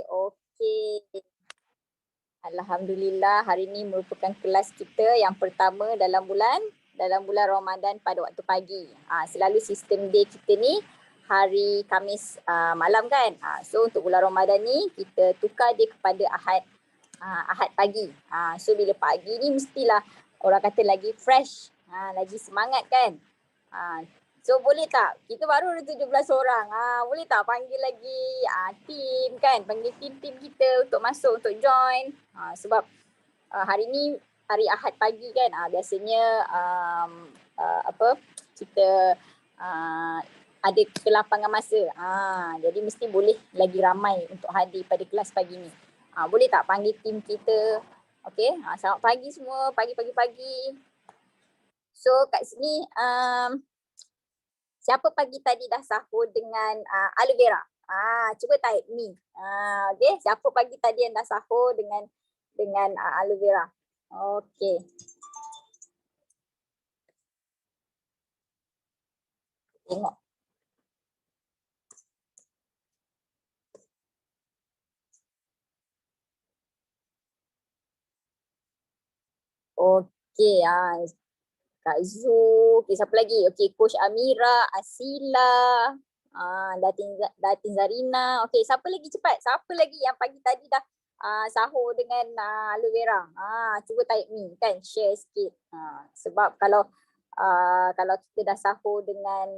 Okey. Alhamdulillah hari ini merupakan kelas kita yang pertama dalam bulan Ramadan pada waktu pagi. Selalu sistem day kita ni hari Khamis malam kan. So untuk bulan Ramadan ni kita tukar dia kepada Ahad pagi. So bila pagi ni mestilah orang kata lagi fresh, lagi semangat kan. So boleh tak? Kita baru ada 17 orang. Boleh tak panggil lagi team kan? Panggil team-team kita untuk masuk, untuk join. Sebab hari ni hari Ahad pagi kan. Biasanya kita ada kelapangan masa. Jadi mesti boleh lagi ramai untuk hadir pada kelas pagi ni. Boleh tak panggil team kita? Okey. Selamat pagi semua. Pagi. So kat sini siapa pagi tadi dah sahur dengan aloe vera? Cuba type ni. Okey, siapa pagi tadi yang dah sahur dengan aloe vera? Okey. Tengok. Okey, Kak Zu, siapa lagi? Okey, Coach Amira, Asila, Datin Zarina. Okey, siapa lagi cepat? Siapa lagi yang pagi tadi dah sahur dengan aloe vera? Cuba type ni kan, share sikit. Sebab kalau kita dah sahur dengan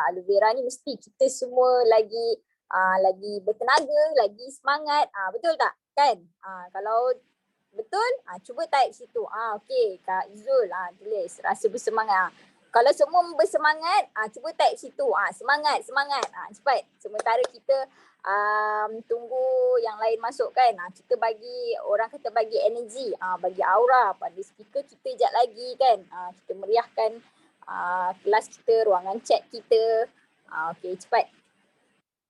aloe vera ni mesti kita semua lagi bertenaga, lagi semangat. Betul tak? Kan? Kalau betul? Cuba type situ. Okey, Kak Zul tulis rasa bersemangat. Kalau semua bersemangat, cuba type situ. Semangat. Cepat. Sementara kita tunggu yang lain masuk kan. Kita bagi, orang kata bagi energi, bagi aura pada speaker kita jap lagi kan. Kita meriahkan kelas kita, ruangan chat kita. Okey, cepat.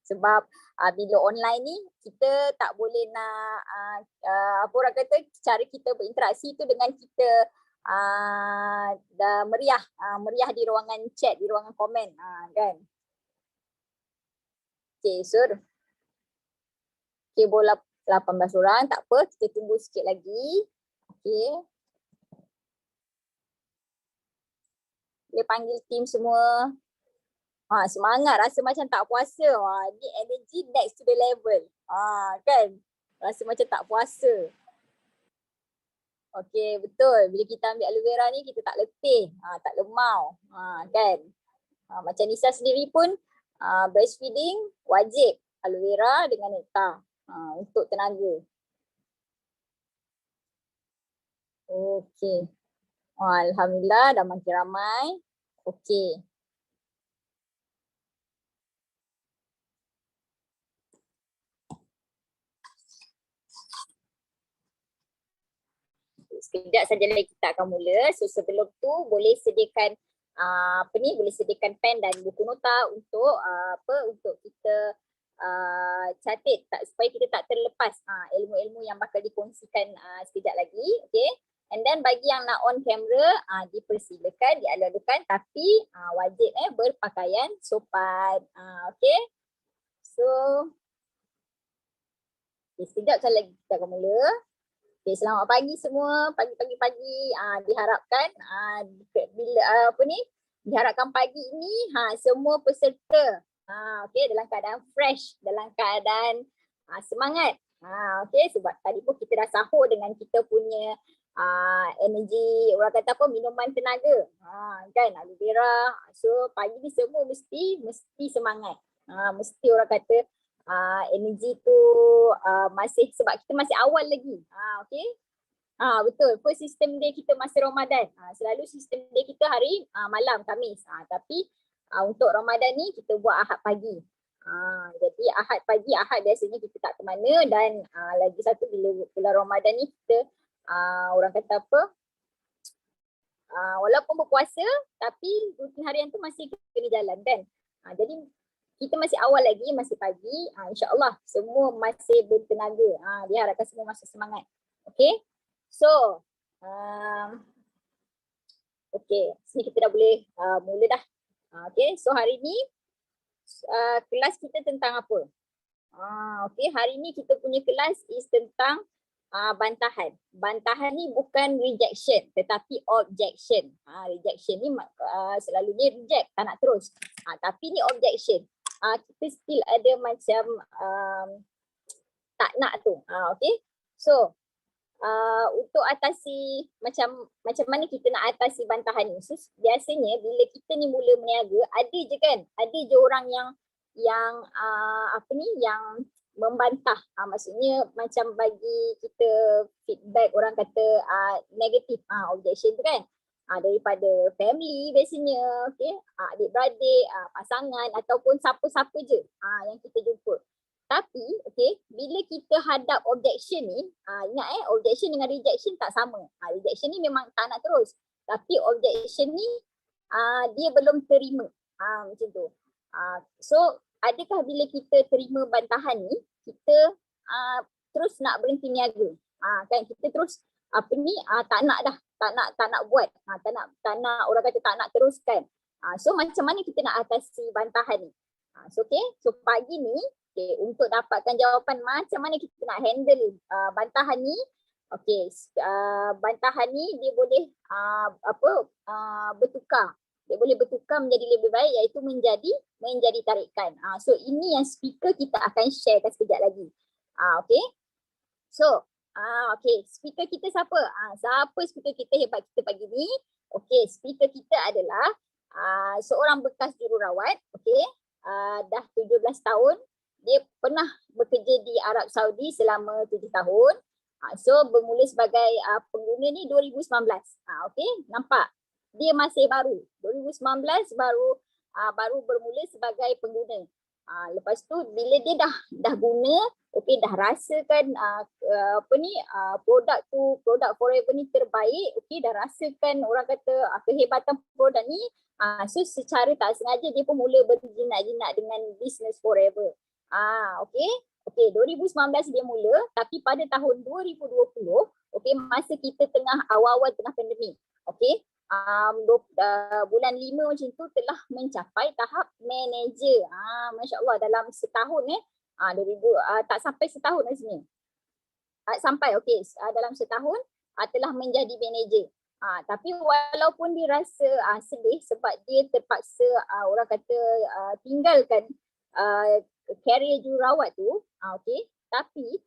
Sebab bila online ni kita tak boleh nak apa orang kata cara kita berinteraksi tu dengan kita dah meriah di ruangan chat, di ruangan komen kan. Okey, Sur. Okey, bola 18 orang, tak apa, kita tunggu sikit lagi. Okey. Boleh panggil team semua. Semangat, rasa macam tak puasa. Ni energy next to the level. Kan? Rasa macam tak puasa. Okey, betul. Bila kita ambil aloe vera ni, kita tak letih, tak lemau. Kan? Macam Nisa sendiri pun breastfeeding wajib aloe vera dengan nektar untuk tenaga. Okey. Alhamdulillah dah makin ramai. Okey. Sekejap saja lagi kita akan mula. So sebelum tu boleh sediakan boleh sediakan pen dan buku nota untuk untuk kita catat supaya kita tak terlepas ilmu-ilmu yang bakal dikongsikan sekejap lagi. Okay. And then bagi yang nak on camera dipersilakan, dialu-alukan, tapi wajib berpakaian sopan. Okay. So sekejap lagi kita akan mula. Okay, selamat pagi semua. Pagi. Diharapkan bila diharapkan pagi ini semua peserta dalam keadaan fresh, dalam keadaan semangat. Okay, sebab tadi pun kita dah sahur dengan kita punya energi, orang kata apa, minuman tenaga. Kan, aloe vera. So pagi ni semua mesti semangat. Mesti orang kata energi tu masih, sebab kita masih awal lagi. Okey. Betul. First system day kita masa Ramadan. Selalu sistem day kita hari malam Khamis. Tapi untuk Ramadan ni kita buat Ahad pagi. Jadi Ahad pagi, Ahad biasanya kita tak ke mana, dan lagi satu bila bulan Ramadan ni kita orang kata apa? Walaupun berpuasa tapi rutin harian tu masih kena jalan kan. Jadi kita masih awal lagi, masih pagi. InsyaAllah semua masih bertenaga. Diharapkan semua masih semangat. Okay. So, okay. Sini kita dah boleh mula dah. Okay. So hari ni kelas kita tentang apa? Okay, hari ni kita punya kelas is tentang bantahan. Bantahan ni bukan rejection tetapi objection. Rejection ni selalunya reject, tak nak terus. Tapi ni objection. Kita still ada macam tak nak tu. Okay, so untuk atasi macam mana kita nak atasi bantahan ni. So, biasanya bila kita ni mula berniaga, ada je kan, ada je orang yang membantah. Maksudnya macam bagi kita feedback, orang kata negatif, objection tu kan. Daripada family biasanya, okay, adik-beradik, pasangan ataupun siapa-siapa je yang kita jumpa. Tapi, okay, bila kita hadap objection ni, ingat objection dengan rejection tak sama. Rejection ni memang tak nak terus. Tapi objection ni, dia belum terima. Macam tu. So, adakah bila kita terima bantahan ni, kita terus nak berhenti niaga? Kan, kita terus tak nak dah. Tak nak buat. Tak nak, orang kata tak nak teruskan. So, macam mana kita nak atasi bantahan ni? So, okay, so pagi ni, okay, untuk dapatkan jawapan macam mana kita nak handle bantahan ni, okay, bantahan ni dia boleh bertukar. Dia boleh bertukar menjadi lebih baik, iaitu menjadi tarikan. So ini yang speaker kita akan sharekan sekejap lagi. Okay, so okay, speaker kita siapa? Siapa speaker kita hebat kita pagi ni? Okay, speaker kita adalah seorang bekas jururawat. Okay, dah 17 tahun. Dia pernah bekerja di Arab Saudi selama 7 tahun. So bermula sebagai pengguna ni 2019. Okay, nampak? Dia masih baru. 2019 baru bermula sebagai pengguna. Lepas tu bila dia dah guna, okay, dah rasakan produk Forever ni terbaik, okay, dah rasakan orang kata kehebatan produk ni, so secara tak sengaja dia pun mula berjinak-jinak dengan business Forever. Okay, 2019 dia mula, tapi pada tahun 2020, okay, masa kita tengah awal-awal tengah pandemik, okay, bulan 5 macam tu telah mencapai tahap manager. Masya Allah, dalam setahun tak sampai setahun rasanya. Sampai, okay, dalam setahun telah menjadi manager. Tapi walaupun dia rasa sedih sebab dia terpaksa orang kata tinggalkan career jururawat tu, okay, tapi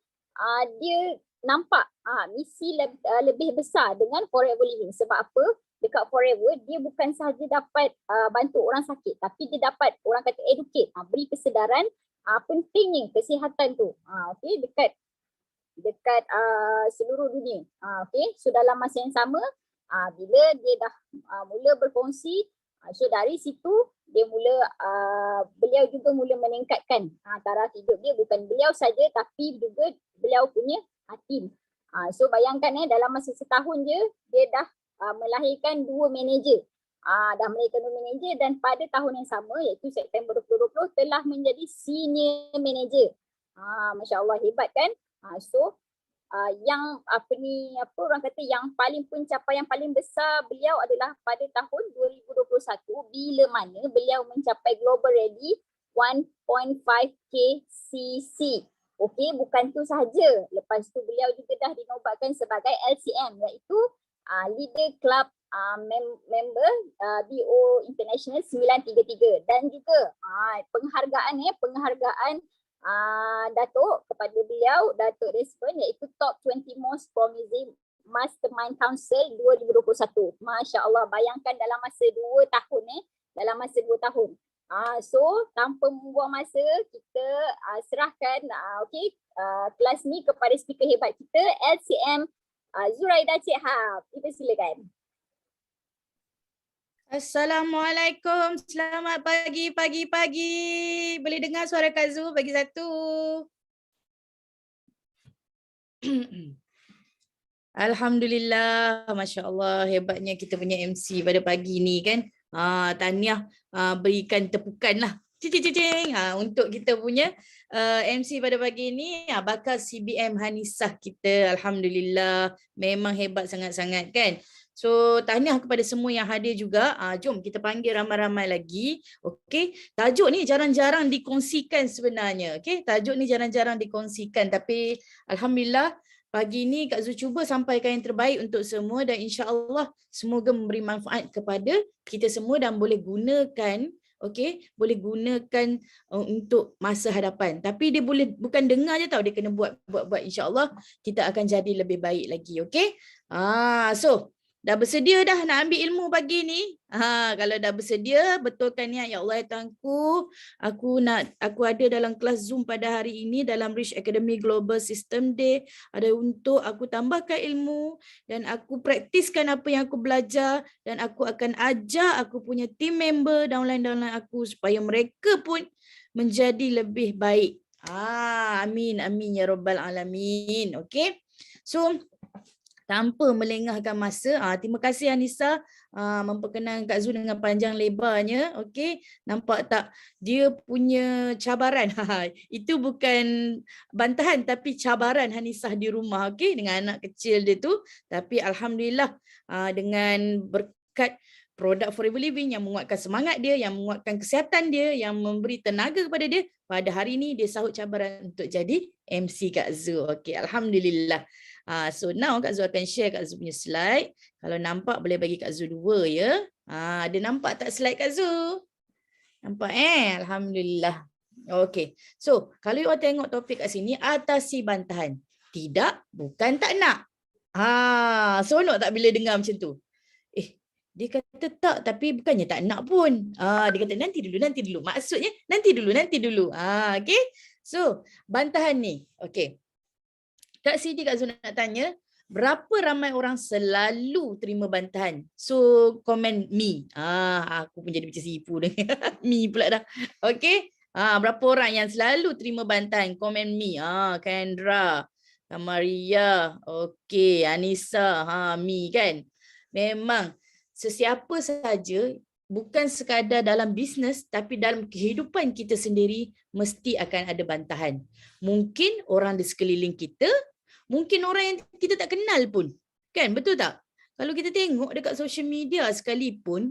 dia nampak misi lebih besar dengan Forever Living. Sebab apa? Dekat Forever dia bukan sahaja dapat bantu orang sakit, tapi dia dapat orang kata educate, beri kesedaran pentingnya kesihatan tu, okay, dekat seluruh dunia. Okay, so dalam masa yang sama, bila dia dah mula berkongsi, so dari situ dia beliau juga mula meningkatkan taraf hidup dia. Bukan beliau saja tapi juga beliau punya tim. So bayangkan dalam masa setahun je dia dah melahirkan 2 manager. Dan pada tahun yang sama, iaitu September 2020 telah menjadi senior manager. Masya Allah, hebat kan? So yang orang kata yang paling pencapaian paling besar beliau adalah pada tahun 2021 bila mana beliau mencapai global ready 1.5k cc. Okey, bukan tu sahaja. Lepas tu beliau juga dah dinobatkan sebagai LCM, iaitu Leader Club member BO International 933, dan juga penghargaan Datuk kepada beliau, Datuk Desmond, iaitu Top 20 Most Promising Mastermind Council 2021. Masya Allah, bayangkan dalam masa 2 tahun tahun. So tanpa membuang masa, kita serahkan kelas ni kepada speaker hebat kita, LCM Zuraida Cik Hab. Kita silakan. Assalamualaikum, selamat pagi. Boleh dengar suara Kak Zu? Bagi satu. Alhamdulillah, Masya Allah, hebatnya kita punya MC pada pagi ni kan. Tahniah, berikan tepukan lah. Untuk kita punya MC pada pagi ni, bakal CBM Hanisah kita. Alhamdulillah, memang hebat sangat-sangat kan. So tahniah kepada semua yang hadir juga. Jom kita panggil ramai-ramai lagi. Okey. Tajuk ni jarang-jarang dikongsikan sebenarnya. Okey. Tajuk ni jarang-jarang dikongsikan tapi alhamdulillah pagi ni Kak Zu cuba sampaikan yang terbaik untuk semua dan insya-Allah semoga memberi manfaat kepada kita semua dan boleh gunakan, okey, boleh gunakan untuk masa hadapan. Tapi dia boleh bukan dengar je tau, dia kena buat insya-Allah kita akan jadi lebih baik lagi, okey? So dah bersedia dah nak ambil ilmu pagi ni? Kalau dah bersedia, betulkan niat, ya Allah ya Tuhanku, aku ada dalam kelas Zoom pada hari ini dalam Rich Academy Global System Day, ada untuk aku tambahkan ilmu dan aku praktiskan apa yang aku belajar dan aku akan ajar aku punya team member downline aku supaya mereka pun menjadi lebih baik. Amin amin ya rabbal alamin. Okey. So tanpa melengahkan masa, terima kasih Anissa memperkenalkan Kak Zu dengan panjang lebarnya. Okey, nampak tak dia punya cabaran. Itu bukan bantahan tapi cabaran Anissa di rumah, okey, dengan anak kecil dia tu. Tapi alhamdulillah dengan berkat produk Forever Living yang menguatkan semangat dia, yang menguatkan kesihatan dia, yang memberi tenaga kepada dia, pada hari ini dia sahut cabaran untuk jadi MC Kak Zu. Okey, alhamdulillah. So now Kak Zu akan share Kak Zu punya slide. Kalau nampak boleh bagi Kak Zu 2 ya. Ada nampak tak slide Kak Zu? Nampak Alhamdulillah. Okay. So kalau you all tengok topik kat sini, atasi bantahan. Tidak, bukan tak nak. Seronok tak bila dengar macam tu? Dia kata tak, tapi bukannya tak nak pun. Dia kata nanti dulu. Maksudnya nanti dulu. Okay. So bantahan ni. Okay. Kat sini Kak Zu nak tanya, berapa ramai orang selalu terima bantahan? So, komen me. Aku pun jadi macam sipu ni. Me pula dah. Okay. Berapa orang yang selalu terima bantahan? Komen me. Kendra, Kamaria, okay, Anissa, me kan? Memang sesiapa saja, bukan sekadar dalam bisnes, tapi dalam kehidupan kita sendiri, mesti akan ada bantahan. Mungkin orang di sekeliling kita, mungkin orang yang kita tak kenal pun. Kan? Betul tak? Kalau kita tengok dekat social media sekalipun,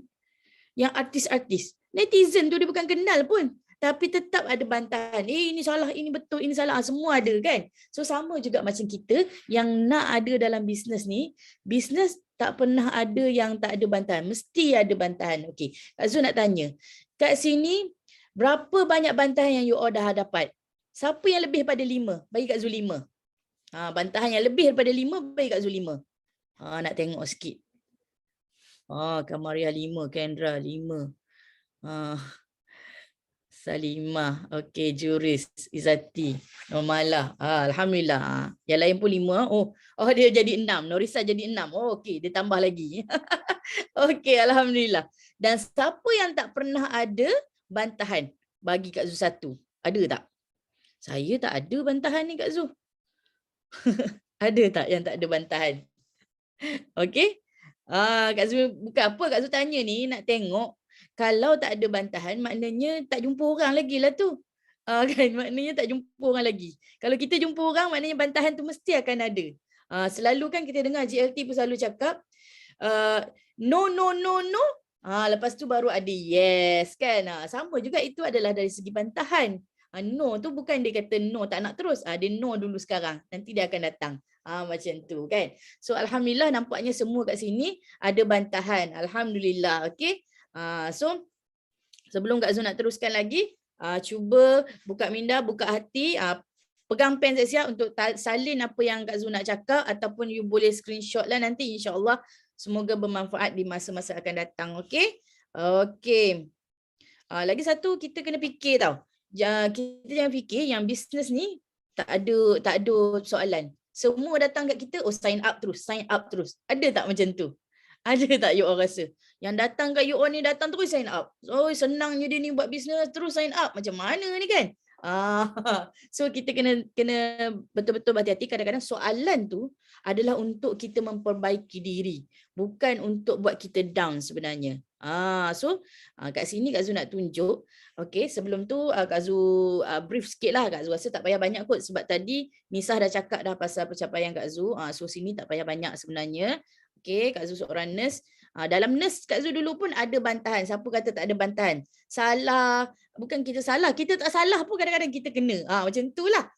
yang artis-artis, netizen tu dia bukan kenal pun. Tapi tetap ada bantahan. Ini salah, ini betul, ini salah. Semua ada kan? So sama juga macam kita yang nak ada dalam bisnes ni, bisnes tak pernah ada yang tak ada bantahan. Mesti ada bantahan. Okey. Kak Zu nak tanya, kat sini berapa banyak bantahan yang you all dah dapat? Siapa yang lebih pada 5? Bagi Kak Zu 5. Bantahan yang lebih daripada 5, bagi Kak Zu 5. Nak tengok sikit. Kamaria 5, Kendra 5. Salimah, okey, Juris, Izati, Normalah. Alhamdulillah. Yang lain pun 5. Dia jadi 6. Norisa jadi 6. Okey, dia tambah lagi. Okey, alhamdulillah. Dan siapa yang tak pernah ada bantahan? Bagi Kak Zu 1. Ada tak? Saya tak ada bantahan ni Kak Zu. Ada tak yang tak ada bantahan? Okey. Kak Zu, bukan apa Kak Zu tanya ni, nak tengok kalau tak ada bantahan maknanya tak jumpa orang lagi lah tu. Kan, maknanya tak jumpa orang lagi. Kalau kita jumpa orang maknanya bantahan tu mesti akan ada. Selalu kan kita dengar GLT pun selalu cakap no. Lepas tu baru ada yes kan. Sama juga itu adalah dari segi bantahan. No tu bukan dia kata no tak nak terus. Dia no dulu sekarang. Nanti dia akan datang. Macam tu kan. So alhamdulillah nampaknya semua kat sini ada bantahan. Alhamdulillah. Okay. So sebelum Kak Zu nak teruskan lagi, cuba buka minda, buka hati, pegang pen siap-siap untuk salin apa yang Kak Zu nak cakap ataupun you boleh screenshot lah nanti, insya-Allah semoga bermanfaat di masa-masa akan datang. Okey. Okey. Lagi satu kita kena fikir tau. Kita jangan fikir yang bisnes ni tak ada soalan. Semua datang kat kita, sign up terus. Ada tak macam tu? Ada tak you all rasa? Yang datang kat you all ni datang terus sign up. Senangnya dia ni buat bisnes terus sign up. Macam mana ni kan? So kita kena betul-betul berhati-hati. Kadang-kadang soalan tu adalah untuk kita memperbaiki diri. Bukan untuk buat kita down sebenarnya. So kat sini Kak Zu nak tunjuk. Okay, sebelum tu Kak Zu brief sikit lah. Kak Zu rasa tak payah banyak kot. Sebab tadi Nisah dah cakap dah pasal pencapaian Kak Zu. So sini tak payah banyak sebenarnya. Okey, Kak Zu seorang nurse. Dalam nurse Kak Zu dulu pun ada bantahan. Siapa kata tak ada bantahan? Salah, bukan kita salah, kita tak salah pun kadang-kadang kita kena. Macam itulah.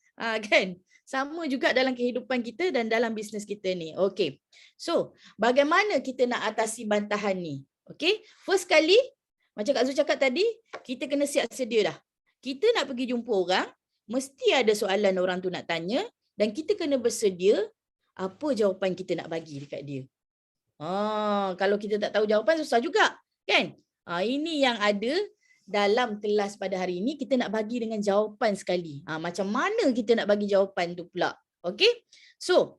Kan? Sama juga dalam kehidupan kita dan dalam bisnes kita ni. Okey. So, bagaimana kita nak atasi bantahan ni? Okey. First kali, macam Kak Zu cakap tadi, kita kena siap sedia dah. Kita nak pergi jumpa orang, mesti ada soalan orang tu nak tanya dan kita kena bersedia apa jawapan kita nak bagi dekat dia. Kalau kita tak tahu jawapan susah juga, kan? Ini yang ada dalam kelas pada hari ini, kita nak bagi dengan jawapan sekali. Macam mana kita nak bagi jawapan tu pula? Okey? So,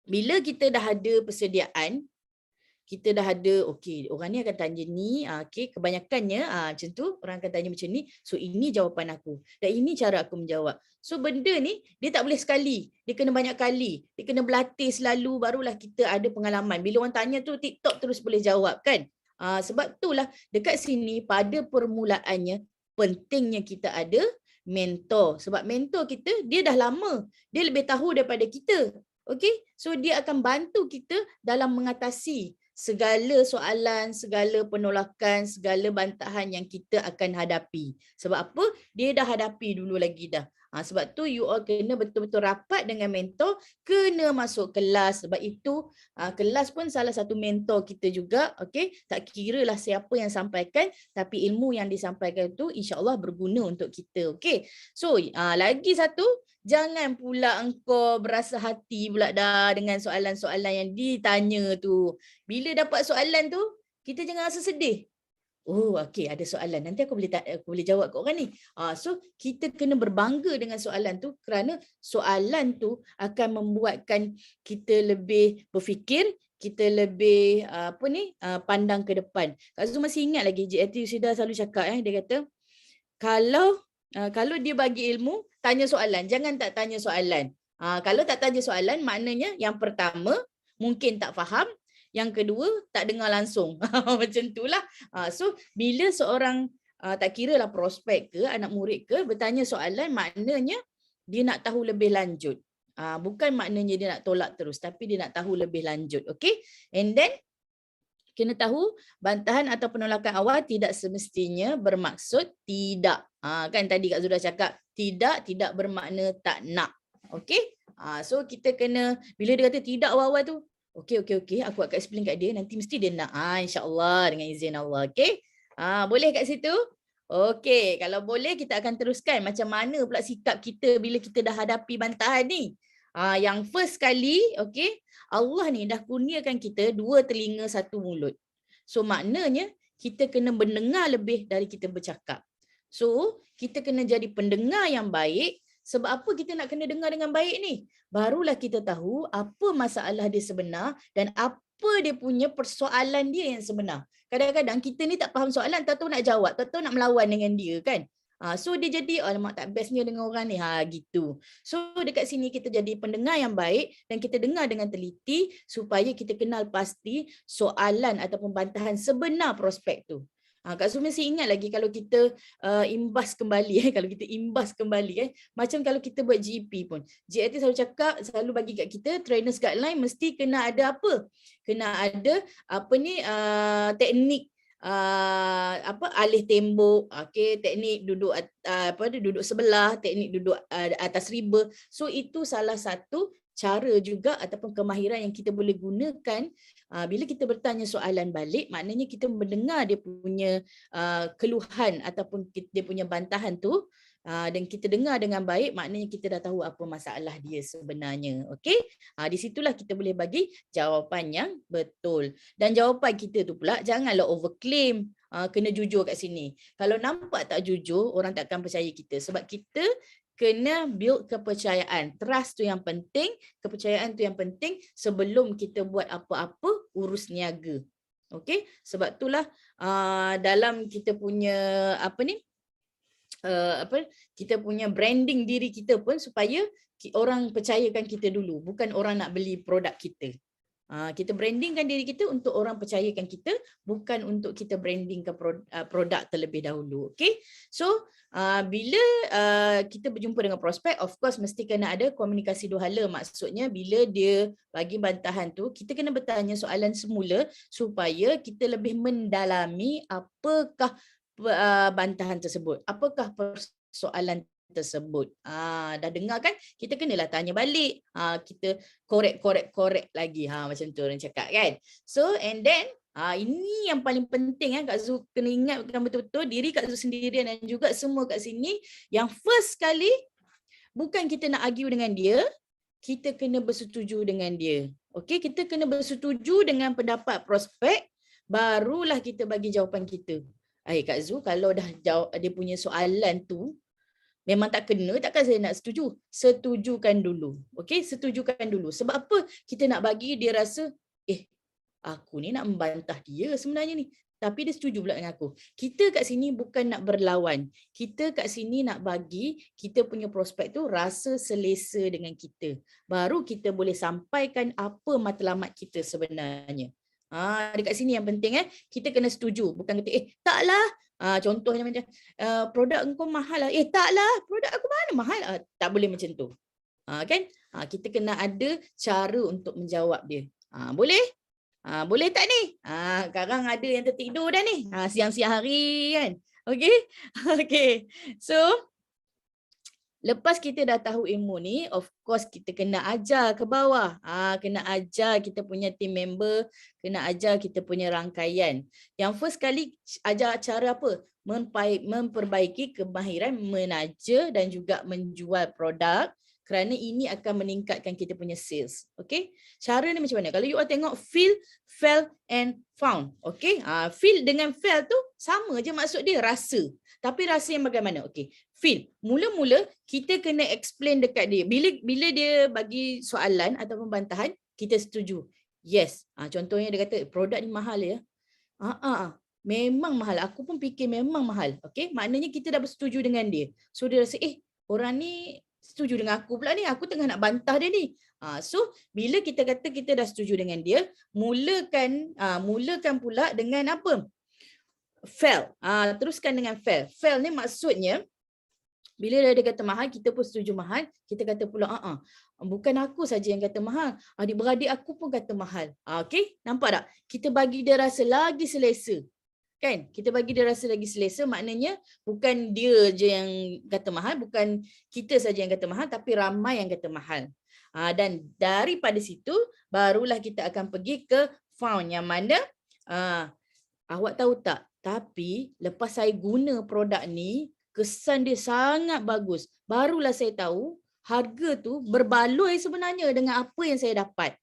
bila kita dah ada persediaan, kita dah ada, okey, orang ni akan tanya ni, okey, kebanyakannya macam tu, orang akan tanya macam ni, so ini jawapan aku dan ini cara aku menjawab. So benda ni dia tak boleh sekali, dia kena banyak kali, dia kena berlatih selalu, barulah kita ada pengalaman. Bila orang tanya tu TikTok terus boleh jawab, kan? Sebab itulah dekat sini pada permulaannya pentingnya kita ada mentor. Sebab mentor kita dia dah lama, dia lebih tahu daripada kita. Okey, so dia akan bantu kita dalam mengatasi segala soalan, segala penolakan, segala bantahan yang kita akan hadapi. Sebab apa? Dia dah hadapi dulu lagi dah. Sebab tu you all kena betul-betul rapat dengan mentor, kena masuk kelas. Sebab itu kelas pun salah satu mentor kita juga. Okay? Tak kira lah siapa yang sampaikan, tapi ilmu yang disampaikan tu insya-Allah berguna untuk kita. Okay? So lagi satu, jangan pula engkau berasa hati pula dah dengan soalan-soalan yang ditanya tu. Bila dapat soalan tu, kita jangan rasa sedih. Oh, okey, ada soalan. Nanti aku boleh jawab kat orang ni. So kita kena berbangga dengan soalan tu kerana soalan tu akan membuatkan kita lebih berfikir, kita lebih pandang ke depan. Kak Zu masih ingat lagi Cik Yusida selalu cakap dia kata kalau dia bagi ilmu, tanya soalan, jangan tak tanya soalan. Kalau tak tanya soalan, maknanya yang pertama mungkin tak faham, yang kedua tak dengar langsung. Macam itulah. So bila seorang tak kira lah prospek ke, anak murid ke, bertanya soalan, maknanya dia nak tahu lebih lanjut. Bukan maknanya dia nak tolak terus, tapi dia nak tahu lebih lanjut. Okay? And then, kena tahu bantahan atau penolakan awal tidak semestinya bermaksud tidak. Kan tadi Kak Zuda cakap, tidak bermakna tak nak. Okay? So kita kena, bila dia kata tidak awal-awal tu, okey, aku akan explain kat dia, nanti mesti dia nak. InsyaAllah dengan izin Allah. Okay? Boleh kat situ? Okey, kalau boleh kita akan teruskan macam mana pula sikap kita bila kita dah hadapi bantahan ni. Yang first kali, okey, Allah ni dah kurniakan kita 2 telinga 1 mulut. So maknanya kita kena mendengar lebih dari kita bercakap. So kita kena jadi pendengar yang baik. Sebab apa kita nak kena dengar dengan baik ni? Barulah kita tahu apa masalah dia sebenar dan apa dia punya persoalan dia yang sebenar. Kadang-kadang kita ni tak faham soalan, tak tahu nak jawab, tak tahu nak melawan dengan dia, kan? So dia jadi, alamak tak bestnya dengan orang ni, gitu. So dekat sini kita jadi pendengar yang baik dan kita dengar dengan teliti supaya kita kenal pasti soalan ataupun bantahan sebenar prospek tu. Kak Su masih ingat lagi kalau kita imbas kembali, kalau kita imbas kembali, macam kalau kita buat GP pun. GIT selalu cakap, selalu bagi kat kita, trainers guideline mesti kena ada apa? Kena ada teknik alih tembok, teknik duduk duduk sebelah, teknik duduk atas riba. So itu salah satu cara juga ataupun kemahiran yang kita boleh gunakan bila kita bertanya soalan balik, maknanya kita mendengar dia punya keluhan ataupun dia punya bantahan tu dan kita dengar dengan baik, maknanya kita dah tahu apa masalah dia sebenarnya. Okey? Di situlah kita boleh bagi jawapan yang betul. Dan jawapan kita tu pula janganlah overclaim. Kena jujur kat sini. Kalau nampak tak jujur, orang tak akan percaya kita sebab kita kena build kepercayaan. Trust tu yang penting, kepercayaan tu yang penting sebelum kita buat apa-apa urus niaga. Okey? Sebab itulah dalam kita punya kita punya branding diri kita pun supaya orang percayakan kita dulu, bukan orang nak beli produk kita. Kita brandingkan diri kita untuk orang percayakan kita, bukan untuk kita brandingkan produk terlebih dahulu. Okay? So, bila kita berjumpa dengan prospek, of course mesti kena ada komunikasi dua hala. Maksudnya bila dia bagi bantahan tu, kita kena bertanya soalan semula supaya kita lebih mendalami apakah bantahan tersebut, apakah persoalan tersebut. Dah dengar kan? Kita kenalah tanya balik. Kita korek lagi. Macam tu orang cakap kan. So and then ini yang paling penting Kak Zu kena ingatkan betul-betul diri Kak Zu sendirian dan juga semua kat sini, yang first kali bukan kita nak argue dengan dia, kita kena bersetuju dengan dia. Okey, kita kena bersetuju dengan pendapat prospek, barulah kita bagi jawapan kita. Kak Zu, kalau dah dia punya soalan tu memang tak kena, takkan saya nak setuju. Setujukan dulu. Okey, setujukan dulu. Sebab apa? Kita nak bagi dia rasa, aku ni nak membantah dia sebenarnya ni. Tapi dia setuju pula dengan aku. Kita kat sini bukan nak berlawan. Kita kat sini nak bagi kita punya prospek tu rasa selesa dengan kita. Baru kita boleh sampaikan apa matlamat kita sebenarnya. Dekat sini yang penting kita kena setuju. Bukan kata, taklah. Contohnya macam, produk engkau mahal lah. Taklah, produk aku mana mahal? Tak boleh macam tu. Kan? Kita kena ada cara untuk menjawab dia. Boleh? Boleh tak ni? Sekarang ada yang tertidur dah ni. Siang-siang hari kan. Okey? Okey. So, lepas kita dah tahu ilmu ni, of course kita kena ajar ke bawah. Kena ajar kita punya team member, kena ajar kita punya rangkaian. Yang first kali ajar cara apa? Memperbaiki kemahiran menaja dan juga menjual produk, kerana ini akan meningkatkan kita punya sales. Okay? Cara ni macam mana? Kalau you all tengok feel, felt and found. Okay? Feel dengan felt tu sama je maksud dia, rasa. Tapi rasa yang bagaimana? Okay. Feel. Mula-mula kita kena explain dekat dia. Bila dia bagi soalan atau pembantahan, kita setuju. Yes. Contohnya dia kata, produk ni mahal ya. Memang mahal. Aku pun fikir memang mahal. Okay? Maknanya kita dah bersetuju dengan dia. So dia rasa, orang ni setuju dengan aku pula ni. Aku tengah nak bantah dia ni. So bila kita kata kita dah setuju dengan dia, mulakan pula dengan apa? Fail. Teruskan dengan fail. Fail ni maksudnya, bila dia kata mahal, kita pun setuju mahal. Kita kata pula, bukan aku saja yang kata mahal. Adik-beradik aku pun kata mahal. Okay? Nampak tak? Kita bagi dia rasa lagi selesa. Kan? Kita bagi dia rasa lagi selesa, maknanya bukan dia je yang kata mahal, bukan kita saja yang kata mahal, tapi ramai yang kata mahal. Dan daripada situ, barulah kita akan pergi ke found, yang mana, awak tahu tak? Tapi lepas saya guna produk ni, kesan dia sangat bagus. Barulah saya tahu harga tu berbaloi sebenarnya dengan apa yang saya dapat.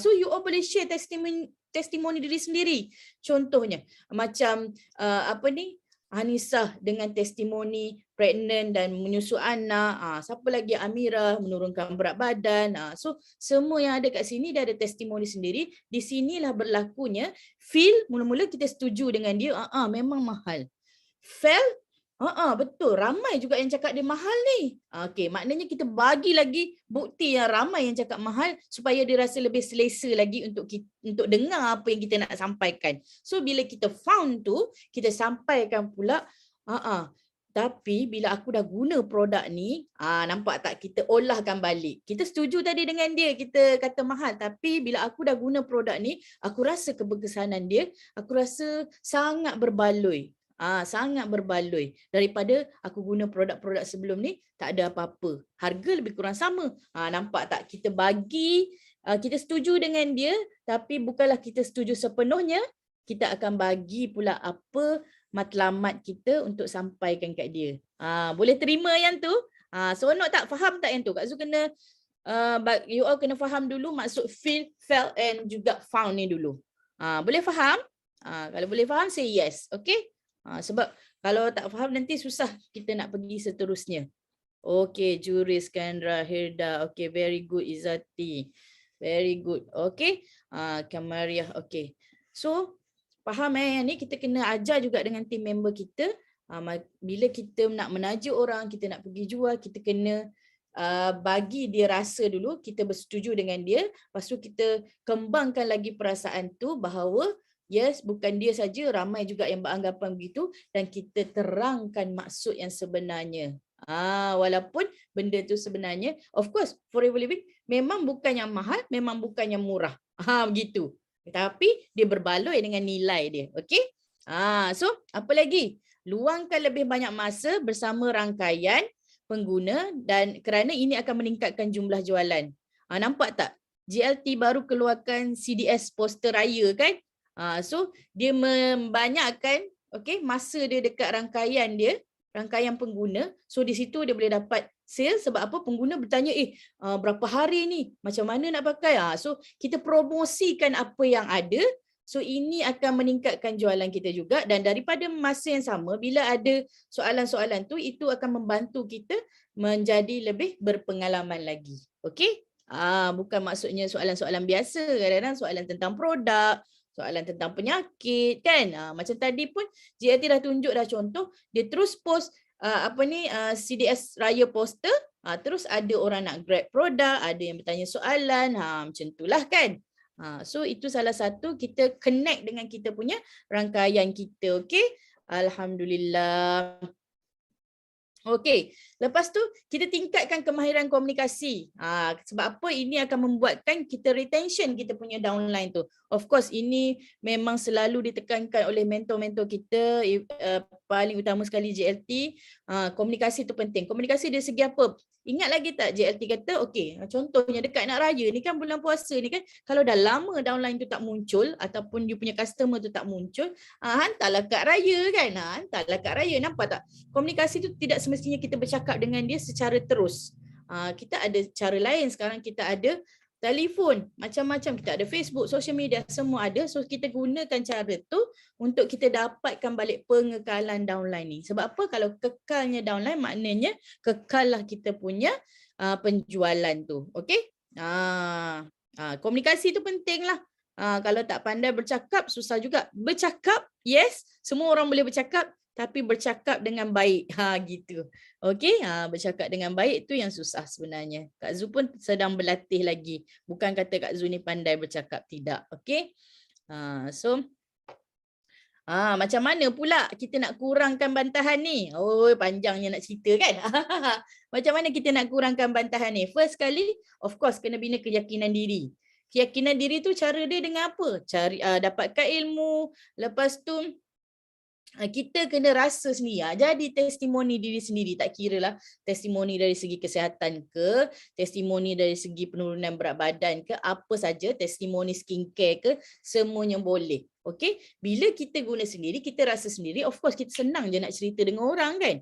So you all boleh share testimoni diri sendiri. Contohnya macam Hanisah dengan testimoni pregnant dan menyusu anak. Siapa lagi? Amira menurunkan berat badan. So semua yang ada kat sini dia ada testimoni sendiri. Di sinilah berlakunya feel, mula-mula kita setuju dengan dia, memang mahal. Fail, betul, ramai juga yang cakap dia mahal ni. Okey, maknanya kita bagi lagi bukti yang ramai yang cakap mahal supaya dia rasa lebih selesa lagi untuk dengar apa yang kita nak sampaikan. So bila kita found tu, kita sampaikan pula, tapi bila aku dah guna produk ni, nampak tak, kita olahkan balik. Kita setuju tadi dengan dia, kita kata mahal, tapi bila aku dah guna produk ni, aku rasa keberkesanan dia, aku rasa sangat berbaloi. Sangat berbaloi daripada aku guna produk-produk sebelum ni, tak ada apa-apa. Harga lebih kurang sama. Nampak tak? Kita bagi, kita setuju dengan dia, tapi bukanlah kita setuju sepenuhnya, kita akan bagi pula apa matlamat kita untuk sampaikan kat dia. Boleh terima yang tu? Seronok tak? Faham tak yang tu? Kak Zu kena, you all kena faham dulu maksud feel, felt and juga found ni dulu. Boleh faham? Kalau boleh faham, say yes. Okay? Sebab kalau tak faham nanti susah kita nak pergi seterusnya. Okay, Juris, Kendra, Hirda. Okay, very good, Izzati. Very good. Okay, Kamariah. Okay. So, faham yang ni kita kena ajar juga dengan team member kita. Bila kita nak menaja orang, kita nak pergi jual, kita kena bagi dia rasa dulu kita bersetuju dengan dia, lepas tu kita kembangkan lagi perasaan tu bahawa yes, bukan dia saja, ramai juga yang beranggapan begitu, dan kita terangkan maksud yang sebenarnya. Walaupun benda tu sebenarnya, of course, Forever Living memang bukan yang mahal, memang bukan yang murah. Begitu. Tapi dia berbaloi dengan nilai dia. Okey? So apa lagi? Luangkan lebih banyak masa bersama rangkaian pengguna dan kerana ini akan meningkatkan jumlah jualan. Nampak tak? JLT baru keluarkan CDS poster raya kan? So dia membanyakkan masa dia dekat rangkaian dia, rangkaian pengguna. So di situ dia boleh dapat sale sebab apa? Pengguna bertanya, berapa hari ni? Macam mana nak pakai? So kita promosikan apa yang ada. So ini akan meningkatkan jualan kita juga, dan daripada masa yang sama bila ada soalan-soalan tu, itu akan membantu kita menjadi lebih berpengalaman lagi. Okey? Bukan maksudnya soalan-soalan biasa, kadang-kadang soalan tentang produk, soalan tentang penyakit kan. Macam tadi pun JLT dah tunjuk dah contoh, dia terus post CDS Raya poster, terus ada orang nak grab produk, ada yang bertanya soalan, macam itulah kan. So itu salah satu kita connect dengan kita punya rangkaian kita. Okey, alhamdulillah. Okey, lepas tu kita tingkatkan kemahiran komunikasi. Sebab apa? Ini akan membuatkan kita retention kita punya downline tu. Of course, ini memang selalu ditekankan oleh mentor-mentor kita, paling utama sekali JLT. Komunikasi tu penting. Komunikasi dari segi apa? Ingat lagi tak JLT kata, okey, contohnya dekat nak raya ni kan, bulan puasa ni kan, kalau dah lama downline tu tak muncul ataupun you punya customer tu tak muncul, hantarlah kad raya kan. Hantarlah kad raya. Nampak tak? Komunikasi tu tidak semestinya kita bercakap dengan dia secara terus. Kita ada cara lain sekarang, kita ada telefon, macam-macam, kita ada Facebook, social media, semua ada. So kita gunakan cara tu untuk kita dapatkan balik pengekalan downline ni. Sebab apa? Kalau kekalnya downline, maknanya kekallah kita punya penjualan tu. Okey? Komunikasi tu penting lah. Kalau tak pandai bercakap, susah juga. Bercakap, yes, semua orang boleh bercakap, tapi bercakap dengan baik. Gitu. Okey, bercakap dengan baik tu yang susah sebenarnya. Kak Zu pun sedang berlatih lagi. Bukan kata Kak Zu ni pandai bercakap, tidak. Okey. So macam mana pula kita nak kurangkan bantahan ni? Panjangnya nak cerita kan? Macam mana kita nak kurangkan bantahan ni? First kali, of course, kena bina keyakinan diri. Keyakinan diri tu cara dia dengan apa? Cari dapatkan ilmu, lepas tu kita kena rasa sendiri. Jadi testimoni diri sendiri, tak kira lah testimoni dari segi kesihatan ke, testimoni dari segi penurunan berat badan ke, apa saja, testimoni skincare ke, semuanya boleh. Okey, bila kita guna sendiri, kita rasa sendiri, of course kita senang je nak cerita dengan orang kan.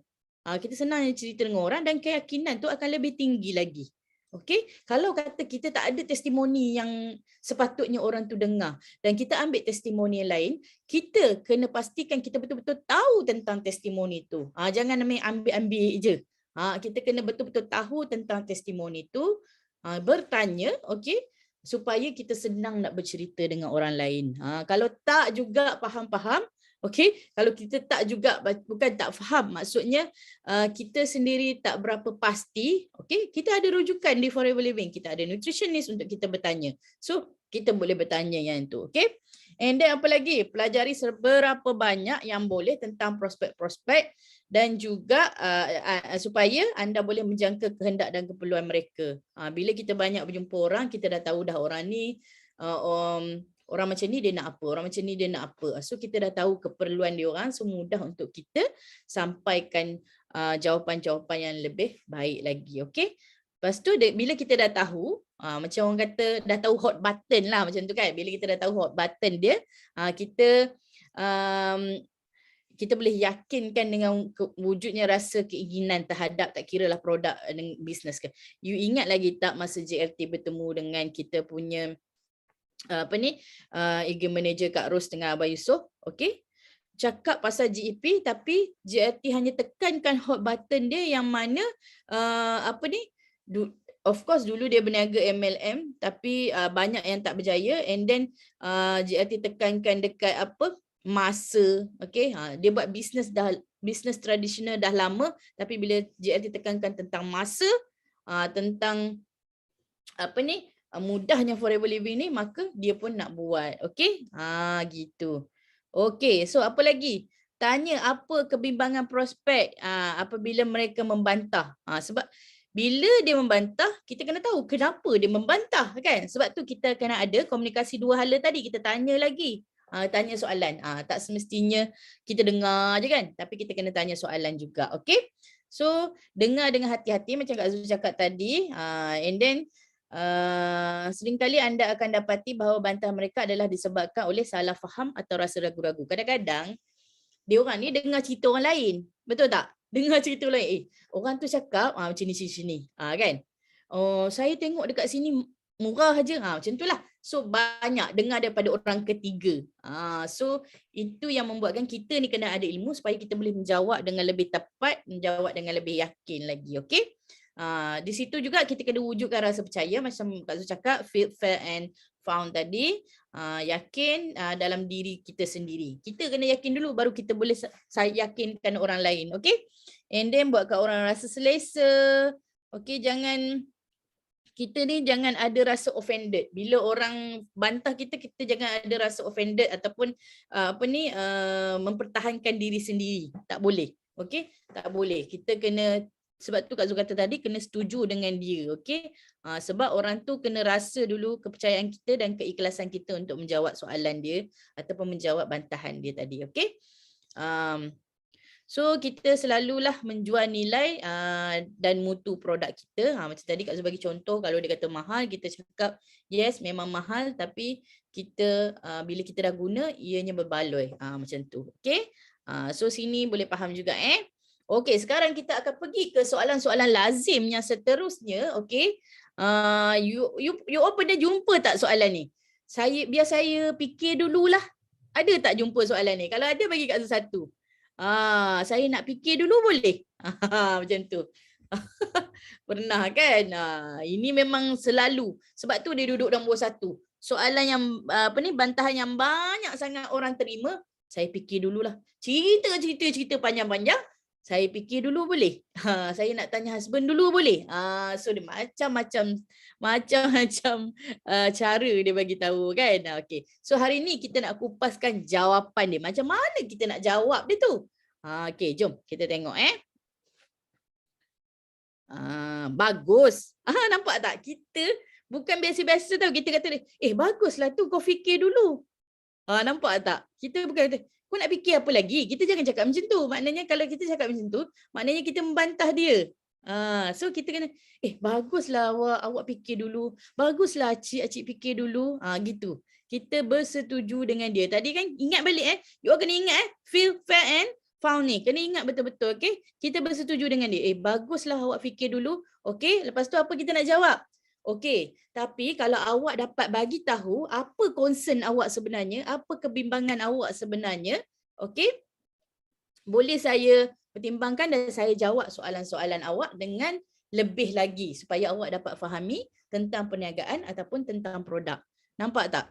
Kita senang je cerita dengan orang dan keyakinan tu akan lebih tinggi lagi. Okey, kalau kata kita tak ada testimoni yang sepatutnya orang tu dengar dan kita ambil testimoni yang lain, kita kena pastikan kita betul-betul tahu tentang testimoni tu. Jangan ambil-ambil je. Kita kena betul-betul tahu tentang testimoni tu, bertanya, okey, supaya kita senang nak bercerita dengan orang lain. Kalau tak juga faham-faham, okey, kalau kita tak juga, bukan tak faham, maksudnya kita sendiri tak berapa pasti, okey, kita ada rujukan di Forever Living, kita ada nutritionist untuk kita bertanya. So, kita boleh bertanya yang itu, okey? And then apa lagi? Pelajari seberapa banyak yang boleh tentang prospek-prospek dan juga supaya anda boleh menjangka kehendak dan keperluan mereka. Bila kita banyak berjumpa orang, kita dah tahu dah orang ni orang macam ni dia nak apa, orang macam ni dia nak apa. So kita dah tahu keperluan dia orang, so mudah untuk kita sampaikan jawapan-jawapan yang lebih baik lagi. Okey. Lepas tu bila kita dah tahu, macam orang kata dah tahu hot button lah macam tu kan. Bila kita dah tahu hot button dia, kita boleh yakinkan dengan wujudnya rasa keinginan terhadap, tak kira lah produk dan bisnes ke. You ingat lagi tak masa JLT bertemu dengan kita punya Ego Manager Kak Ros dengan Abang Yusof, okey, cakap pasal GEP tapi JLT hanya tekankan hot button dia yang mana of course dulu dia berniaga MLM tapi banyak yang tak berjaya, and then JLT tekankan dekat masa, okey, dia buat bisnes tradisional dah lama, tapi bila JLT tekankan tentang masa, tentang apa ni, mudahnya Forever Living ni, maka dia pun nak buat. Okey? Gitu. Okey, so apa lagi? Tanya apa kebimbangan prospek apabila mereka membantah. Sebab bila dia membantah, kita kena tahu kenapa dia membantah kan? Sebab tu kita kena ada komunikasi dua hala tadi. Kita tanya lagi. Tanya soalan. Tak semestinya kita dengar je kan? Tapi kita kena tanya soalan juga. Okey? So, dengar dengan hati-hati macam Kak Zul cakap tadi. And then, seringkali anda akan dapati bahawa bantah mereka adalah disebabkan oleh salah faham atau rasa ragu-ragu. Kadang-kadang, dia orang ni dengar cerita orang lain. Betul tak? Dengar cerita orang lain. Orang tu cakap macam ni sini. Kan? Oh, saya tengok dekat sini murah aja. Macam itulah. So banyak dengar daripada orang ketiga. So itu yang membuatkan kita ni kena ada ilmu supaya kita boleh menjawab dengan lebih tepat, menjawab dengan lebih yakin lagi. Okey? Di situ juga kita kena wujudkan rasa percaya macam Kak Zul cakap, feel, fair and found tadi. Yakin dalam diri kita sendiri. Kita kena yakin dulu baru kita boleh yakinkan orang lain. Okay? And then buatkan orang rasa selesa. Okay, kita ni jangan ada rasa offended. Bila orang bantah kita, kita jangan ada rasa offended ataupun mempertahankan diri sendiri. Tak boleh. Okay? Tak boleh. Kita kena, sebab tu Kak Zul kata tadi, kena setuju dengan dia. Okay? Sebab orang tu kena rasa dulu kepercayaan kita dan keikhlasan kita untuk menjawab soalan dia ataupun menjawab bantahan dia tadi. Okay? So kita selalulah menjual nilai dan mutu produk kita. Macam tadi Kak Zul bagi contoh, kalau dia kata mahal, kita cakap yes memang mahal, tapi kita bila kita dah guna, ianya berbaloi. Macam tu. Okay? So sini boleh faham juga Okey, sekarang kita akan pergi ke soalan-soalan lazim yang seterusnya. Okey. You all pernah jumpa tak soalan ni? Biar saya fikir dululah. Ada tak jumpa soalan ni? Kalau ada, bagi Kak Zul satu. Saya nak fikir dulu boleh? Macam tu. Pernah kan? Ini memang selalu. Sebab tu dia duduk nombor 1. Soalan yang bantahan yang banyak sangat orang terima, saya fikir dululah. Cerita panjang-panjang, saya fikir dulu boleh? Saya nak tanya husband dulu boleh? So dia macam-macam cara dia bagi tahu kan. Okay. So hari ni kita nak kupaskan jawapan dia. Macam mana kita nak jawab dia tu? Okay, jom kita tengok bagus. Nampak tak? Kita bukan biasa-biasa tau. Kita kata dia, baguslah tu kau fikir dulu. Nampak tak? Kita bukan kata, kau nak fikir apa lagi? Kita jangan cakap macam tu. Maknanya kalau kita cakap macam tu, maknanya kita membantah dia. So kita kena, baguslah awak fikir dulu. Baguslah acik fikir dulu. Gitu. Kita bersetuju dengan dia. Tadi kan ingat balik you all kena ingat feel, fair and found ni. Kena ingat betul-betul. Okay? Kita bersetuju dengan dia. Baguslah awak fikir dulu. Okay? Lepas tu apa kita nak jawab? Okey, tapi kalau awak dapat bagi tahu apa concern awak sebenarnya, apa kebimbangan awak sebenarnya, okey, boleh saya pertimbangkan dan saya jawab soalan-soalan awak dengan lebih lagi supaya awak dapat fahami tentang perniagaan ataupun tentang produk. Nampak tak?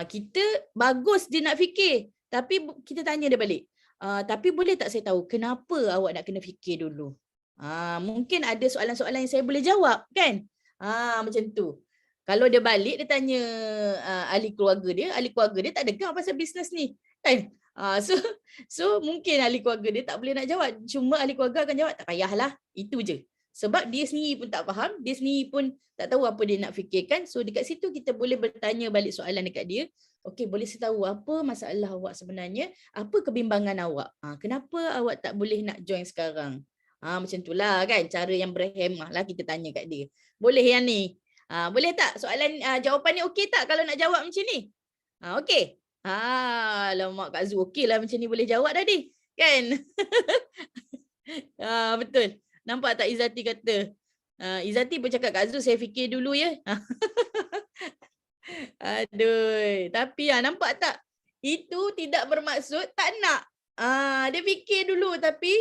Kita bagus dia nak fikir, tapi kita tanya dia balik. Tapi boleh tak saya tahu kenapa awak nak kena fikir dulu? Mungkin ada soalan-soalan yang saya boleh jawab, kan? Macam tu. Kalau dia balik, dia tanya ahli keluarga dia tak dengar pasal bisnes ni. Kan? So mungkin ahli keluarga dia tak boleh nak jawab. Cuma ahli keluarga akan jawab, tak payahlah. Itu je. Sebab dia sendiri pun tak faham, dia sendiri pun tak tahu apa dia nak fikirkan. So dekat situ kita boleh bertanya balik soalan dekat dia. Okey, boleh saya tahu apa masalah awak sebenarnya? Apa kebimbangan awak? Kenapa awak tak boleh nak join sekarang? Macam itulah kan, cara yang berhemah lah kita tanya kat dia. Boleh yang ni? Boleh tak? Soalan jawapan ni okey tak kalau nak jawab macam ni? Okey. Alamak Kak Zul, okey lah macam ni boleh jawab dah ni. Kan? Betul. Nampak tak Izzati kata? Izzati pun cakap Kak Zul saya fikir dulu ya. Aduh. Tapi nampak tak? Itu tidak bermaksud tak nak. Dia fikir dulu tapi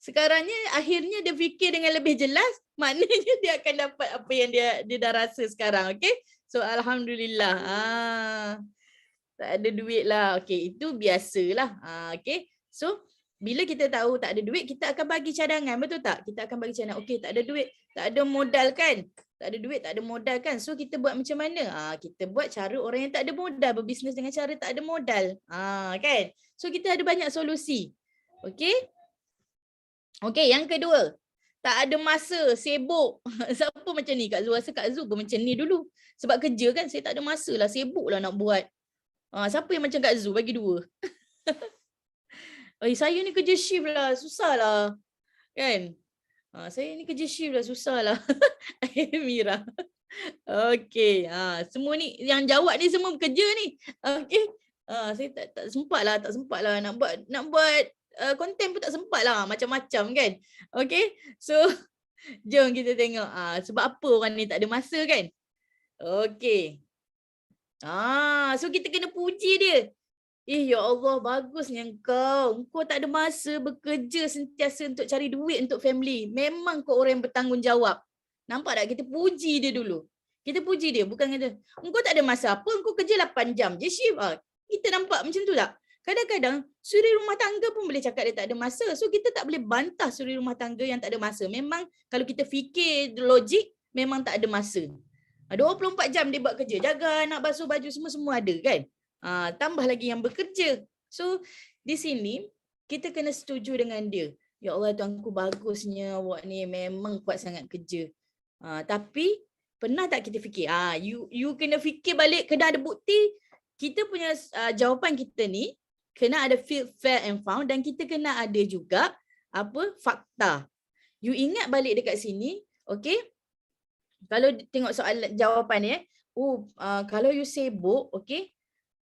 sekarangnya akhirnya dia fikir dengan lebih jelas, maknanya dia akan dapat apa yang dia dah rasa sekarang. Okay? So alhamdulillah. Tak ada duit lah. Okay, itu biasalah. Okay. So bila kita tahu tak ada duit, kita akan bagi cadangan, betul tak? Kita akan bagi cadangan. Okey, tak ada duit, tak ada modal kan? Tak ada duit, tak ada modal kan? So kita buat macam mana? Kita buat cara orang yang tak ada modal, berbisnes dengan cara tak ada modal. Kan? So kita ada banyak solusi. Okey? Okey, yang kedua. Tak ada masa, sibuk. Siapa macam ni? Kak Zu rasa Kak Zu pun macam ni dulu. Sebab kerja kan, saya tak ada masa lah, sibuk lah nak buat. Siapa yang macam Kak Zu? Bagi dua. Saya ni kerja shift lah, susah lah. Kan? Saya ni kerja shift lah, susah lah. Mira. Okey. Semua ni, yang jawab ni semua bekerja ni. Okey. Saya tak sempat lah nak buat konten pun tak sempat lah. Macam-macam kan. Okey. So, jom kita tengok. Sebab apa orang ni tak ada masa kan? Okey. So kita kena puji dia. Ya Allah, bagusnya engkau. Engkau tak ada masa bekerja sentiasa untuk cari duit untuk family. Memang kau orang yang bertanggungjawab. Nampak tak? Kita puji dia dulu. Kita puji dia. Bukan kata, engkau tak ada masa apa, engkau kerja 8 jam je shift. Kita nampak macam tu tak? Kadang-kadang suri rumah tangga pun boleh cakap dia tak ada masa. So kita tak boleh bantah suri rumah tangga yang tak ada masa. Memang kalau kita fikir logik, memang tak ada masa. 24 jam dia buat kerja. Jaga anak, basuh baju, semua ada kan? Tambah lagi yang bekerja. So di sini kita kena setuju dengan dia. Ya Allah Tuanku, bagusnya awak ni memang kuat sangat kerja. Tapi pernah tak kita fikir? You kena fikir balik, kena ada bukti. Kita punya jawapan kita ni kena ada fair and found, dan kita kena ada juga fakta. You ingat balik dekat sini, okay? Kalau tengok soalan jawapan ni, kalau you sibuk, okay?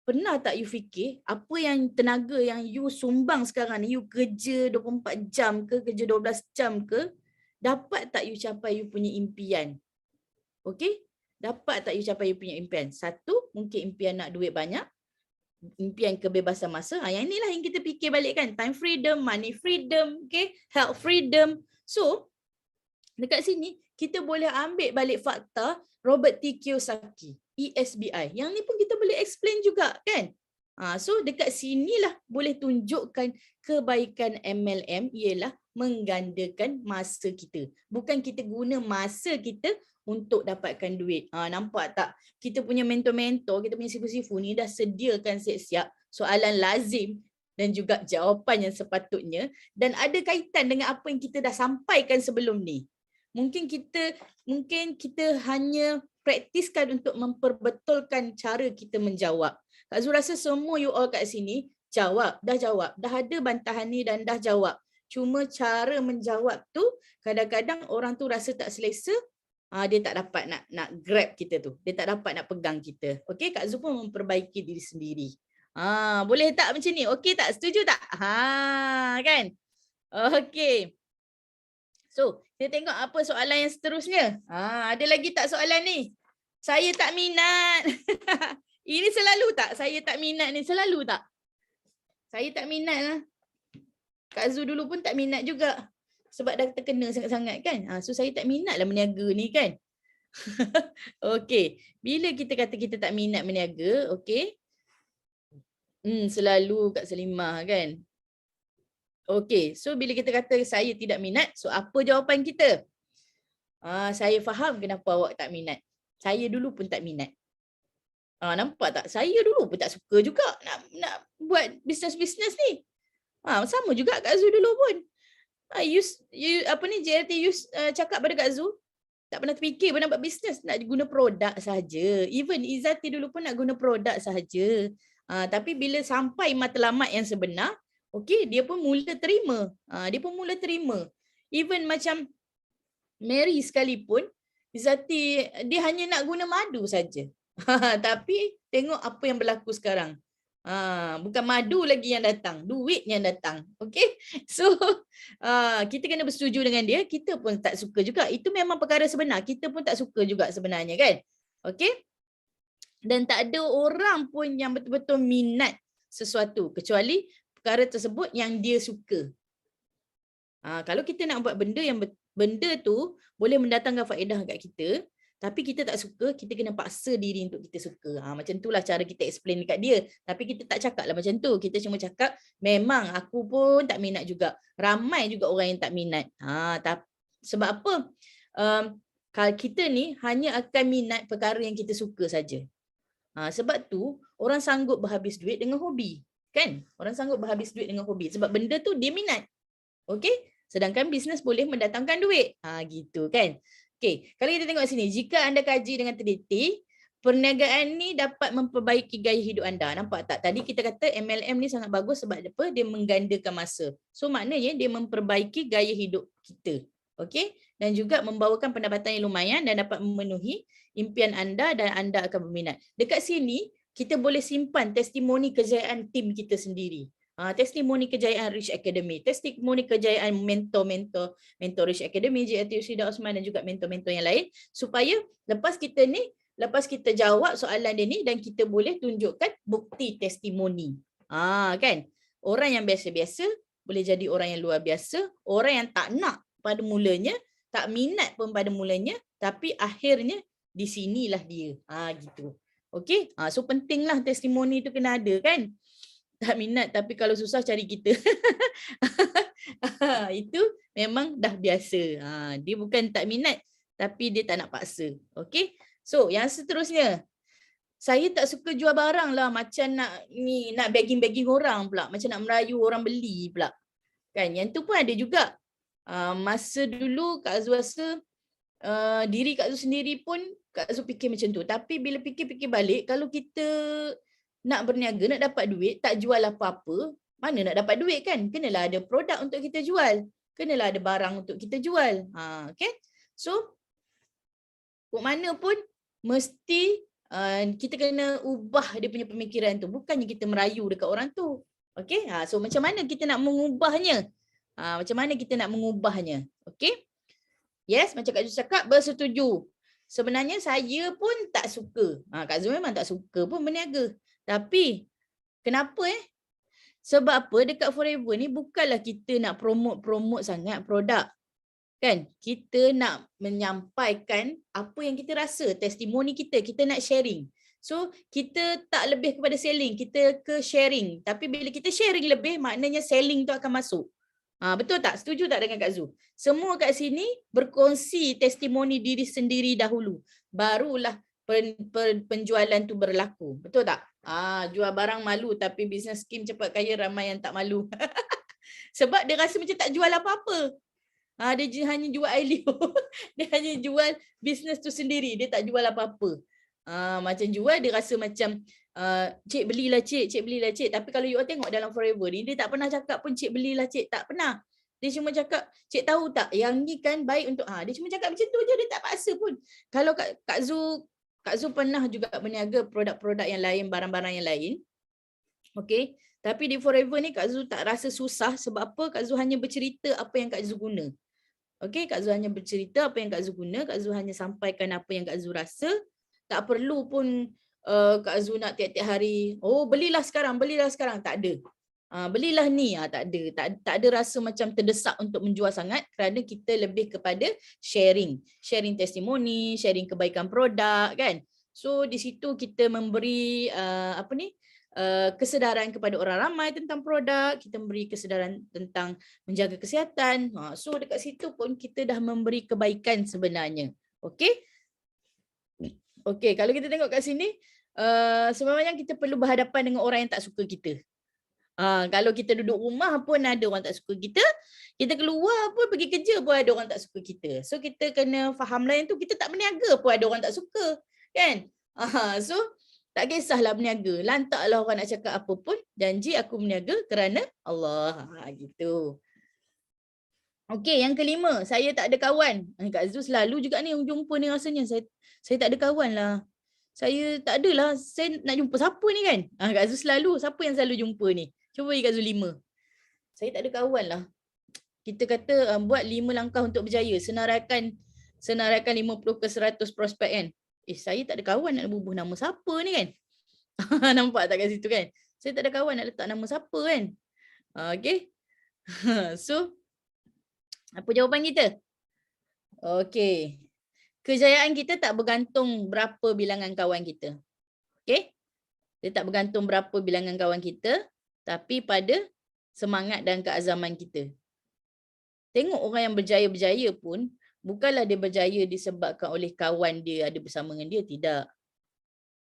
Pernah tak you fikir apa yang tenaga yang you sumbang sekarang ni, you kerja 24 jam ke, kerja 12 jam ke, dapat tak you capai you punya impian? Okey? Dapat tak you capai you punya impian? Satu, mungkin impian nak duit banyak, impian kebebasan masa. Yang inilah yang kita fikir balik kan, time freedom, money freedom, okay? Health freedom. So, dekat sini kita boleh ambil balik fakta Robert T. Kiyosaki, ESBI. Yang ni pun kita boleh explain juga kan. So dekat sinilah boleh tunjukkan kebaikan MLM ialah menggandakan masa kita. Bukan kita guna masa kita untuk dapatkan duit. Nampak tak? Kita punya mentor-mentor, kita punya sifu-sifu ni dah sediakan siap-siap soalan lazim dan juga jawapan yang sepatutnya, dan ada kaitan dengan apa yang kita dah sampaikan sebelum ni. Mungkin kita hanya praktiskan untuk memperbetulkan cara kita menjawab. Kak Zu rasa semua you all kat sini dah jawab. Dah ada bantahan ni dan dah jawab. Cuma cara menjawab tu kadang-kadang orang tu rasa tak selesa, dia tak dapat nak grab kita tu. Dia tak dapat nak pegang kita. Okey, Kak Zu pun memperbaiki diri sendiri. Boleh tak macam ni? Okey tak? Setuju tak? Kan? Okey. So, kita tengok apa soalan yang seterusnya. Ada lagi tak soalan ni? Saya tak minat. Ini selalu tak? Saya tak minat ni selalu tak? Saya tak minat lah. Kak Zu dulu pun tak minat juga. Sebab dah terkena sangat-sangat kan. So, saya tak minat lah meniaga ni kan. Okey. Bila kita kata kita tak minat meniaga, okey. Selalu Kak Salimah kan. Okey, so bila kita kata saya tidak minat, so apa jawapan kita? Saya faham kenapa awak tak minat. Saya dulu pun tak minat. Nampak tak? Saya dulu pun tak suka juga nak buat bisnes-bisnes ni. Sama juga Kak Zu dulu pun. JRT cakap pada Kak Zu, tak pernah terfikir pun nak buat bisnes, nak guna produk sahaja. Even Izzati dulu pun nak guna produk sahaja. Tapi bila sampai matlamat yang sebenar, okey, dia pun mula terima. Even macam Mary sekalipun, Izzati dia hanya nak guna madu saja. Tapi tengok apa yang berlaku sekarang. Bukan madu lagi yang datang, duit yang datang. Okey. So kita kena bersetuju dengan dia, kita pun tak suka juga. Itu memang perkara sebenar. Kita pun tak suka juga sebenarnya kan. Okey. Dan tak ada orang pun yang betul-betul minat sesuatu kecuali perkara tersebut yang dia suka. Kalau kita nak buat benda tu boleh mendatangkan faedah kat kita, Tapi kita tak suka, kita kena paksa diri untuk kita suka. Macam itulah cara kita explain dekat dia. Tapi kita tak cakap lah macam tu. Kita cuma cakap, memang aku pun tak minat juga. Ramai juga orang yang tak minat. Sebab apa? Kalau kita ni hanya akan minat perkara yang kita suka saja. Sebab tu, orang sanggup berhabis duit dengan hobi. Kan? Orang sanggup berhabis duit dengan hobi. Sebab benda tu dia minat. Okey? Sedangkan bisnes boleh mendatangkan duit. Gitu kan. Okey, kalau kita tengok sini, jika anda kaji dengan teliti, perniagaan ni dapat memperbaiki gaya hidup anda. Nampak tak? Tadi kita kata MLM ni sangat bagus sebab apa? Dia menggandakan masa. So maknanya dia memperbaiki gaya hidup kita. Okey? Dan juga membawakan pendapatan yang lumayan dan dapat memenuhi impian anda dan anda akan berminat. Dekat sini, kita boleh simpan testimoni kejayaan tim kita sendiri. Testimoni kejayaan Rich Academy, testimoni kejayaan mentor Rich Academy, JLT Syida Osman dan juga mentor-mentor yang lain, supaya lepas kita jawab soalan dia ni dan kita boleh tunjukkan bukti testimoni. Kan? Orang yang biasa-biasa boleh jadi orang yang luar biasa, orang yang tak nak pada mulanya, tak minat pun pada mulanya, tapi akhirnya di sinilah dia. Gitu. Okey? So pentinglah testimoni tu kena ada kan? Tak minat tapi kalau susah cari kita. Itu memang dah biasa. Dia bukan tak minat tapi dia tak nak paksa. Okey? So, yang seterusnya. Saya tak suka jual barang lah macam nak begging-begging orang pula, macam nak merayu orang beli pula. Kan? Yang tu pun ada juga. Masa dulu Kak Azul rasa diri Kak Azul sendiri pun Kak Azul fikir macam tu. Tapi bila fikir-fikir balik, kalau kita nak berniaga, nak dapat duit, tak jual apa-apa, mana nak dapat duit kan? Kenalah ada produk untuk kita jual. Kenalah ada barang untuk kita jual. Okay? So, kok mana pun mesti kita kena ubah dia punya pemikiran tu. Bukannya kita merayu dekat orang tu. Okay? So, macam mana kita nak mengubahnya? Macam mana kita nak mengubahnya? Okay? Yes, macam Kak Zul cakap, bersetuju. Sebenarnya saya pun tak suka. Kak Zul memang tak suka pun berniaga. Tapi, kenapa Sebab apa dekat Forever ni bukanlah kita nak promote sangat produk. Kan? Kita nak menyampaikan apa yang kita rasa, testimoni kita nak sharing. So, kita tak lebih kepada selling, kita ke sharing. Tapi bila kita sharing lebih, maknanya selling tu akan masuk. Betul tak? Setuju tak dengan Kak Zul? Semua kat sini berkongsi testimoni diri sendiri dahulu. Barulah penjualan tu berlaku. Betul tak? Jual barang malu tapi bisnes skim cepat kaya ramai yang tak malu. Sebab dia rasa macam tak jual apa-apa. Dia hanya jual Ailio. Dia hanya jual bisnes tu sendiri. Dia tak jual apa-apa. Macam jual dia rasa macam cik belilah cik. Tapi kalau you all tengok dalam Forever ni, dia tak pernah cakap pun cik belilah cik. Tak pernah. Dia cuma cakap, cik tahu tak yang ni kan baik untuk, dia cuma cakap macam tu je, dia tak paksa pun. Kalau Kak Zul pernah juga berniaga produk-produk yang lain, barang-barang yang lain. Okay. Tapi di Forever ni Kak Zul tak rasa susah sebab apa? Kak Zul hanya bercerita apa yang Kak Zul guna. Okay. Kak Zul hanya bercerita apa yang Kak Zul guna. Kak Zul hanya sampaikan apa yang Kak Zul rasa. Tak perlu pun Kak Zul nak tiap-tiap hari, belilah sekarang. Tak ada. Belilah ni, tak ada. Tak ada rasa macam terdesak untuk menjual sangat kerana kita lebih kepada sharing testimoni, sharing kebaikan produk kan. So di situ kita memberi kesedaran kepada orang ramai tentang produk, kita memberi kesedaran tentang menjaga kesihatan. So dekat situ pun kita dah memberi kebaikan sebenarnya. Okey? Okey, kalau kita tengok kat sini, sebenarnya kita perlu berhadapan dengan orang yang tak suka kita. Kalau kita duduk rumah pun ada orang tak suka kita, kita keluar pun pergi kerja pun ada orang tak suka kita. So kita kena fahamlah yang tu, kita tak berniaga pun ada orang tak suka, kan? So tak kisahlah berniaga, lantaklah orang nak cakap apa pun, janji aku berniaga kerana Allah. Gitu. Okey, yang kelima, saya tak ada kawan. Kak Zul selalu juga ni yang jumpa ni rasanya. Saya tak ada kawan lah. Saya tak adalah, saya nak jumpa siapa ni kan? Kak Zul selalu, siapa yang selalu jumpa ni? Cuba bagi Kak Zul 5. Saya tak ada kawan lah. Kita kata buat 5 langkah untuk berjaya. Senaraikan 50 ke 100 prospek kan? Saya tak ada kawan nak bubuh nama siapa ni kan? Nampak tak kat situ kan? Saya tak ada kawan nak letak nama siapa kan? Okay. So, apa jawapan kita? Okay. kejayaan kita tak bergantung berapa bilangan kawan kita. Okey? Dia tak bergantung berapa bilangan kawan kita, tapi pada semangat dan keazaman kita. Tengok orang yang berjaya-berjaya pun, bukanlah dia berjaya disebabkan oleh kawan dia ada bersama dengan dia, tidak.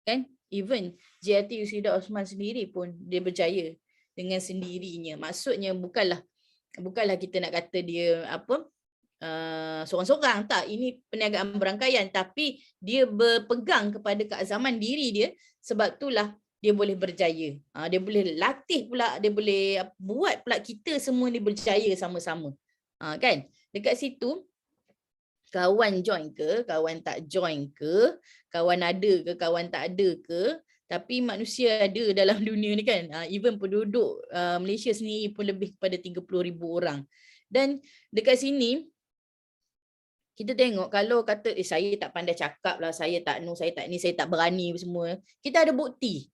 Kan? Even JRT Yusida Osman sendiri pun dia berjaya dengan sendirinya. Maksudnya bukanlah kita nak kata dia apa seorang-seorang, tak, ini perniagaan berangkaian, tapi dia berpegang kepada keazaman diri dia, sebab itulah dia boleh berjaya. Dia boleh latih pula, dia boleh buat pula kita semua ni berjaya sama-sama. Kan? Dekat situ kawan join ke, kawan tak join ke, kawan ada ke, kawan tak ada ke, tapi manusia ada dalam dunia ni kan. Even penduduk Malaysia sendiri pun lebih kepada 30,000 orang. Dan dekat sini kita tengok kalau kata saya tak pandai cakap lah, saya tak saya tak ni, saya tak berani semua. Kita ada bukti.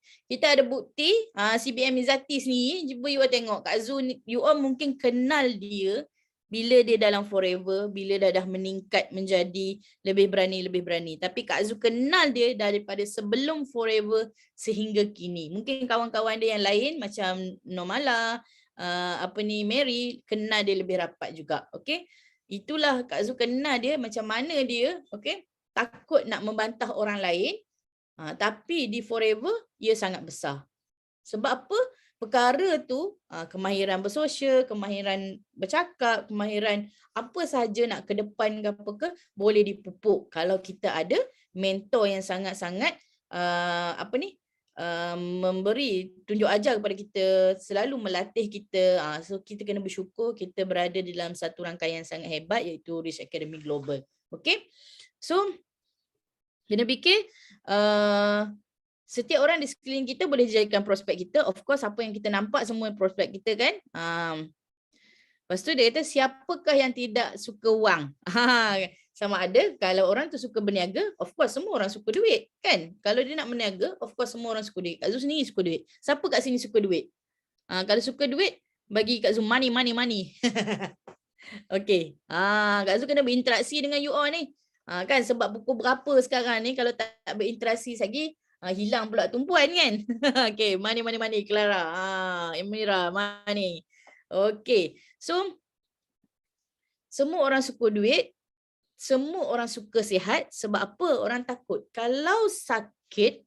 CBM Izzati sendiri, cuba you all tengok Kak Zul, you all mungkin kenal dia bila dia dalam Forever, bila dah meningkat menjadi lebih berani. Tapi Kak Zul kenal dia daripada sebelum Forever sehingga kini. Mungkin kawan-kawan dia yang lain macam Normala, Mary, kenal dia lebih rapat juga. Okay? Itulah Kak Zul kenal dia macam mana dia, okay, takut nak membantah orang lain, tapi di Forever ia sangat besar. Sebab apa? Perkara tu kemahiran bersosial, kemahiran bercakap, kemahiran apa sahaja nak ke depan ke apa ke, boleh dipupuk kalau kita ada mentor yang sangat-sangat memberi tunjuk ajar kepada kita, selalu melatih kita. So kita kena bersyukur kita berada dalam satu rangkaian sangat hebat, iaitu Rich Academy Global. Okay, so kena fikir setiap orang di sekeliling kita boleh dijadikan prospek kita. Of course apa yang kita nampak semua prospek kita kan. Lepas tu dia kata siapakah yang tidak suka wang. Sama ada kalau orang tu suka berniaga, of course semua orang suka duit kan. Kalau dia nak berniaga, of course semua orang suka duit. Kak Zul sendiri suka duit. Siapa kat sini suka duit? Kalau suka duit, bagi Kak Zul money. Okay. Kak Zul kena berinteraksi dengan you all ni. Kan sebab pukul berapa sekarang ni, kalau tak berinteraksi lagi, hilang pula tumpuan kan. Okay, money Clara. Emira, money. Okay. So semua orang suka duit. Semua orang suka sihat. Sebab apa? Orang takut kalau sakit,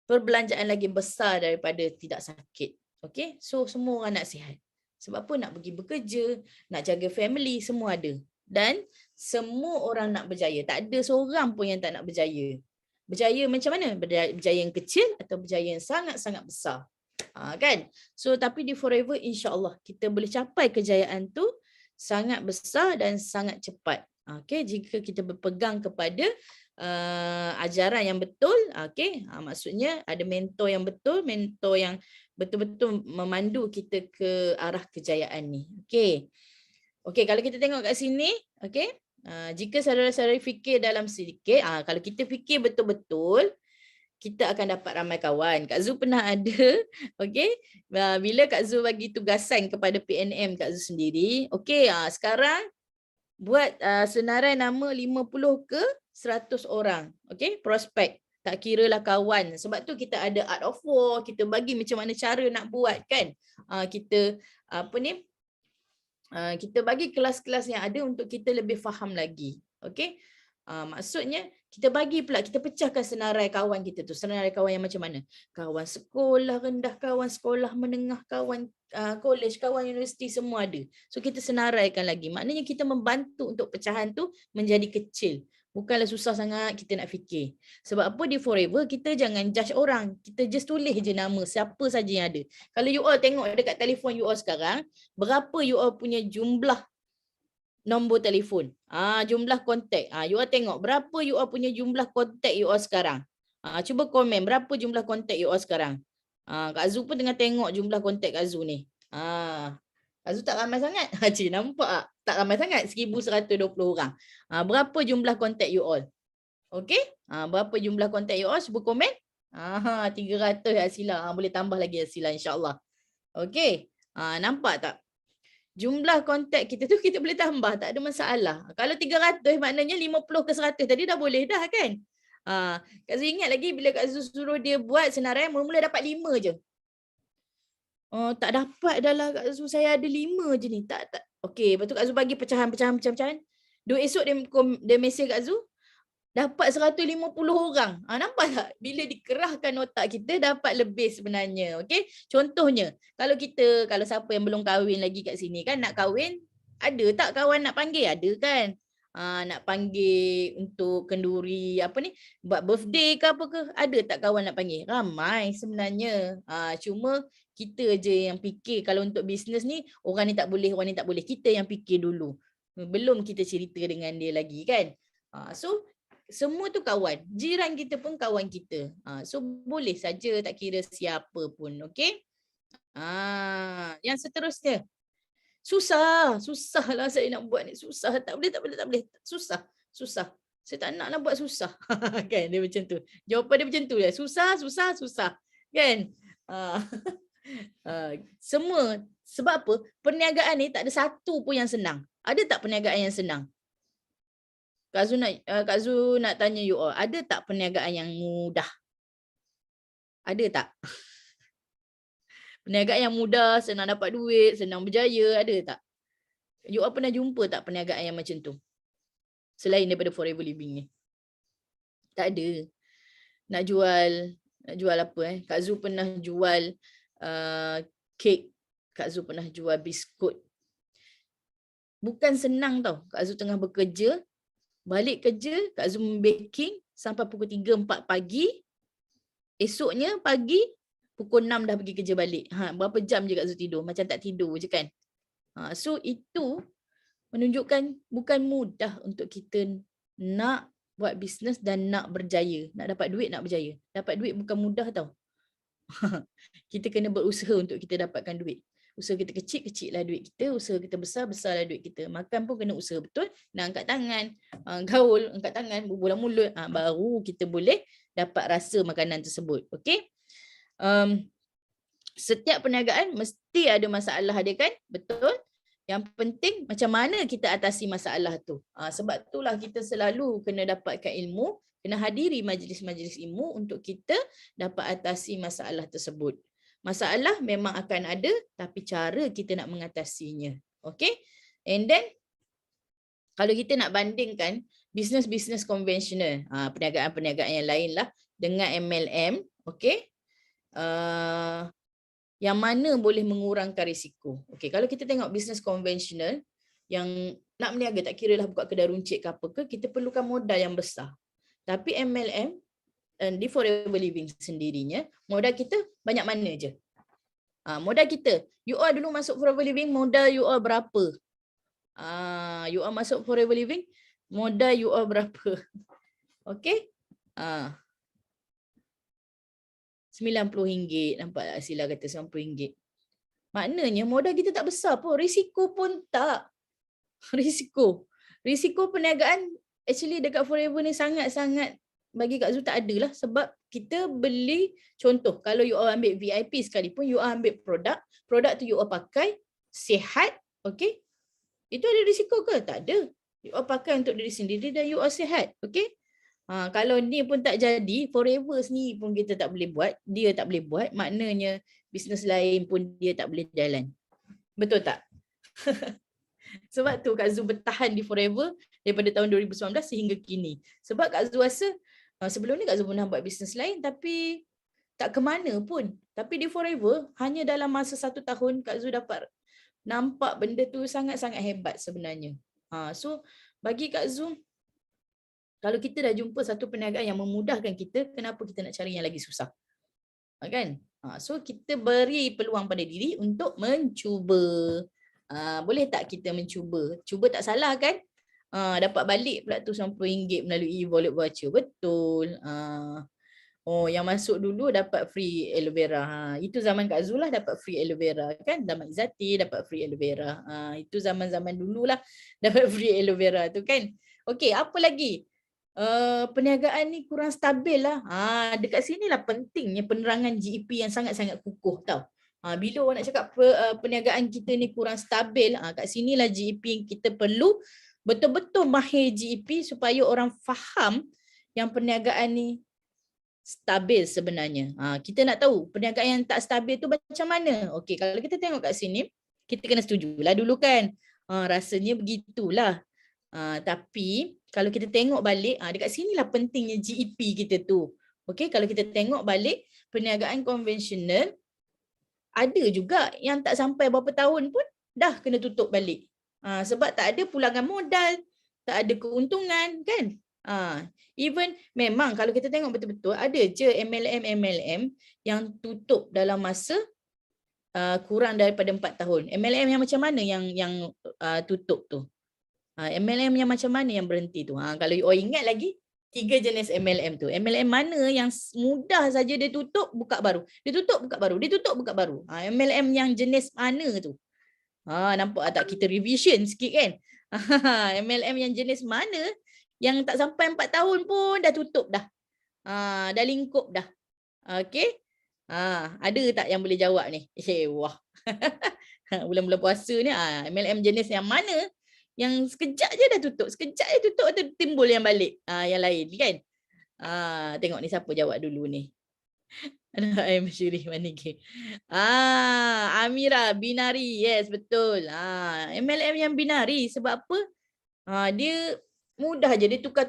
perbelanjaan lagi besar daripada tidak sakit. Okay? So, semua orang nak sihat. Sebab apa? Nak pergi bekerja, nak jaga family, semua ada. Dan semua orang nak berjaya. Tak ada seorang pun yang tak nak berjaya. Berjaya macam mana? Berjaya yang kecil atau berjaya yang sangat-sangat besar. Kan? So, tapi di Forever, insya-Allah kita boleh capai kejayaan tu sangat besar dan sangat cepat. Okay, jika kita berpegang kepada ajaran yang betul, okay, maksudnya ada mentor yang betul, mentor yang betul-betul memandu kita ke arah kejayaan ni. Okay, kalau kita tengok kat sini, okay, jika saudara-saudari fikir dalam sedikit, kalau kita fikir betul-betul, kita akan dapat ramai kawan. Kak Zul pernah ada, okay, bila Kak Zul bagi tugasan kepada PNM Kak Zul sendiri, okay, sekarang buat senarai nama 50 ke 100 orang. Okay, prospek. Tak kira lah kawan. Sebab tu kita ada Art of War. Kita bagi macam mana cara nak buat kan. Kita kita bagi kelas-kelas yang ada untuk kita lebih faham lagi. Okay. Maksudnya kita bagi pula, kita pecahkan senarai kawan kita tu. Senarai kawan yang macam mana? Kawan sekolah rendah, kawan sekolah menengah, kawan college, kawan universiti, semua ada. So kita senaraikan lagi. Maknanya kita membantu untuk pecahan tu menjadi kecil. Bukanlah susah sangat kita nak fikir. Sebab apa di Forever kita jangan judge orang. Kita just tulis je nama siapa saja yang ada. Kalau you all tengok dekat telefon you all sekarang, berapa you all punya jumlah nombor telefon, jumlah kontak. You all tengok berapa you all punya jumlah kontak you all sekarang. Cuba komen berapa jumlah kontak you all sekarang. Kak Zul pun tengah tengok jumlah kontak Kak Zul ni. Kak Zul tak ramai sangat. Cik nampak tak? Tak ramai sangat, 1120 orang. Berapa jumlah kontak you all? Okey? Berapa jumlah kontak you all? Cuba komen. 300 Asila. Boleh tambah lagi Asila insya-Allah. Okey? Nampak tak? jumlah kontak kita tu kita boleh tambah, tak ada masalah. Kalau 300 maknanya 50 ke 100 tadi dah boleh dah kan. Kak Zu ingat lagi bila Kak Zu suruh dia buat senarai mula-mula dapat 5 je. Oh, tak dapat dah lah Kak Zu, saya ada 5 je ni. Tak. Okey, lepas tu Kak Zu bagi pecahan. Dua esok dia mesej Kak Zu, dapat 150 orang. Nampak tak? Bila dikerahkan otak kita dapat lebih sebenarnya. Okey? Contohnya, kalau siapa yang belum kahwin lagi kat sini kan nak kahwin, ada tak kawan nak panggil? Ada kan? Nak panggil untuk kenduri buat birthday ke apa ke? Ada tak kawan nak panggil? Ramai sebenarnya. Cuma kita je yang fikir kalau untuk bisnes ni orang ni tak boleh. Kita yang fikir dulu. Belum kita cerita dengan dia lagi kan? So semua tu kawan. Jiran kita pun kawan kita. So boleh saja tak kira siapa pun. Okey? Yang seterusnya. Susah lah saya nak buat ni. Susah. Tak boleh. Susah. Saya tak nak buat susah. Kan dia macam tu. Jawapan dia macam tu lah. Susah. Kan? Semua. Sebab apa? Perniagaan ni tak ada satu pun yang senang. Ada tak perniagaan yang senang? Kak Zu nak tanya you all, ada tak perniagaan yang mudah? Ada tak? Perniagaan yang mudah, senang dapat duit, senang berjaya, ada tak? You all pernah jumpa tak perniagaan yang macam tu? Selain daripada Forever Living ni. Tak ada. Nak jual apa Kak Zu pernah jual kek. Kak Zu pernah jual biskut. Bukan senang tau. Kak Zu tengah bekerja, balik kerja, Kak Zu baking sampai pukul 3-4 pagi. Esoknya pagi, pukul 6 dah pergi kerja balik. Berapa jam je Kak Zu tidur? Macam tak tidur je kan? So itu menunjukkan bukan mudah untuk kita nak buat bisnes dan nak berjaya. Nak dapat duit, nak berjaya. Dapat duit bukan mudah tau. Kita kena berusaha untuk kita dapatkan duit. Usaha kita kecil lah duit kita. Usaha kita besar lah duit kita. Makan pun kena usaha betul. Nak angkat tangan. Gaul, angkat tangan, berbulan mulut. Baru kita boleh dapat rasa makanan tersebut. Okay? Setiap perniagaan mesti ada masalah dia kan? Betul? Yang penting macam mana kita atasi masalah tu. Sebab itulah kita selalu kena dapatkan ilmu. Kena hadiri majlis-majlis ilmu untuk kita dapat atasi masalah tersebut. Masalah memang akan ada, tapi cara kita nak mengatasinya. Okay? And then, kalau kita nak bandingkan bisnes-bisnes konvensional, perniagaan-perniagaan yang lain lah, dengan MLM, okay? Yang mana boleh mengurangkan risiko. Okay, kalau kita tengok bisnes konvensional, yang nak berniaga tak kira lah buka kedai runcit ke apa ke, kita perlukan modal yang besar. Tapi MLM, di Forever Living sendirinya, modal kita banyak mana je. Modal kita, you all dulu masuk Forever Living, modal you all berapa? You all masuk Forever Living, modal you all berapa? Okay? RM90, nampak tak Sila kata RM90. Maknanya modal kita tak besar pun, risiko pun tak. Risiko perniagaan actually dekat Forever ni sangat-sangat bagi Kak Zu tak ada lah, sebab kita beli, contoh kalau you all ambil VIP sekalipun, you all ambil produk tu you all pakai, sihat, okay? Itu ada risiko ke? Tak ada. You all pakai untuk diri sendiri dan you all sihat, okay? Kalau ni pun tak jadi, Forever sendiri pun kita tak boleh buat, dia tak boleh buat, maknanya bisnes lain pun dia tak boleh jalan. Betul tak? Sebab tu Kak Zu bertahan di Forever daripada tahun 2019 sehingga kini. Sebab Kak Zu rasa sebelum ni Kak Zu pernah buat bisnes lain tapi tak ke mana pun. Tapi di Forever hanya dalam masa 1 tahun Kak Zu dapat nampak benda tu sangat-sangat hebat sebenarnya. So bagi Kak Zu, kalau kita dah jumpa satu perniagaan yang memudahkan kita, kenapa kita nak cari yang lagi susah? Kan? So kita beri peluang pada diri untuk mencuba. Boleh tak kita mencuba? Cuba tak salah kan? Dapat balik pula tu RM90 melalui e-wallet voucher. Betul. Yang masuk dulu dapat free aloe vera. Itu zaman Kak Zu lah dapat free aloe vera kan? Zaman Izzati dapat free aloe vera. Itu zaman-zaman dululah dapat free aloe vera tu kan? Okey, apa lagi? Perniagaan ni kurang stabil lah. Dekat sini lah pentingnya penerangan GEP yang sangat-sangat kukuh tau. Bila orang nak cakap perniagaan kita ni kurang stabil, kat sinilah GEP kita perlu betul-betul mahir GEP supaya orang faham yang perniagaan ni stabil sebenarnya. Kita nak tahu perniagaan yang tak stabil tu macam mana. Okey, kalau kita tengok kat sini, kita kena setujulah dulu kan. Rasanya begitulah. Tapi kalau kita tengok balik, dekat sinilah pentingnya GEP kita tu. Okey, kalau kita tengok balik perniagaan konvensional, ada juga yang tak sampai berapa tahun pun dah kena tutup balik. Sebab tak ada pulangan modal, tak ada keuntungan kan. Even memang kalau kita tengok betul-betul ada je MLM yang tutup dalam masa kurang daripada 4 tahun. MLM yang macam mana yang tutup tu? MLM yang macam mana yang berhenti tu? Kalau you all ingat lagi, 3 jenis MLM tu. MLM mana yang mudah saja dia tutup, buka baru. Dia tutup, buka baru. Dia tutup, buka baru. MLM yang jenis mana tu? Nampak tak kita revision sikit kan? MLM yang jenis mana yang tak sampai 4 tahun pun dah tutup dah. Dah lingkup dah. Okey? Ada tak yang boleh jawab ni? Wah. Bulan-bulan puasa ni MLM jenis yang mana yang sekejap je dah tutup, sekejap je tutup atau timbul yang balik yang lain kan. Tengok ni siapa jawab dulu ni. Ada Syirih Manigi. Amira binari, yes betul. MLM yang binari sebab apa? Dia mudah je, dia tukar.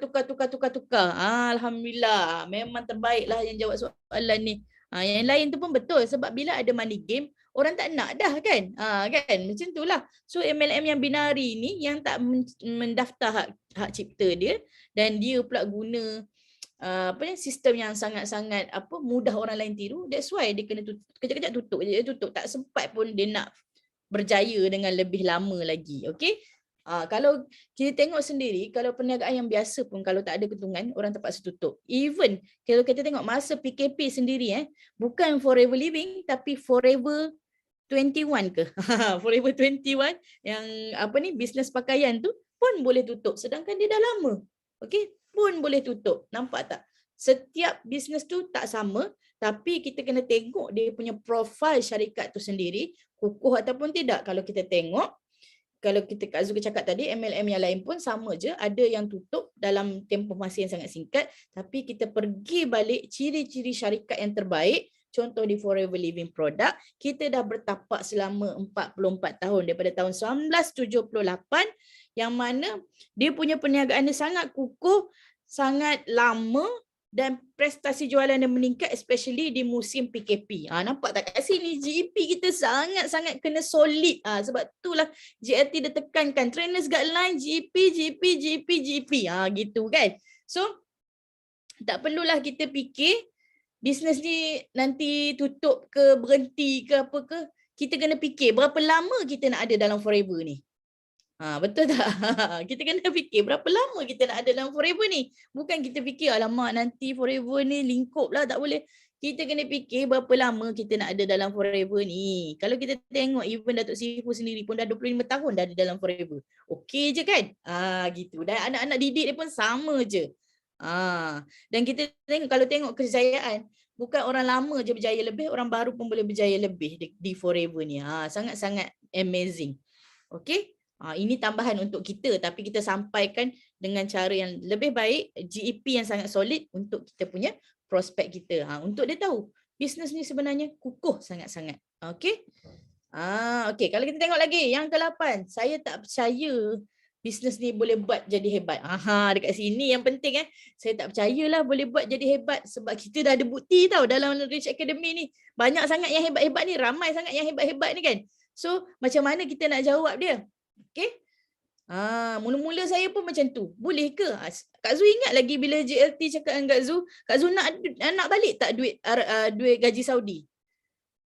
Alhamdulillah, memang terbaiklah yang jawab soalan ni. Yang lain tu pun betul sebab bila ada money game, orang tak nak dah kan. Kan macam itulah. So MLM yang binari ni yang tak mendaftar hak cipta dia dan dia pula guna sistem yang sangat-sangat mudah orang lain tiru. That's why dia kena kejap-kejap tutup je, dia tutup, tak sempat pun dia nak berjaya dengan lebih lama lagi. Okey. Kalau kita tengok sendiri, kalau perniagaan yang biasa pun kalau tak ada keuntungan, orang terpaksa tutup. Even kalau kita tengok masa PKP sendiri, bukan Forever Living tapi Forever 21 ke? Forever 21 yang bisnes pakaian tu pun boleh tutup sedangkan dia dah lama. Okey, pun boleh tutup. Nampak tak? Setiap bisnes tu tak sama, tapi kita kena tengok dia punya profil syarikat tu sendiri, kukuh ataupun tidak. Kalau kita tengok, kalau kita Kak Zul cakap tadi, MLM yang lain pun sama je. Ada yang tutup dalam tempoh masa yang sangat singkat. Tapi kita pergi balik ciri-ciri syarikat yang terbaik. Contoh di Forever Living Product, kita dah bertapak selama 44 tahun. Daripada tahun 1978, yang mana dia punya perniagaan dia sangat kukuh, sangat lama dan prestasi jualan dia meningkat especially di musim PKP. Nampak tak kat sini GEP kita sangat-sangat kena solid. Sebab itulah JLT dia tekankan trainers guideline GEP. Gitu kan. So tak perlulah kita fikir bisnes ni nanti tutup ke berhenti ke apa ke. Kita kena fikir berapa lama kita nak ada dalam forever ni. Betul tak? Kita kena fikir berapa lama kita nak ada dalam forever ni. Bukan kita fikir alamak nanti forever ni lingkup lah tak boleh. Kita kena fikir berapa lama kita nak ada dalam forever ni. Kalau kita tengok even Datuk Sifu sendiri pun dah 25 tahun dah ada dalam forever. Okey je kan? Gitu. Dan anak-anak didik dia pun sama je. Dan kita tengok kalau tengok kejayaan, bukan orang lama je berjaya lebih, orang baru pun boleh berjaya lebih di forever ni. Sangat-sangat amazing. Okey? Ini tambahan untuk kita tapi kita sampaikan dengan cara yang lebih baik, GEP yang sangat solid untuk kita punya prospek kita. Untuk dia tahu bisnes ni sebenarnya kukuh sangat-sangat. Okey? Okey, kalau kita tengok lagi yang ke-8, saya tak percaya bisnes ni boleh buat jadi hebat. Dekat sini yang penting saya tak percayalah boleh buat jadi hebat sebab kita dah ada bukti tau dalam Rich Academy ni. Banyak sangat yang hebat-hebat ni, ramai sangat yang hebat-hebat ni kan. So, macam mana kita nak jawab dia? Okey. Mula-mula saya pun macam tu. Boleh ke? Kak Zu ingat lagi bila JLT cakap dengan Kak Zu nak balik tak duit gaji Saudi?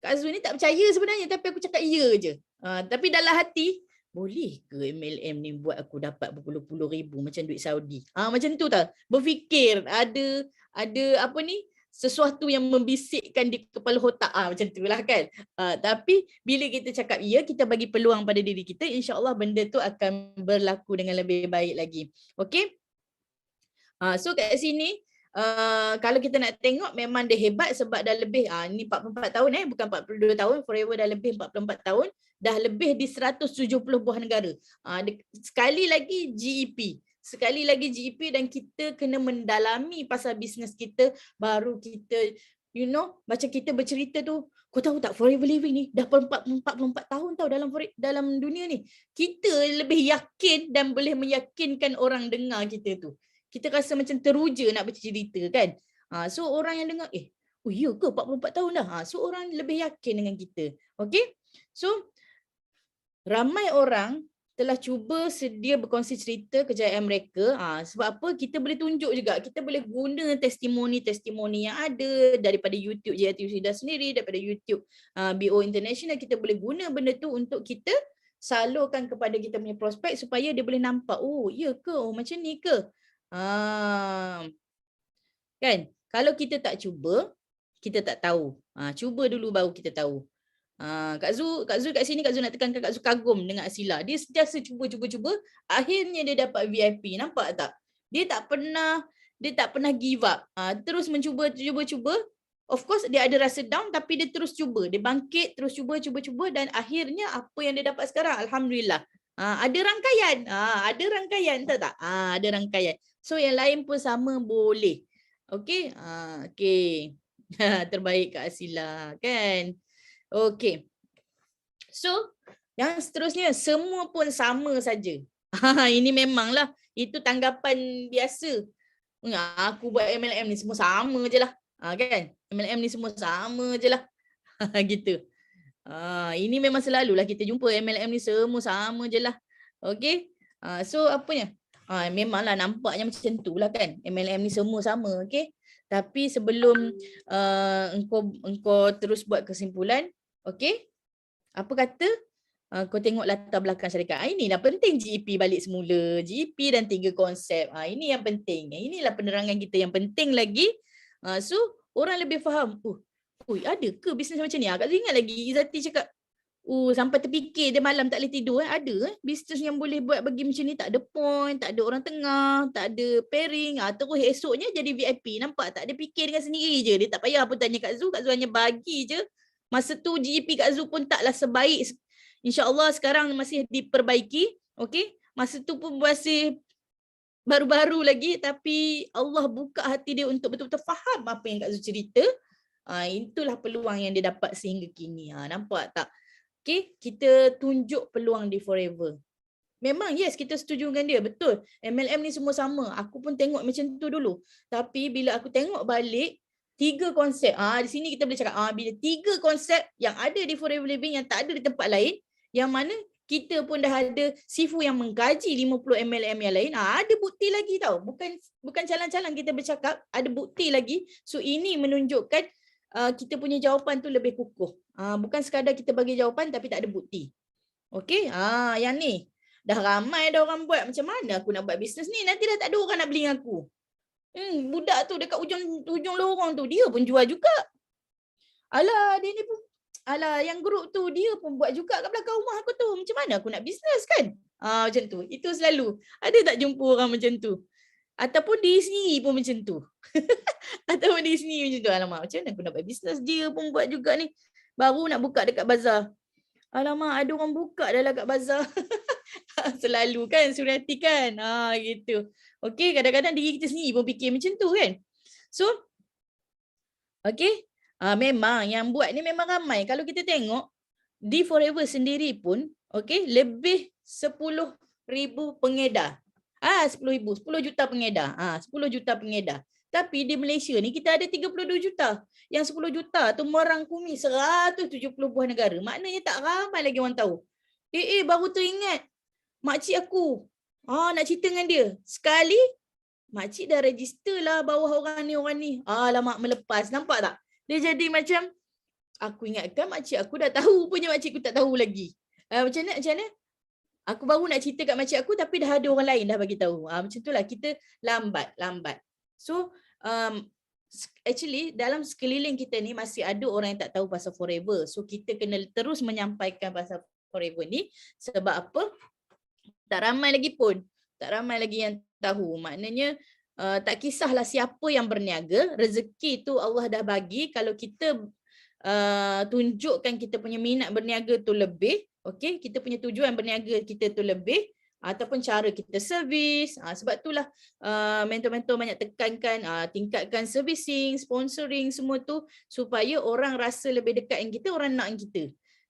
Kak Zu ni tak percaya sebenarnya tapi aku cakap ya je. Tapi dalam hati, boleh ke MLM ni buat aku dapat berpuluh-puluh ribu macam duit Saudi? Macam tu tau. Berfikir ada sesuatu yang membisikkan di kepala otak macam itulah kan. Tapi bila kita cakap ya, kita bagi peluang pada diri kita, insya-Allah benda tu akan berlaku dengan lebih baik lagi. Okey? So kat sini kalau kita nak tengok memang dia hebat sebab dah lebih ni 44 tahun bukan 42 tahun, Forever dah lebih 44 tahun, dah lebih di 170 buah negara. Sekali lagi GEP. Sekali lagi GEP dan kita kena mendalami pasal bisnes kita baru kita macam kita bercerita tu, kau tahu tak Forever Living ni dah 44 tahun tau dalam dunia ni. Kita lebih yakin dan boleh meyakinkan orang dengar kita tu. Kita rasa macam teruja nak bercerita kan. So orang yang dengar, oh ya ke 44 tahun dah? So orang lebih yakin dengan kita. Okay. So ramai orang telah cuba sedia berkongsi cerita kejayaan mereka. Sebab apa? Kita boleh tunjuk juga. Kita boleh guna testimoni-testimoni yang ada daripada YouTube JIT Wsida sendiri, daripada YouTube BO International. Kita boleh guna benda tu untuk kita salurkan kepada kita punya prospek supaya dia boleh nampak, oh ya ke? Oh macam ni ke? Kan? Kalau kita tak cuba, kita tak tahu. Cuba dulu baru kita tahu. Kak Zu kat sini, Kak Zu nak tekankan Kak Zu kagum dengan Asila. Dia sentiasa cuba, akhirnya dia dapat VIP. Nampak tak? Dia tak pernah give up. Terus mencuba. Of course dia ada rasa down tapi dia terus cuba. Dia bangkit, terus cuba dan akhirnya apa yang dia dapat sekarang, alhamdulillah. Ada rangkaian tahu tak? Ada rangkaian. So yang lain pun sama boleh. Okey? Okey. Terbaik Kak Asila, kan? Okey. So, yang seterusnya semua pun sama saja. Ini memanglah itu tanggapan biasa. Aku buat MLM ni semua sama je lah. Kan? MLM ni semua sama je lah. Gitu. Ini memang selalulah kita jumpa MLM ni semua sama je lah. Okey. So apanya? Memanglah nampaknya macam tu lah kan. MLM ni semua sama. Okey. Tapi sebelum engkau terus buat kesimpulan, okey? Apa kata kau tengok latar belakang syarikat. Inilah penting GEP balik semula. GEP dan 3 konsep. Ini yang penting. Inilah penerangan kita yang penting lagi. So orang lebih faham. Ada ke bisnes macam ni? Kak ingat lagi Izzati cakap, sampai terfikir dia malam tak boleh tidur. Ada bisnes yang boleh buat bagi macam ni, tak ada point, tak ada orang tengah, tak ada pairing. Terus esoknya jadi VIP. Nampak tak? Dia fikir dengan sendiri je. Dia tak payah pun tanya Kak Zu hanya bagi je. Masa tu GEP Kak Zu pun taklah sebaik. InsyaAllah sekarang masih diperbaiki. Okay? Masa tu pun masih baru-baru lagi. Tapi Allah buka hati dia untuk betul-betul faham apa yang Kak Zu cerita. Itulah peluang yang dia dapat sehingga kini. Nampak tak? Okay, kita tunjuk peluang di Forever. Memang yes, kita setuju dengan dia. Betul. MLM ni semua sama. Aku pun tengok macam tu dulu. Tapi bila aku tengok balik, 3 konsep. Di sini kita boleh cakap, bila 3 konsep yang ada di Forever Living yang tak ada di tempat lain, yang mana kita pun dah ada Sifu yang menggaji 50 MLM yang lain. Ada bukti lagi tau. Bukan calang-calang kita bercakap, ada bukti lagi. So ini menunjukkan kita punya jawapan tu lebih kukuh. Bukan sekadar kita bagi jawapan tapi tak ada bukti. Okey, yang ni. Dah ramai dah orang buat. Macam mana aku nak buat bisnes ni? Nanti dah tak ada orang nak beli dengan aku. Budak tu dekat ujung lorong tu, dia pun jual juga. Alah, dia ni pun, yang grup tu dia pun buat juga kat belakang rumah aku tu. Macam mana aku nak bisnes kan? Macam tu. Itu selalu. Ada tak jumpa orang macam tu? Ataupun di sini pun macam tu. Ataupun di sini macam tu. Alamak, macam mana aku nak buat bisnes? Dia pun buat juga ni. Baru nak buka dekat bazar. Alamak, ada orang buka dah lah kat bazar. Selalu kan, Suryati kan. Gitu. Okey, kadang-kadang diri kita sendiri pun fikir macam tu kan. So, okey. Memang yang buat ni memang ramai. Kalau kita tengok, di Forever sendiri pun, okey, lebih 10,000 pengedar. 10,000, 10 juta pengedar. 10 juta pengedar. Tapi di Malaysia ni kita ada 32 juta. Yang 10 juta tu merangkumi 170 buah negara. Maknanya tak ramai lagi orang tahu. Baru teringat. Makcik aku. Nak cerita dengan dia. Sekali, makcik dah register lah bawah orang ni. Alamak melepas. Nampak tak? Dia jadi macam, aku ingatkan makcik aku dah tahu. Punya makcik aku tak tahu lagi. Macam mana? Aku baru nak cerita kat makcik aku tapi dah ada orang lain dah bagi tahu. Macam itulah kita lambat. So actually dalam sekeliling kita ni masih ada orang yang tak tahu pasal Forever. So kita kena terus menyampaikan pasal Forever ni sebab apa? Tak ramai lagi yang tahu. Maknanya tak kisahlah siapa yang berniaga, rezeki tu Allah dah bagi. Kalau kita tunjukkan kita punya minat berniaga tu lebih, okey, kita punya tujuan berniaga kita tu lebih, ataupun cara kita servis. Sebab itulah mentor-mentor banyak tekankan tingkatkan servicing, sponsoring semua tu supaya orang rasa lebih dekat dengan kita, orang nak dengan kita.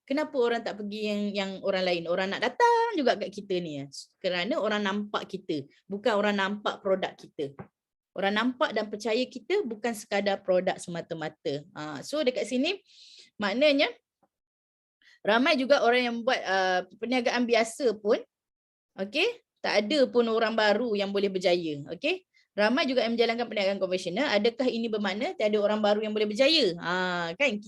Kenapa orang tak pergi yang orang lain? Orang nak datang juga kat kita ni. Kerana orang nampak kita, bukan orang nampak produk kita. Orang nampak dan percaya kita bukan sekadar produk semata-mata. So dekat sini maknanya ramai juga orang yang buat perniagaan biasa pun, okey, tak ada pun orang baru yang boleh berjaya. Okey. Ramai juga yang menjalankan perniagaan konvensional. Adakah ini bermakna tiada orang baru yang boleh berjaya? Kan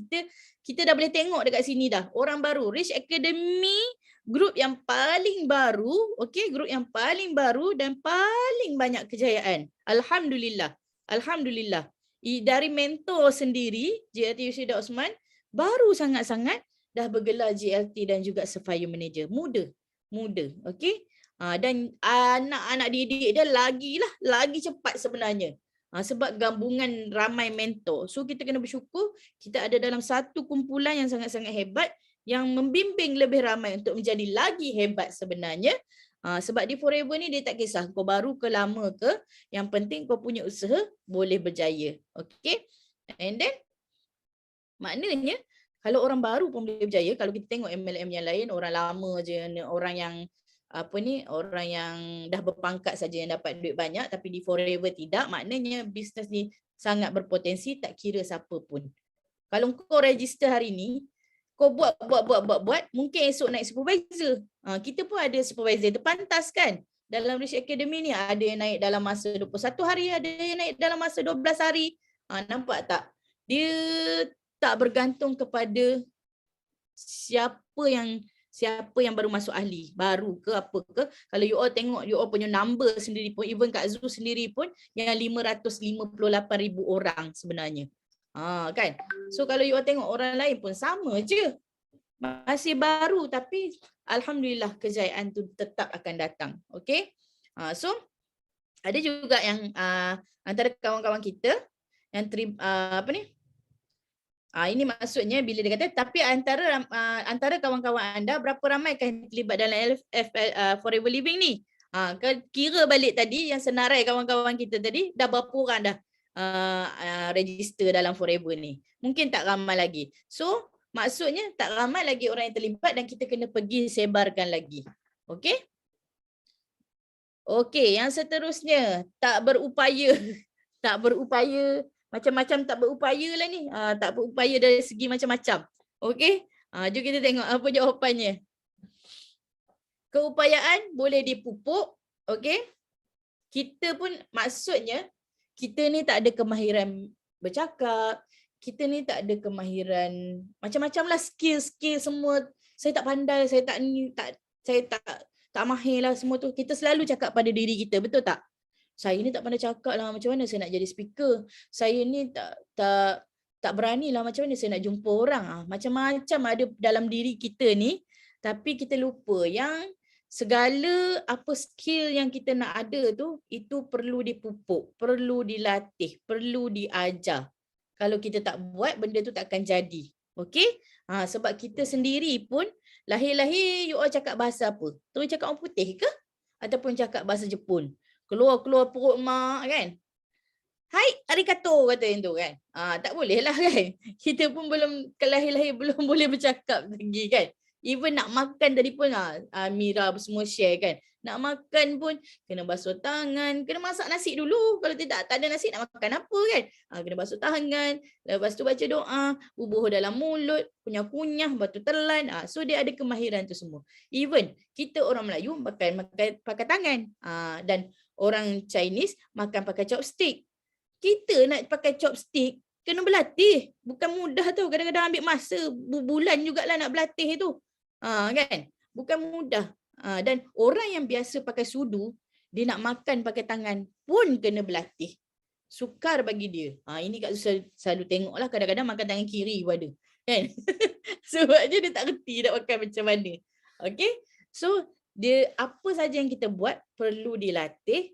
kita dah boleh tengok dekat sini dah. Orang baru, Rich Academy, grup yang paling baru, okey, grup yang paling baru dan paling banyak kejayaan. Alhamdulillah. Alhamdulillah. Dari mentor sendiri, JLT Yusyida Osman, baru sangat-sangat dah bergelar JLT dan juga Sapphire Manager. Muda. Okey. Dan anak-anak didik dia lagi cepat sebenarnya. Sebab gabungan ramai mentor. So kita kena bersyukur kita ada dalam satu kumpulan yang sangat-sangat hebat yang membimbing lebih ramai untuk menjadi lagi hebat sebenarnya. Sebab di Forever ni dia tak kisah kau baru ke lama ke, yang penting kau punya usaha boleh berjaya. Okay. And then maknanya kalau orang baru pun boleh berjaya, kalau kita tengok MLM yang lain, orang lama je, orang yang orang yang dah berpangkat saja yang dapat duit banyak, tapi di Forever tidak. Maknanya bisnes ni sangat berpotensi, tak kira siapa pun. Kalau kau register hari ni, kau buat, mungkin esok naik supervisor. Kita pun ada supervisor terpantas kan. Dalam Rich Academy ni ada yang naik dalam masa 21 hari, ada yang naik dalam masa 12 hari. Nampak tak? Dia tak bergantung kepada siapa yang baru masuk ahli, baru ke apa ke. Kalau you all tengok you all punya number sendiri pun, even Kak Zu sendiri pun yang 558,000 orang sebenarnya. Kan? So kalau you all tengok orang lain pun sama je. Masih baru tapi alhamdulillah kejayaan tu tetap akan datang. Okay? So ada juga yang antara kawan-kawan kita yang ini maksudnya bila dia kata tapi antara kawan-kawan anda berapa ramai kan terlibat dalam Forever Living ni? Kira balik tadi yang senarai kawan-kawan kita tadi, dah berapa orang dah register dalam Forever ni? Mungkin tak ramai lagi. So maksudnya tak ramai lagi orang yang terlibat dan kita kena pergi sebarkan lagi. Okey? Okey, yang seterusnya tak berupaya. Tak berupaya. Macam-macam tak berupaya lah ni. Tak berupaya dari segi macam-macam. Okey? Jom kita tengok apa jawapannya. Keupayaan boleh dipupuk. Okey? Kita pun maksudnya, kita ni tak ada kemahiran bercakap. Kita ni tak ada kemahiran macam-macam lah, skill semua. Saya tak pandai, saya tak mahir lah semua tu. Kita selalu cakap pada diri kita, betul tak? Saya ni tak pandai cakap lah, macam mana saya nak jadi speaker. Saya ni tak berani lah, macam mana saya nak jumpa orang. Macam-macam ada dalam diri kita ni, tapi kita lupa yang segala apa skill yang kita nak ada tu, itu perlu dipupuk, perlu dilatih, perlu diajar. Kalau kita tak buat, benda tu tak akan jadi. Okey? Sebab kita sendiri pun, lahir-lahir you all cakap bahasa apa? Terus cakap orang putih ke? Ataupun cakap bahasa Jepun? Keluar perut mak kan. Hai, arigato kata yang tu kan. Tak boleh lah kan. Kita pun belum lahir-lahir belum boleh bercakap lagi kan. Even nak makan tadi pun Mira semua share kan. Nak makan pun kena basuh tangan, kena masak nasi dulu. Kalau tak ada nasi nak makan apa kan. Kena basuh tangan, lepas tu baca doa, bubuh dalam mulut, kunyah-kunyah, batu telan. So dia ada kemahiran tu semua. Even kita orang Melayu makan pakai tangan. Dan orang Chinese makan pakai chopstick. Kita nak pakai chopstick, kena berlatih. Bukan mudah tau. Kadang-kadang ambil masa berbulan jugalah nak berlatih tu. Kan? Bukan mudah. Dan orang yang biasa pakai sudu, dia nak makan pakai tangan pun kena berlatih. Sukar bagi dia. Ini Kak Zu selalu tengok lah. Kadang-kadang makan tangan kiri pun ada. Kan? Sebabnya dia tak reti nak makan macam mana. Okay? So, dia apa saja yang kita buat perlu dilatih,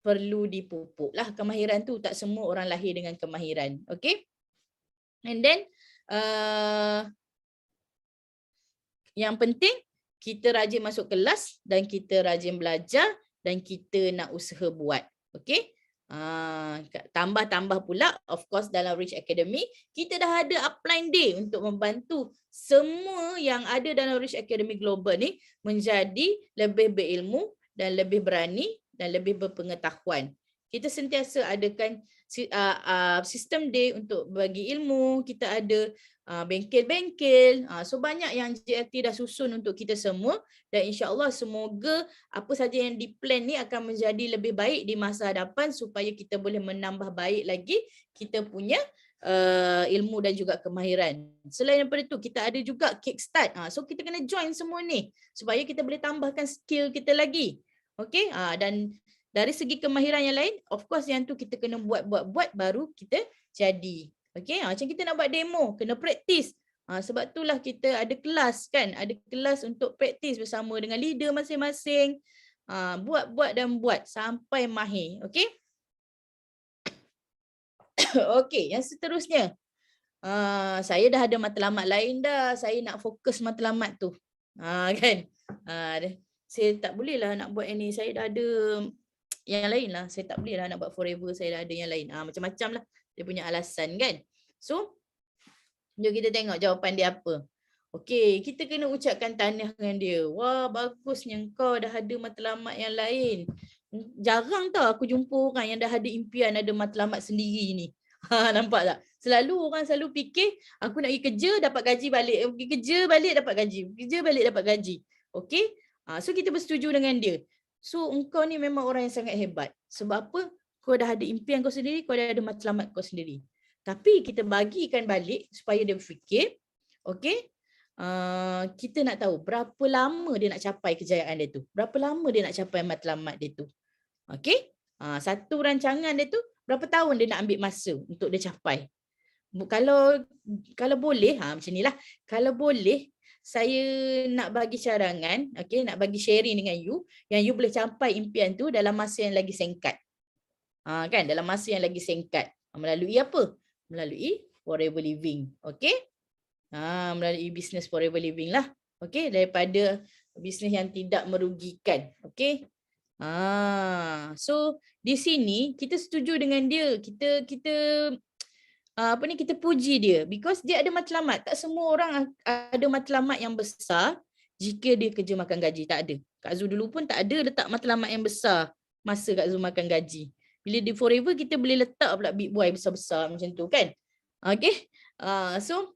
perlu dipupuk lah. Kemahiran tu tak semua orang lahir dengan kemahiran. Okay. And then yang penting kita rajin masuk kelas dan kita rajin belajar dan kita nak usaha buat. Okay. Tambah-tambah pula, of course dalam Rich Academy, kita dah ada upline day untuk membantu semua yang ada dalam Rich Academy Global ni menjadi lebih berilmu dan lebih berani dan lebih berpengetahuan. Kita sentiasa adakan sistem day untuk bagi ilmu, kita ada bengkel-bengkel. So banyak yang JLT dah susun untuk kita semua dan insya-Allah semoga apa saja yang di-plan ni akan menjadi lebih baik di masa hadapan supaya kita boleh menambah baik lagi kita punya ilmu dan juga kemahiran. Selain daripada tu kita ada juga kickstart. So kita kena join semua ni supaya kita boleh tambahkan skill kita lagi. Okey, dan dari segi kemahiran yang lain, of course yang tu kita kena buat baru kita jadi. Okey, macam kita nak buat demo, kena praktis. Sebab itulah kita ada kelas kan, ada kelas untuk praktis bersama dengan leader masing-masing. Buat sampai mahir. Okey. Okey, yang seterusnya. Saya dah ada matlamat lain dah. Saya nak fokus matlamat tu. Kan? Saya tak boleh lah nak buat yang ni. Saya dah ada yang lain lah. Saya tak boleh lah nak buat forever. Saya dah ada yang lain. Macam-macam lah. Dia punya alasan kan. So, jom kita tengok jawapan dia apa. Okey, kita kena ucapkan tahniah dengan dia. Wah, bagusnya kau dah ada matlamat yang lain. Jarang tau aku jumpa orang yang dah ada impian ada matlamat sendiri ni. Nampak tak? Selalu orang selalu fikir aku nak pergi kerja dapat gaji balik. Pergi kerja balik dapat gaji. Kerja balik dapat gaji. Okey? So kita bersetuju dengan dia. So engkau ni memang orang yang sangat hebat. Sebab apa? Kau dah ada impian kau sendiri, kau dah ada matlamat kau sendiri. Tapi kita bagikan balik supaya dia berfikir, okey, kita nak tahu berapa lama dia nak capai kejayaan dia tu. Berapa lama dia nak capai matlamat dia tu. Okey, satu rancangan dia tu, berapa tahun dia nak ambil masa untuk dia capai. Kalau boleh, macam ni lah. Kalau boleh, saya nak bagi cadangan, okey, nak bagi sharing dengan you, yang you boleh capai impian tu dalam masa yang lagi singkat. Kan, dalam masa yang lagi singkat. Melalui apa? Melalui forever living. Okey? Melalui bisnes forever living lah. Okey, daripada bisnes yang tidak merugikan. Okey? So di sini kita setuju dengan dia. Kita puji dia because dia ada matlamat. Tak semua orang ada matlamat yang besar jika dia kerja makan gaji. Tak ada. Kak Zu dulu pun tak ada letak matlamat yang besar masa Kak Zu makan gaji. Bila di forever kita boleh letak pula big boy besar-besar macam tu kan. Okay. So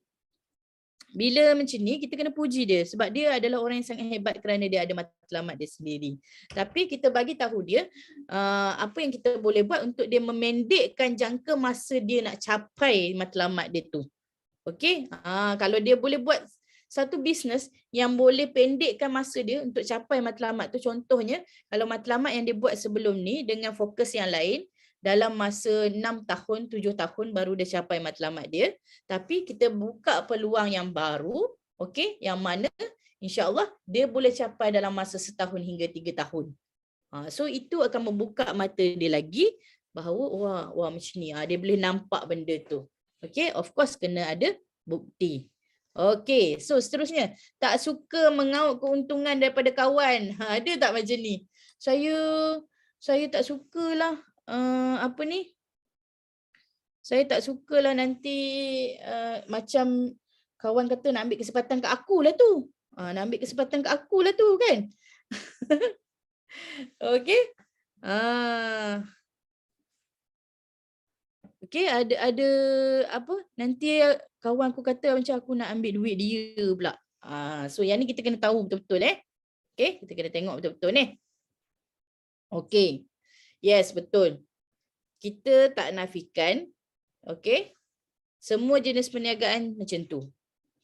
bila macam ni kita kena puji dia sebab dia adalah orang yang sangat hebat kerana dia ada matlamat dia sendiri. Tapi kita bagi tahu dia apa yang kita boleh buat untuk dia memendekkan jangka masa dia nak capai matlamat dia tu. Okey? Kalau dia boleh buat satu bisnes yang boleh pendekkan masa dia untuk capai matlamat tu, contohnya kalau matlamat yang dia buat sebelum ni dengan fokus yang lain, dalam masa 6 tahun, 7 tahun baru dia capai matlamat dia. Tapi kita buka peluang yang baru, okey, yang mana insya-Allah dia boleh capai dalam masa 1 tahun hingga 3 tahun. So itu akan membuka mata dia lagi bahawa wah macam ni, dia boleh nampak benda tu. Okey, of course kena ada bukti. Okey, so seterusnya, tak suka mengaut keuntungan daripada kawan. Ada tak macam ni? Saya tak sukalah saya tak sukalah nanti macam kawan kata nak ambil kesempatan kat aku lah tu. Nak ambil kesempatan kat aku lah tu kan. Okey. Okey, ada apa? Nanti kawan aku kata macam aku nak ambil duit dia pula. So yang ni kita kena tahu betul-betul Okey, kita kena tengok betul-betul ni. Okey. Yes, betul. Kita tak nafikan, okey, semua jenis perniagaan macam tu.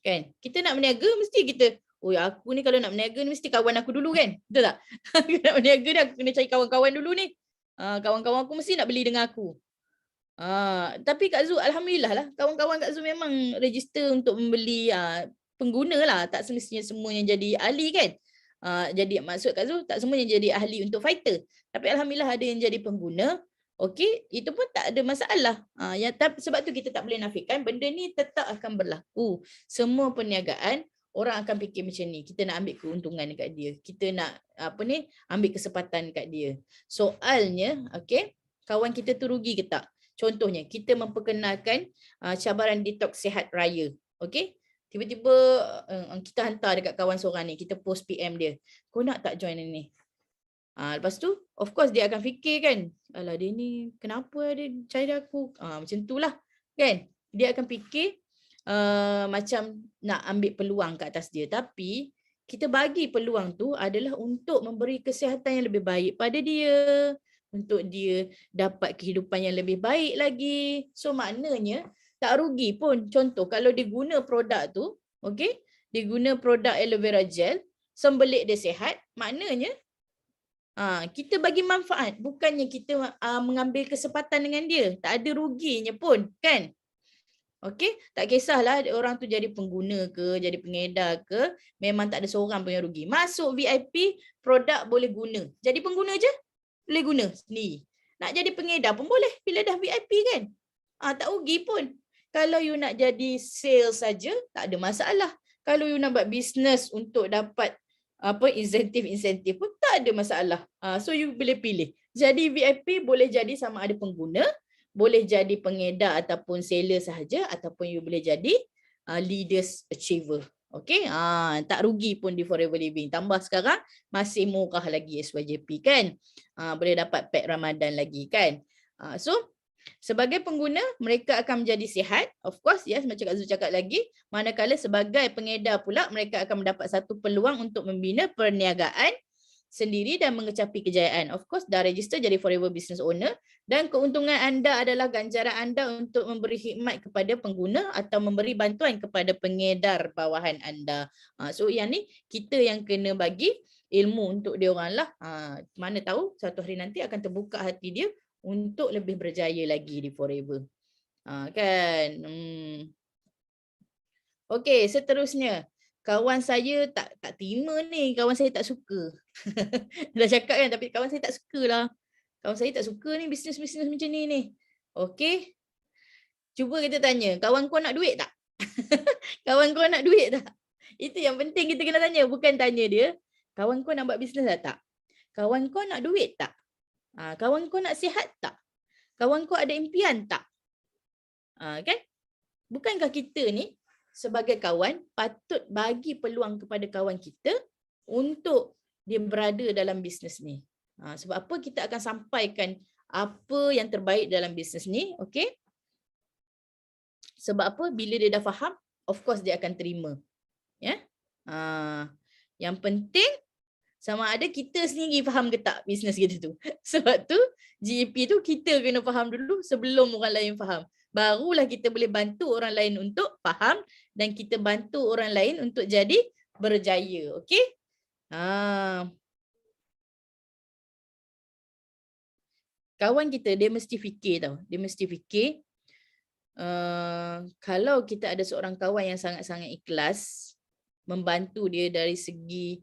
Kan? Kita nak berniaga mesti kita, aku ni kalau nak berniaga ni mesti kawan aku dulu kan? Betul tak? Aku nak berniaga ni aku kena cari kawan-kawan dulu ni. Kawan-kawan aku mesti nak beli dengan aku. Tapi Kak Zu, alhamdulillah lah, kawan-kawan Kak Zu memang register untuk membeli pengguna lah. Tak semestinya semua yang jadi ahli kan? Jadi maksud Kak Zul, tak semua yang jadi ahli untuk fighter. Tapi alhamdulillah ada yang jadi pengguna. Okey, itu pun tak ada masalah. Sebab tu kita tak boleh nafikan benda ni tetap akan berlaku. Semua perniagaan orang akan fikir macam ni. Kita nak ambil keuntungan dekat dia. Kita nak ambil kesempatan dekat dia. Soalnya, okey, kawan kita tu rugi ke tak? Contohnya, kita memperkenalkan cabaran detox sihat raya. Okey? Tiba-tiba kita hantar dekat kawan seorang ni, kita post PM dia. Kau nak tak join ni? Lepas tu, of course dia akan fikir kan, alah dia ni kenapa dia cari aku? Macam tu lah kan. Dia akan fikir macam nak ambil peluang kat atas dia. Tapi, kita bagi peluang tu adalah untuk memberi kesihatan yang lebih baik pada dia. Untuk dia dapat kehidupan yang lebih baik lagi. So maknanya, tak rugi pun. Contoh, kalau dia guna produk tu, okay, dia guna produk aloe vera gel, sembelit dia sihat, maknanya kita bagi manfaat. Bukannya kita mengambil kesempatan dengan dia. Tak ada ruginya pun, kan? Okey, tak kisahlah orang tu jadi pengguna ke, jadi pengedar ke, memang tak ada seorang pun yang rugi. Masuk VIP, produk boleh guna. Jadi pengguna je, boleh guna sendiri. Nak jadi pengedar pun boleh bila dah VIP kan? Tak rugi pun. Kalau you nak jadi sales saja, tak ada masalah. Kalau you nak buat bisnes untuk dapat insentif pun tak ada masalah. So you boleh pilih. Jadi VIP boleh jadi sama ada pengguna, boleh jadi pengedar ataupun seller sahaja, ataupun you boleh jadi leaders achiever. Okay, tak rugi pun di Forever Living. Tambah sekarang masih murah lagi SYJP kan. Boleh dapat pack Ramadan lagi kan. So sebagai pengguna, mereka akan menjadi sihat. Of course, yes, macam Kak Zul cakap lagi. Manakala sebagai pengedar pula, mereka akan mendapat satu peluang untuk membina perniagaan sendiri dan mengecapi kejayaan. Of course, dah register jadi Forever Business Owner. Dan keuntungan anda adalah ganjaran anda untuk memberi khidmat kepada pengguna atau memberi bantuan kepada pengedar bawahan anda. So, yang ni kita yang kena bagi ilmu untuk dia orang lah. Mana tahu satu hari nanti akan terbuka hati dia untuk lebih berjaya lagi di Forever. Kan? Okey, seterusnya. Kawan saya tak terima ni. Kawan saya tak suka. Dah cakap kan, tapi kawan saya tak suka lah. Kawan saya tak suka ni bisnes-bisnes macam ni. Okey. Cuba kita tanya, kawan kau nak duit tak? Kawan kau nak duit tak? Itu yang penting kita kena tanya. Bukan tanya dia, kawan kau nak buat bisnes tak? Kawan kau nak duit tak? Kawan kau nak sihat tak? Kawan kau ada impian tak? Kan? Bukankah kita ni sebagai kawan patut bagi peluang kepada kawan kita untuk dia berada dalam bisnes ni. Sebab apa? Kita akan sampaikan apa yang terbaik dalam bisnes ni. Okay? Sebab apa? Bila dia dah faham, of course dia akan terima. Ya? Yang penting sama ada kita sendiri faham ke tak bisnes kita tu. Sebab tu GEP tu kita kena faham dulu sebelum orang lain faham. Barulah kita boleh bantu orang lain untuk faham dan kita bantu orang lain untuk jadi berjaya. Okey? Kawan kita dia mesti fikir tau. Dia mesti fikir kalau kita ada seorang kawan yang sangat-sangat ikhlas membantu dia dari segi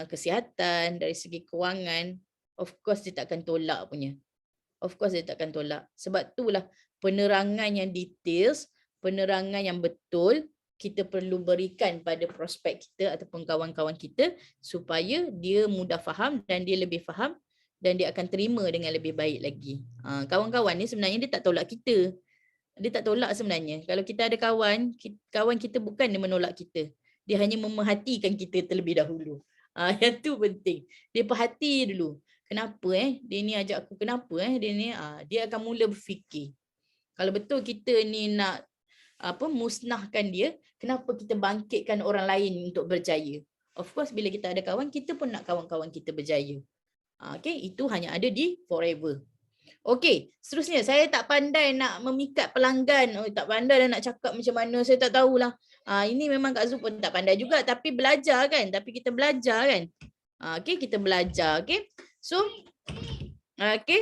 kesihatan, dari segi kewangan, of course dia tak akan tolak punya. Of course dia tak akan tolak. Sebab itulah penerangan yang details, penerangan yang betul kita perlu berikan pada prospek kita ataupun kawan-kawan kita supaya dia mudah faham dan dia lebih faham dan dia akan terima dengan lebih baik lagi. Kawan-kawan ni sebenarnya dia tak tolak kita. Dia tak tolak sebenarnya. Kalau kita ada kawan, kawan kita bukan dia menolak kita. Dia hanya memerhatikan kita terlebih dahulu. Yang tu penting. Dia perhati dulu. Kenapa dia ni ajak aku, kenapa dia ni, dia akan mula berfikir. Kalau betul kita ni nak musnahkan dia, kenapa kita bangkitkan orang lain untuk berjaya? Of course bila kita ada kawan, kita pun nak kawan-kawan kita berjaya. Okay, itu hanya ada di Forever. Okey, seterusnya saya tak pandai nak memikat pelanggan. Tak pandai nak cakap macam mana, saya tak tahulah. Ini memang Kak Zul pun tak pandai juga, tapi belajar kan? Tapi kita belajar kan? Okey, kita belajar. Okey. So, okey,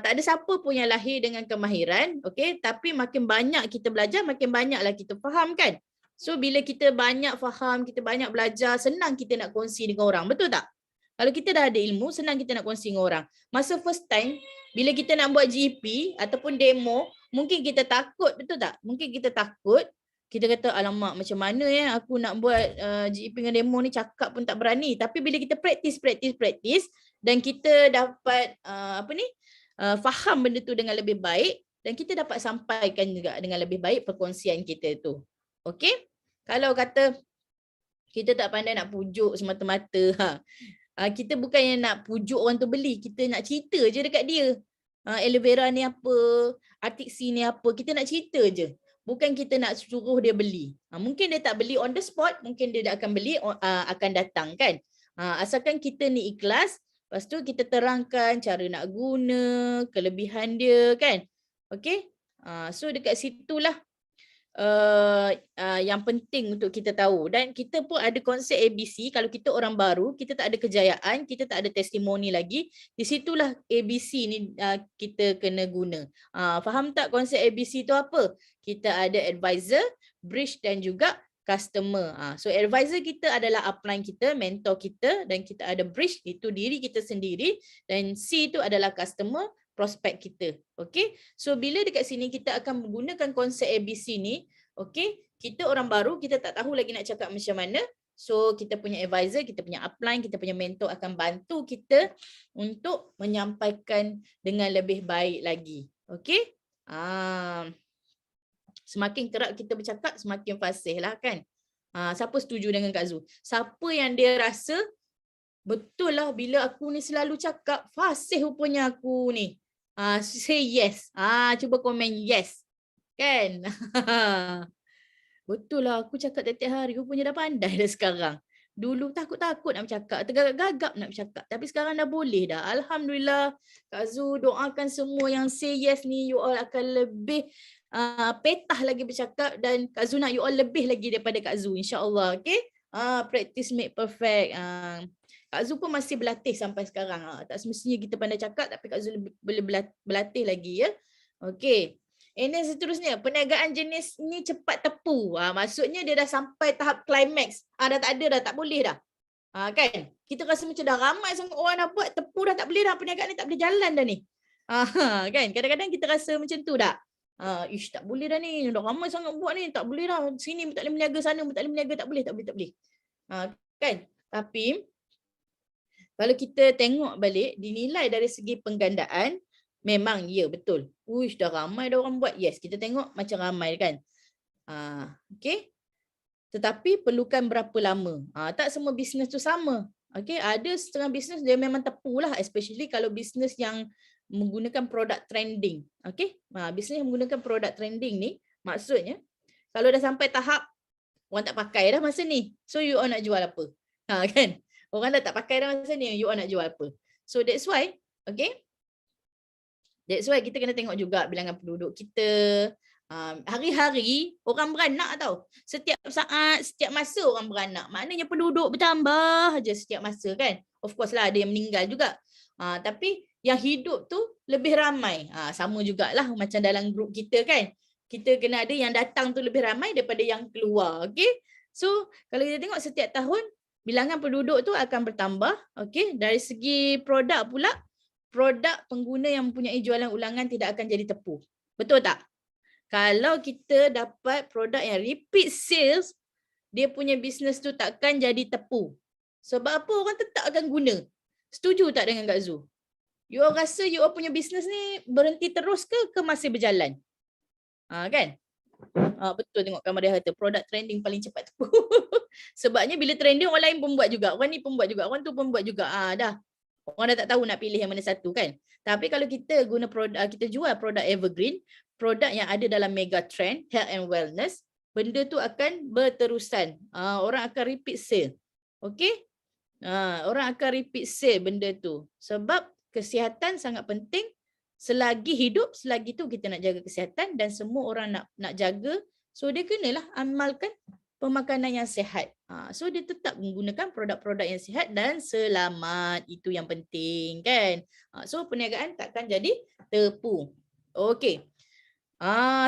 tak ada siapa pun yang lahir dengan kemahiran, okey, tapi makin banyak kita belajar, makin banyaklah kita faham kan? So bila kita banyak faham, kita banyak belajar, senang kita nak kongsi dengan orang. Betul tak? Kalau kita dah ada ilmu, senang kita nak kongsi dengan orang. Masa first time, bila kita nak buat GP ataupun demo, mungkin kita takut, betul tak? Mungkin kita takut. Kita kata, alamak macam mana aku nak buat GP dengan demo ni, cakap pun tak berani. Tapi bila kita praktis dan kita dapat faham benda tu dengan lebih baik, dan kita dapat sampaikan juga dengan lebih baik perkongsian kita tu. Okey? Kalau kata kita tak pandai nak pujuk semata-mata, kita bukan yang nak pujuk orang tu beli, kita nak cerita je dekat dia. Aloe vera ni apa, Arctic Sea ni apa, kita nak cerita je. Bukan kita nak suruh dia beli. Mungkin dia tak beli on the spot, mungkin dia akan beli, akan datang kan. Asalkan kita ni ikhlas, lepas tu kita terangkan cara nak guna, kelebihan dia kan. Okey? So dekat situlah yang penting untuk kita tahu. Dan kita pun ada konsep ABC. Kalau kita orang baru, kita tak ada kejayaan, kita tak ada testimoni lagi, di situlah ABC ni kita kena guna. Faham tak konsep ABC tu apa? Kita ada advisor, bridge dan juga customer. So advisor kita adalah upline kita, mentor kita, dan kita ada bridge, itu diri kita sendiri, dan C tu adalah customer, prospek kita. Okey? So bila dekat sini kita akan menggunakan konsep ABC ni, okey? Kita orang baru, kita tak tahu lagi nak cakap macam mana. So kita punya advisor, kita punya upline, kita punya mentor akan bantu kita untuk menyampaikan dengan lebih baik lagi. Okey? Semakin kerap kita bercakap, semakin fasih lah kan. Siapa setuju dengan Kak Zu? Siapa yang dia rasa betul lah bila aku ni selalu cakap, fasih rupanya aku ni. Say yes. Cuba komen yes. Kan? Betul lah aku cakap tiap-tiap hari. Rupanya dah pandai dah sekarang. Dulu takut-takut nak bercakap. Tergagap-gagap nak bercakap. Tapi sekarang dah boleh dah. Alhamdulillah. Kak Zu doakan semua yang say yes ni. You all akan lebih petah lagi bercakap. Dan Kak Zu nak you all lebih lagi daripada Kak Zu. InsyaAllah. Okay? Practice make perfect. Kak Zu pun masih berlatih sampai sekarang. Tak semestinya kita pandai cakap, tapi Kak Zu boleh berlatih lagi ya. Okey. And then seterusnya, perniagaan jenis ni cepat tepu. Maksudnya dia dah sampai tahap climax. Dah tak ada dah, tak boleh dah. Kan? Kita rasa macam dah ramai sangat orang nak buat, tepu dah tak boleh dah, perniagaan ni tak boleh jalan dah ni. Kan? Kadang-kadang kita rasa macam tu dah. Tak boleh dah ni, dah ramai sangat buat ni, tak boleh dah. Sini pun tak boleh berniaga, sana pun tak boleh berniaga, tak boleh. Kan? Tapi kalau kita tengok balik, dinilai dari segi penggandaan, memang ya betul. Dah ramai dah orang buat. Yes, kita tengok macam ramai kan. Okay. Tetapi perlukan berapa lama? Tak semua bisnes tu sama. Okay, ada setengah bisnes dia memang tepu lah. Especially kalau bisnes yang menggunakan produk trending. Okay. Bisnes yang menggunakan produk trending ni, maksudnya, kalau dah sampai tahap, orang tak pakai dah masa ni. So you all nak jual apa? Kan? Orang dah tak pakai dah masa ni, you all nak jual apa? So that's why, okay? That's why kita kena tengok juga bilangan penduduk kita. Hari-hari orang beranak tau. Setiap saat, setiap masa orang beranak. Maknanya penduduk bertambah je setiap masa kan. Of course lah ada yang meninggal juga. Tapi yang hidup tu lebih ramai. Sama jugalah macam dalam grup kita kan. Kita kena ada yang datang tu lebih ramai daripada yang keluar. Okay? So kalau kita tengok setiap tahun, bilangan penduduk tu akan bertambah. Okay? Dari segi produk pula, produk pengguna yang mempunyai jualan ulangan tidak akan jadi tepu. Betul tak? Kalau kita dapat produk yang repeat sales, dia punya bisnes tu takkan jadi tepu. Sebab apa? Orang tetap akan guna. Setuju tak dengan Kak Zu? You all rasa you all punya bisnes ni berhenti terus ke masih berjalan? Kan? Betul tengok gambar dia kata produk trending paling cepat tepu. Sebabnya bila trending orang lain pun buat juga. Orang ni pun buat juga. Orang tu pun buat juga. Dah. Orang dah tak tahu nak pilih yang mana satu kan. Tapi kalau kita guna produk, kita jual produk evergreen, produk yang ada dalam mega trend, health and wellness, benda tu akan berterusan. Orang akan repeat sale. Okay? Orang akan repeat sale benda tu. Sebab kesihatan sangat penting. Selagi hidup, selagi tu kita nak jaga kesihatan dan semua orang nak jaga. So dia kenalah amalkan pemakanan yang sihat. So dia tetap menggunakan produk-produk yang sihat dan selamat. Itu yang penting kan. So perniagaan takkan jadi tepu. Okey.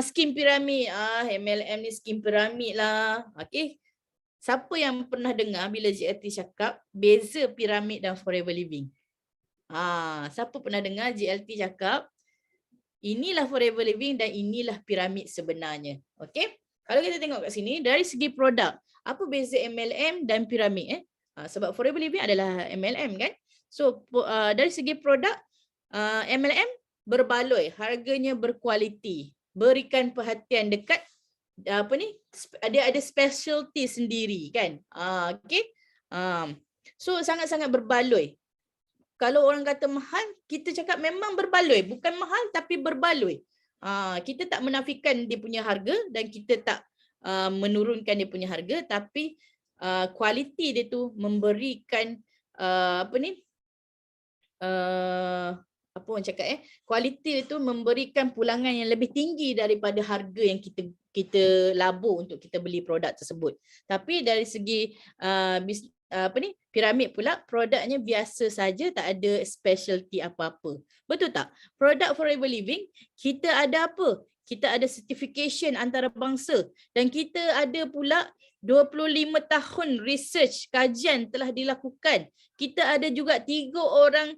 Skim piramid. MLM ni skim piramid lah. Okey. Siapa yang pernah dengar bila JLT cakap beza piramid dan forever living? Siapa pernah dengar JLT cakap inilah forever living dan inilah piramid sebenarnya. Okey? Kalau kita tengok kat sini dari segi produk, apa beza MLM dan piramid sebab forever living adalah MLM kan? So dari segi produk MLM berbaloi, harganya berkualiti, berikan perhatian dekat dia ada specialty sendiri kan. Okey. So sangat-sangat berbaloi. Kalau orang kata mahal, kita cakap memang berbaloi, bukan mahal tapi berbaloi. Kita tak menafikan dia punya harga dan kita tak menurunkan dia punya harga, tapi kualiti dia tu memberikan apa orang cakap kualiti itu memberikan pulangan yang lebih tinggi daripada harga yang kita labur untuk kita beli produk tersebut. Tapi dari segi piramid pula, produknya biasa saja, tak ada specialty apa-apa. Betul tak? Produk forever living, kita ada apa? Kita ada certification antarabangsa dan kita ada pula 25 tahun research, kajian telah dilakukan. Kita ada juga 3 orang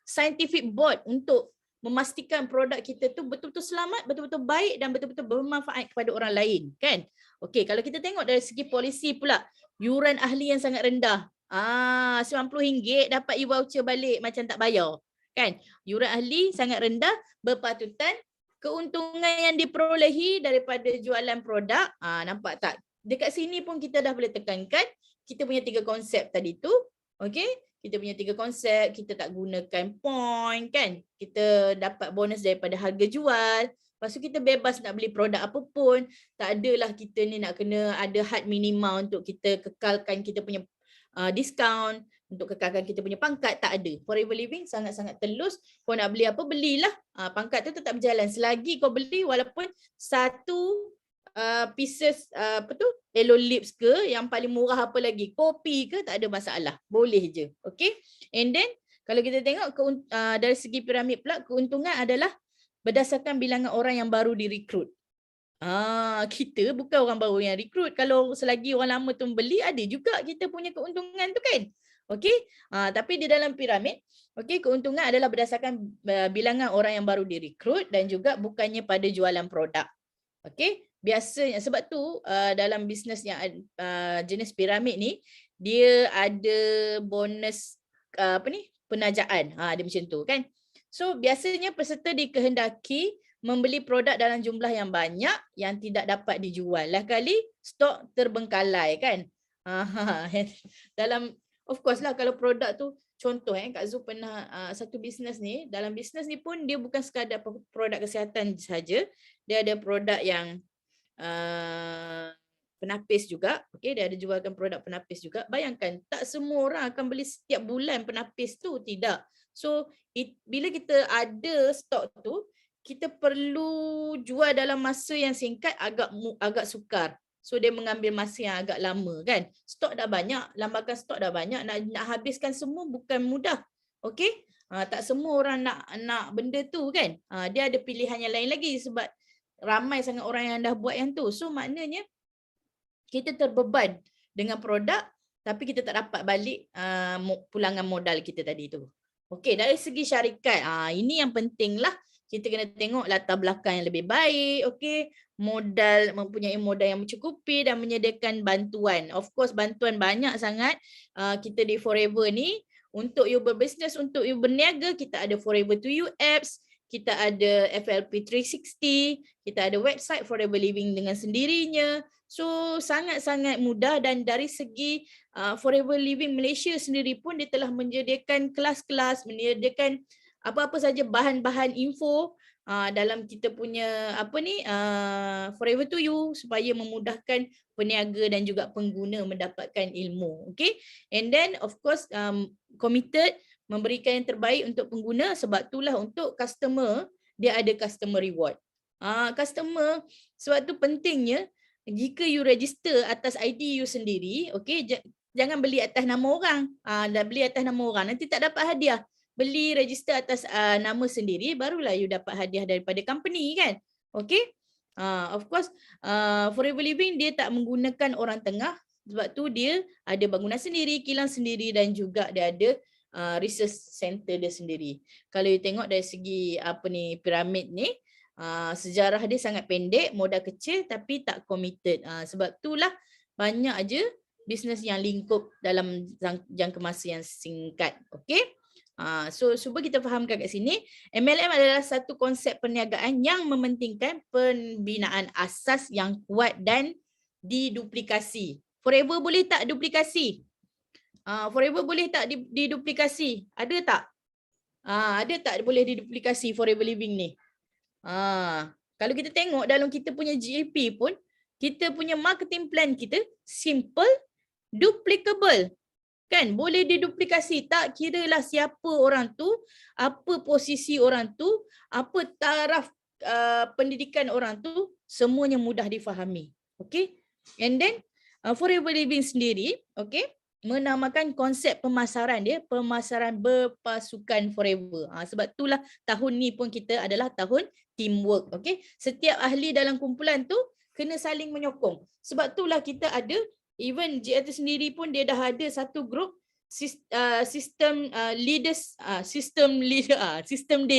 scientific board untuk memastikan produk kita tu betul-betul selamat, betul-betul baik dan betul-betul bermanfaat kepada orang lain kan. Okey, kalau kita tengok dari segi polisi pula, yuran ahli yang sangat rendah. RM90 dapat e-voucher balik macam tak bayar kan. Yuran ahli sangat rendah, berpatutan keuntungan yang diperolehi daripada jualan produk. Nampak tak? Dekat sini pun kita dah boleh tekankan kita punya 3 konsep tadi tu. Okey, kita punya 3 konsep, kita tak gunakan point kan. Kita dapat bonus daripada harga jual. Lepas tu kita bebas nak beli produk apa pun. Tak adalah kita ni nak kena ada had minimal untuk kita kekalkan kita punya diskaun, untuk kekalkan kita punya pangkat, tak ada. Forever living sangat-sangat telus. Kau nak beli apa, belilah. Pangkat tu tetap berjalan. Selagi kau beli walaupun satu pieces yellow lips ke, yang paling murah apa lagi, kopi ke, tak ada masalah, boleh je. Okay, and then kalau kita tengok dari segi piramid pula, keuntungan adalah berdasarkan bilangan orang yang baru direkrut. Kita bukan orang baru yang rekrut. Kalau selagi orang lama tu beli, ada juga kita punya keuntungan tu kan. Okay, tapi di dalam piramid, okay, keuntungan adalah berdasarkan bilangan orang yang baru direkrut dan juga bukannya pada jualan produk. Okay, biasanya sebab tu dalam bisnes yang jenis piramid ni, dia ada bonus penajaan. Dia macam tu kan. So biasanya peserta dikehendaki membeli produk dalam jumlah yang banyak yang tidak dapat dijual. Lah kali stok terbengkalai kan. Dalam of course lah, kalau produk tu contoh Kak Zu pernah satu bisnes ni, dalam bisnes ni pun dia bukan sekadar produk kesihatan saja, dia ada produk yang penapis juga. Okey, dia ada jualkan produk penapis juga. Bayangkan tak semua orang akan beli setiap bulan penapis tu, tidak. So bila kita ada stok tu, kita perlu jual dalam masa yang singkat, agak sukar. So dia mengambil masa yang agak lama kan. Stok dah banyak, lambakan stok dah banyak, nak habiskan semua bukan mudah. Okey? Tak semua orang nak benda tu kan. Dia ada pilihan yang lain lagi sebab ramai sangat orang yang dah buat yang tu. So maknanya kita terbeban dengan produk tapi kita tak dapat balik pulangan modal kita tadi tu. Okey, dari segi syarikat, ini yang penting lah. Kita kena tengok latar belakang yang lebih baik, okey, modal, mempunyai modal yang mencukupi dan menyediakan bantuan. Of course bantuan banyak sangat. Kita di Forever ni, untuk you berbisnes, untuk you berniaga, kita ada Forever to You apps, kita ada FLP 360, kita ada website Forever Living dengan sendirinya. So sangat-sangat mudah, dan dari segi Forever Living Malaysia sendiri pun dia telah menyediakan kelas-kelas, menyediakan apa-apa saja bahan-bahan info dalam kita punya Forever to You supaya memudahkan peniaga dan juga pengguna mendapatkan ilmu. Okay, and then of course committed memberikan yang terbaik untuk pengguna, sebab itulah untuk customer dia ada customer reward. Customer, sebab tu pentingnya jika you register atas ID you sendiri, okay, jangan beli atas nama orang. Dah beli atas nama orang nanti tak dapat hadiah. beli register atas nama sendiri, barulah you dapat hadiah daripada company kan. Okay. Of course Forever Living dia tak menggunakan orang tengah, sebab tu dia ada bangunan sendiri, kilang sendiri, dan juga dia ada research center dia sendiri. Kalau you tengok dari segi piramid ni, sejarah dia sangat pendek, modal kecil tapi tak committed. Sebab itulah banyak aja bisnes yang lingkup dalam jangka masa yang singkat. Okay. So cuba kita fahamkan kat sini, MLM adalah satu konsep perniagaan yang mementingkan pembinaan asas yang kuat dan diduplikasi. Forever boleh tak duplikasi? Forever boleh tak diduplikasi? Ada tak? Ada tak boleh diduplikasi Forever Living ni? Kalau kita tengok dalam kita punya GAP pun, kita punya marketing plan kita simple, duplicable. Kan, boleh diduplikasi, tak kiralah siapa orang tu, apa posisi orang tu, apa taraf pendidikan orang tu, semuanya mudah difahami. Okay. And then Forever Living sendiri, okay, menamakan konsep pemasaran dia pemasaran berpasukan forever. Sebab itulah tahun ni pun kita adalah tahun teamwork. Okay. Setiap ahli dalam kumpulan tu kena saling menyokong. Sebab itulah kita ada, even JRT sendiri pun dia dah ada satu grup system day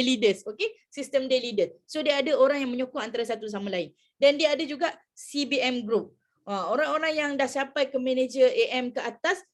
leaders, okay, system day leaders. So dia ada orang yang menyokong antara satu sama lain. Dan dia ada juga CBM group. Orang-orang yang dah sampai ke manager AM ke atas,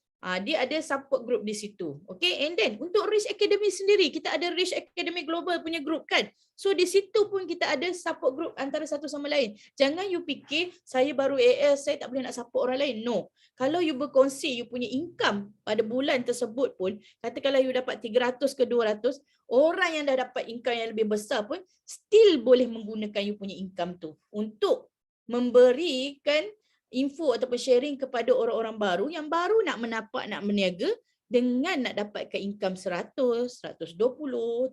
dia ada support group di situ. Okay, and then untuk Rich Academy sendiri, kita ada Rich Academy Global punya group kan. So di situ pun kita ada support group antara satu sama lain. Jangan you fikir saya baru AS, saya tak boleh nak support orang lain. No. Kalau you berkongsi you punya income pada bulan tersebut pun, katakanlah you dapat 300 ke 200, orang yang dah dapat income yang lebih besar pun still boleh menggunakan you punya income tu untuk memberikan info ataupun sharing kepada orang-orang baru yang baru nak menapak, nak berniaga dengan nak dapatkan income 100, 120, 200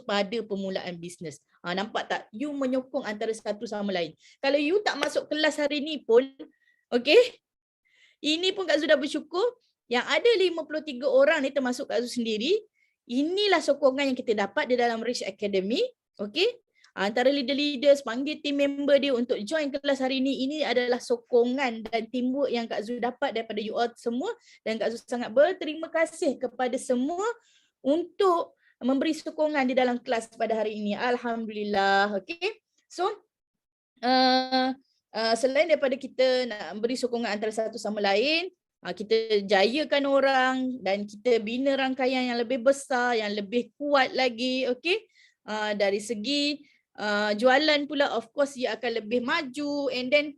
pada permulaan bisnes. Nampak tak? You menyokong antara satu sama lain. Kalau you tak masuk kelas hari ni pun, okay, ini pun Kak Zu dah bersyukur yang ada 53 orang ni termasuk Kak Zu sendiri. Inilah sokongan yang kita dapat di dalam Rich Academy. Okay. Antara leader-leaders panggil team member dia untuk join kelas hari ini. Ini adalah sokongan dan teamwork yang Kak Zu dapat daripada you all semua. Dan Kak Zu sangat berterima kasih kepada semua untuk memberi sokongan di dalam kelas pada hari ini. Alhamdulillah. Okay. So, selain daripada kita nak beri sokongan antara satu sama lain, kita jayakan orang dan kita bina rangkaian yang lebih besar, yang lebih kuat lagi. Okay. Dari segi jualan pula, of course ia akan lebih maju, and then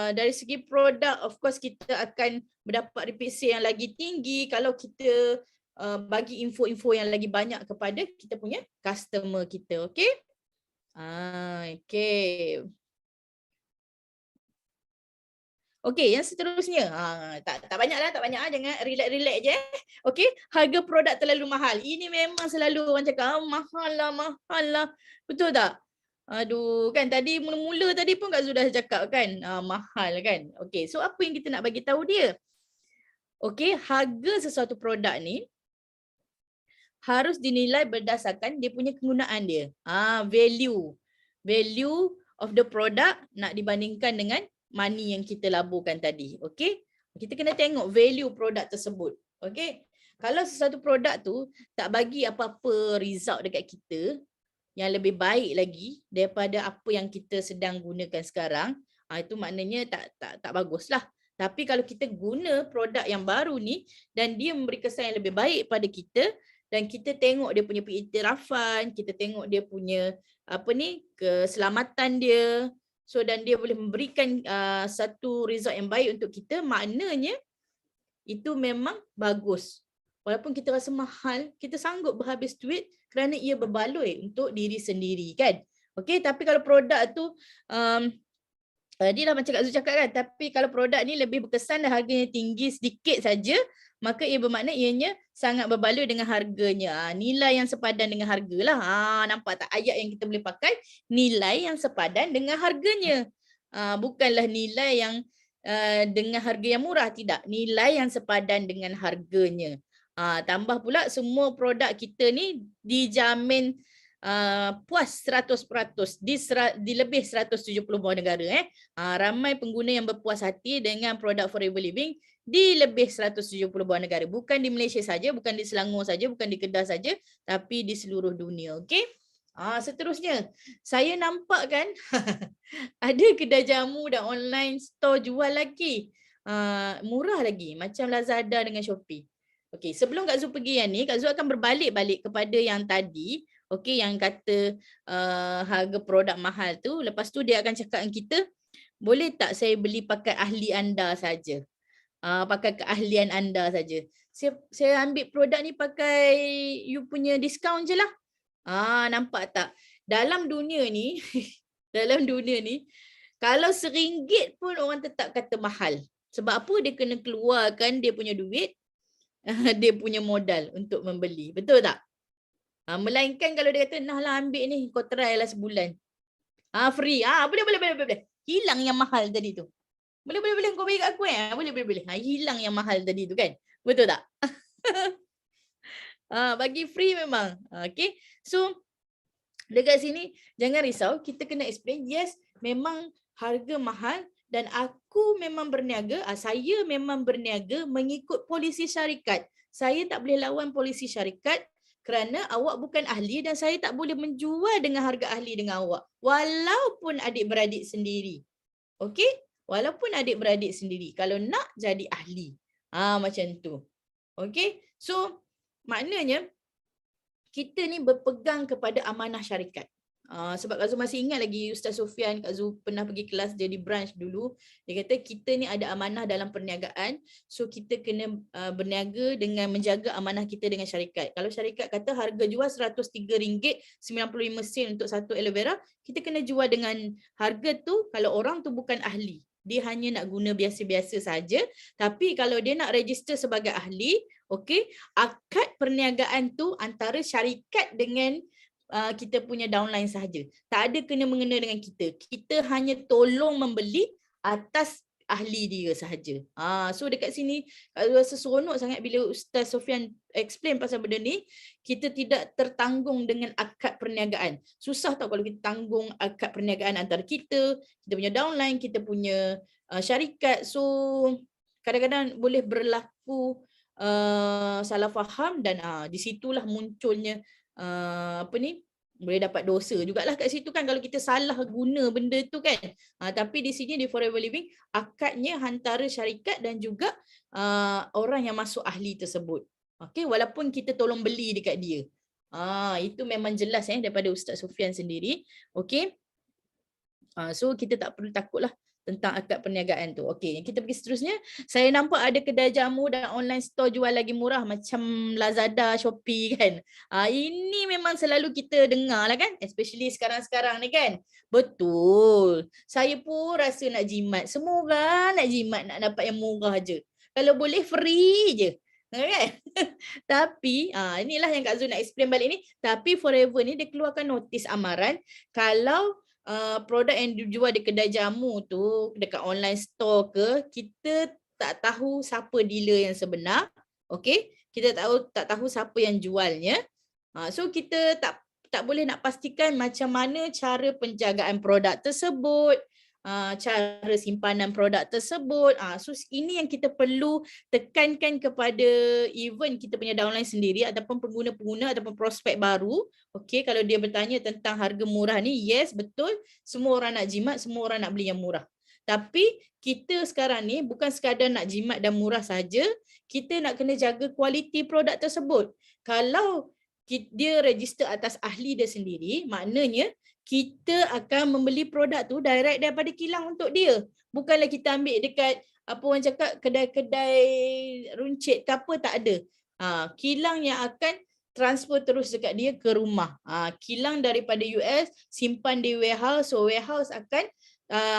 dari segi produk, of course kita akan mendapat repeat sale yang lagi tinggi kalau kita bagi info-info yang lagi banyak kepada kita punya customer kita. Okay. Okay. Okey, yang seterusnya. Tak banyak jangan relax je. Okey, harga produk terlalu mahal. Ini memang selalu orang cakap mahal lah. Betul tak? Aduh, kan tadi mula-mula tadi pun Kak Zu dah cakap kan, mahal kan. Okey, so apa yang kita nak bagi tahu dia? Okey, harga sesuatu produk ni harus dinilai berdasarkan dia punya kegunaan dia. Value. Value of the product nak dibandingkan dengan money yang kita laburkan tadi. Okay. Kita kena tengok value produk tersebut. Okay. Kalau sesuatu produk tu tak bagi apa-apa result dekat kita yang lebih baik lagi daripada apa yang kita sedang gunakan sekarang, itu maknanya tak baguslah. Tapi kalau kita guna produk yang baru ni dan dia memberi kesan yang lebih baik pada kita dan kita tengok dia punya pengiktirafan, kita tengok dia punya keselamatan dia, so dan dia boleh memberikan satu result yang baik untuk kita, maknanya itu memang bagus. Walaupun kita rasa mahal, kita sanggup berhabis duit kerana ia berbaloi untuk diri sendiri kan. Okey, tapi kalau produk tu dia dah macam Kak Zu cakap kan, tapi kalau produk ni lebih berkesan dan harganya tinggi sedikit saja, maka ia bermakna ianya sangat berbaloi dengan harganya. Nilai yang sepadan dengan hargalah. Nampak tak ayat yang kita boleh pakai? Nilai yang sepadan dengan harganya. Bukanlah nilai yang dengan harga yang murah, tidak. Nilai yang sepadan dengan harganya. Tambah pula semua produk kita ni dijamin puas 100% di lebih 170 buah negara. Ramai pengguna yang berpuas hati dengan produk Forever Living di lebih 170 buah negara. Bukan di Malaysia saja, bukan di Selangor saja, bukan di Kedah saja, tapi di seluruh dunia. Okey. Seterusnya, saya nampak kan ada kedai jamu dan online store jual lagi. Murah lagi macam Lazada dengan Shopee. Okey, sebelum Kak Zu pergi yang ni, Kak Zu akan berbalik-balik kepada yang tadi, okey, yang kata harga produk mahal tu. Lepas tu dia akan cakap dengan kita, boleh tak saya beli pakai ahli anda saja? Pakai keahlian anda saja. Saya ambil produk ni pakai you punya diskaun je lah. Nampak tak? Dalam dunia ni, dalam dunia ni, kalau RM1 pun orang tetap kata mahal. Sebab apa? Dia kena keluarkan dia punya duit, dia punya modal untuk membeli. Betul tak? Melainkan kalau dia kata, nah lah ambil ni, kau try lah sebulan. Free. Boleh. Hilang yang mahal tadi tu. Boleh. Kau bagi kat aku Boleh. Hilang yang mahal tadi tu kan? Betul tak? Bagi free memang. Okay. So, dekat sini, jangan risau. Kita kena explain. Yes, memang harga mahal. Dan aku memang berniaga, saya memang berniaga mengikut polisi syarikat. Saya tak boleh lawan polisi syarikat kerana awak bukan ahli dan saya tak boleh menjual dengan harga ahli dengan awak. Walaupun adik-beradik sendiri. Okey? Walaupun adik-beradik sendiri. Kalau nak jadi ahli. Macam tu. Okey? So, maknanya kita ni berpegang kepada amanah syarikat. Sebab Kak Zu masih ingat lagi Ustaz Sofian, Kak Zu pernah pergi kelas jadi branch dulu. Dia kata kita ni ada amanah dalam perniagaan. So kita kena berniaga dengan menjaga amanah kita dengan syarikat. Kalau syarikat kata harga jual RM103.95 untuk satu aloe vera, kita kena jual dengan harga tu kalau orang tu bukan ahli. Dia hanya nak guna biasa-biasa saja. Tapi kalau dia nak register sebagai ahli, okey, akad perniagaan tu antara syarikat dengan kita punya downline sahaja. Tak ada kena mengena dengan kita. Kita hanya tolong membeli atas ahli dia sahaja. So dekat sini rasa seronok sangat bila Ustaz Sofian explain pasal benda ni. Kita tidak tertanggung dengan akad perniagaan. Susah tau kalau kita tanggung akad perniagaan antara kita punya downline, kita punya syarikat. So kadang-kadang boleh berlaku salah faham dan di situlah munculnya boleh dapat dosa jugalah kat situ kan kalau kita salah guna benda tu kan. Tapi di sini di Forever Living akadnya antara syarikat dan juga orang yang masuk ahli tersebut. Okey, walaupun kita tolong beli dekat dia. Itu memang jelas daripada Ustaz Sofian sendiri. Okey. So kita tak perlu takutlah tentang akad perniagaan tu. Okey, kita pergi seterusnya. Saya nampak ada kedai jamu dan online store jual lagi murah macam Lazada, Shopee kan. Ini memang selalu kita dengar lah kan. Especially sekarang-sekarang ni kan. Betul. Saya pun rasa nak jimat. Semua orang nak jimat, nak dapat yang murah je. Kalau boleh free je. Kan? Tapi inilah yang Kak Zul nak explain balik ni. Tapi Forever ni dia keluarkan notis amaran kalau produk yang dijual di kedai jamu tu dekat online store ke, kita tak tahu siapa dealer yang sebenar. Okey, kita tak tahu siapa yang jualnya. So kita tak boleh nak pastikan macam mana cara penjagaan produk tersebut, cara simpanan produk tersebut. So ini yang kita perlu tekankan kepada even kita punya downline sendiri ataupun pengguna-pengguna ataupun prospek baru. Okey, kalau dia bertanya tentang harga murah ni, yes betul, semua orang nak jimat, semua orang nak beli yang murah. Tapi kita sekarang ni bukan sekadar nak jimat dan murah saja, kita nak kena jaga kualiti produk tersebut. Kalau dia register atas ahli dia sendiri, maknanya kita akan membeli produk tu direct daripada kilang untuk dia. Bukanlah kita ambil dekat apa orang cakap kedai-kedai runcit ke apa, tak ada. Kilang yang akan transfer terus dekat dia ke rumah. Kilang daripada US simpan di warehouse, so warehouse akan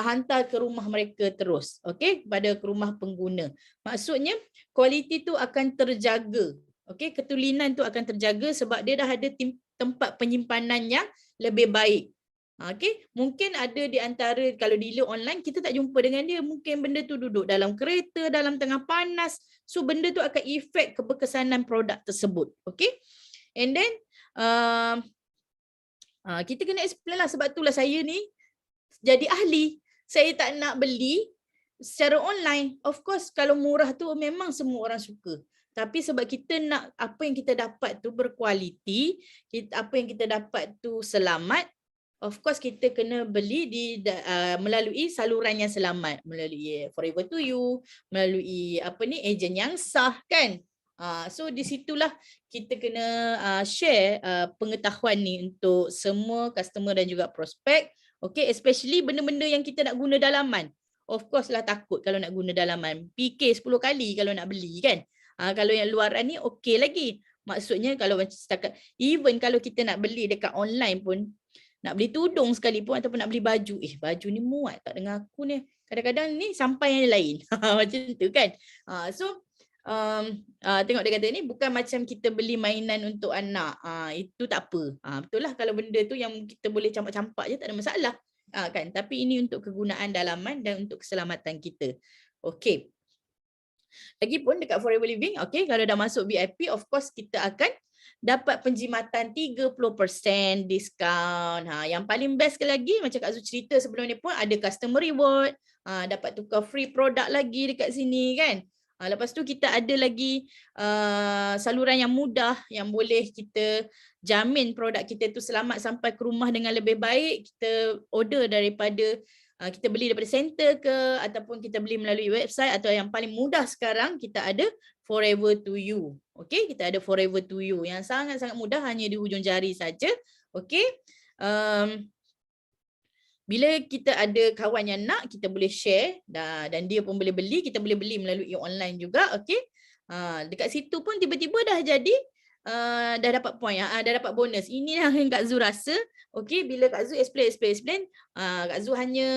hantar ke rumah mereka terus. Okey, pada ke rumah pengguna. Maksudnya kualiti tu akan terjaga. Okey, ketulinan tu akan terjaga sebab dia dah ada tempat penyimpanan yang lebih baik. Okay, mungkin ada di antara kalau dealer online kita tak jumpa dengan dia, mungkin benda tu duduk dalam kereta, dalam tengah panas, so benda tu akan efek keberkesanan produk tersebut. Okay, and then kita kena explain lah, sebab itulah saya ni jadi ahli. Saya tak nak beli secara online. Of course kalau murah tu memang semua orang suka. Tapi sebab kita nak apa yang kita dapat tu berkualiti, apa yang kita dapat tu selamat, of course kita kena beli melalui saluran yang selamat, melalui Forever to You, melalui ejen yang sah kan. So di situlah kita kena share pengetahuan ni untuk semua customer dan juga prospek. Okay, especially benda-benda yang kita nak guna dalaman. Of course lah takut kalau nak guna dalaman. Fikir 10 kali kalau nak beli kan. Kalau yang luaran ni okey lagi. Maksudnya kalau macam setakat, even kalau kita nak beli dekat online pun, nak beli tudung sekalipun ataupun nak beli baju, baju ni muat tak dengan aku ni. Kadang-kadang ni sampai yang lain. Macam tu kan. So tengok dia kata ni bukan macam kita beli mainan untuk anak. Itu tak apa. Betul lah kalau benda tu yang kita boleh campak-campak je tak ada masalah. Kan, tapi ini untuk kegunaan dalaman dan untuk keselamatan kita. Okey. Lagipun dekat Forever Living, okey, kalau dah masuk VIP, of course kita akan dapat penjimatan 30% diskaun. Yang paling best sekali lagi, macam Kak Zu cerita sebelum ni pun, ada customer reward, dapat tukar free produk lagi dekat sini kan. Lepas tu kita ada lagi saluran yang mudah yang boleh kita jamin produk kita tu selamat sampai ke rumah dengan lebih baik. Kita order daripada kita beli daripada center ke ataupun kita beli melalui website, atau yang paling mudah sekarang kita ada Forever to You. Okey, kita ada Forever to You yang sangat-sangat mudah, hanya di hujung jari saja. Okey. Bila kita ada kawan yang nak, kita boleh share dan dia pun boleh beli, kita boleh beli melalui online juga. Okey. Dekat situ pun tiba-tiba dah jadi dah dapat point, dah dapat bonus. Ini yang Kak Zu rasa, okey, bila Kak Zu explain, Kak Zu hanya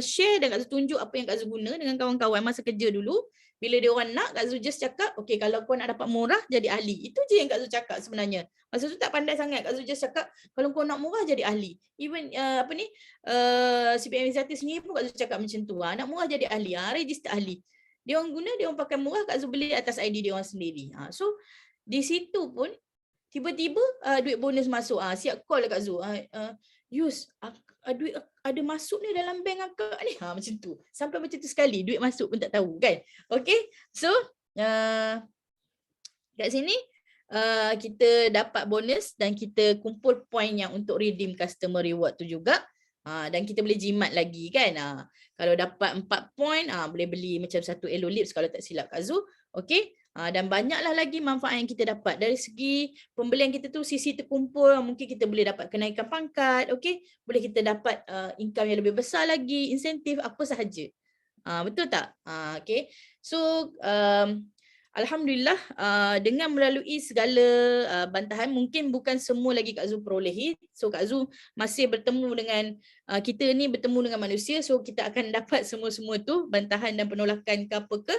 share dan Kak Zu tunjuk apa yang Kak Zu guna dengan kawan-kawan masa kerja dulu. Bila dia orang nak, Kak Zu just cakap, okey, kalau kau nak dapat murah, jadi ahli. Itu je yang Kak Zu cakap sebenarnya. Masa tu tak pandai sangat, Kak Zu just cakap, kalau kau nak murah, jadi ahli. Even CPM Izzati sendiri pun Kak Zu cakap macam tu. Nak murah, jadi ahli. Register ahli. Dia orang guna, dia orang pakai murah, Kak Zu beli atas ID dia orang sendiri. So, di situ pun tiba-tiba duit bonus masuk. Siap call lah Kak Zu. Yus, duit ada masuk ni dalam bank akak ni. Macam tu. Sampai macam tu sekali, duit masuk pun tak tahu kan. Okay, so kat sini kita dapat bonus dan kita kumpul point yang untuk redeem customer reward tu juga. Dan kita boleh jimat lagi kan. Kalau dapat 4 point, boleh beli macam satu Elo Lips kalau tak silap Kak Zu. Okay. Dan banyaklah lagi manfaat yang kita dapat. Dari segi pembelian kita tu sisi terkumpul, mungkin kita boleh dapat kenaikan pangkat, okay? Boleh kita dapat income yang lebih besar lagi, insentif, apa sahaja. Betul tak? Okay. So, alhamdulillah dengan melalui segala bantahan, mungkin bukan semua lagi Kak Zu perolehi. So Kak Zu masih bertemu dengan kita ni, bertemu dengan manusia, so kita akan dapat semua-semua tu bantahan dan penolakan ke apa ke.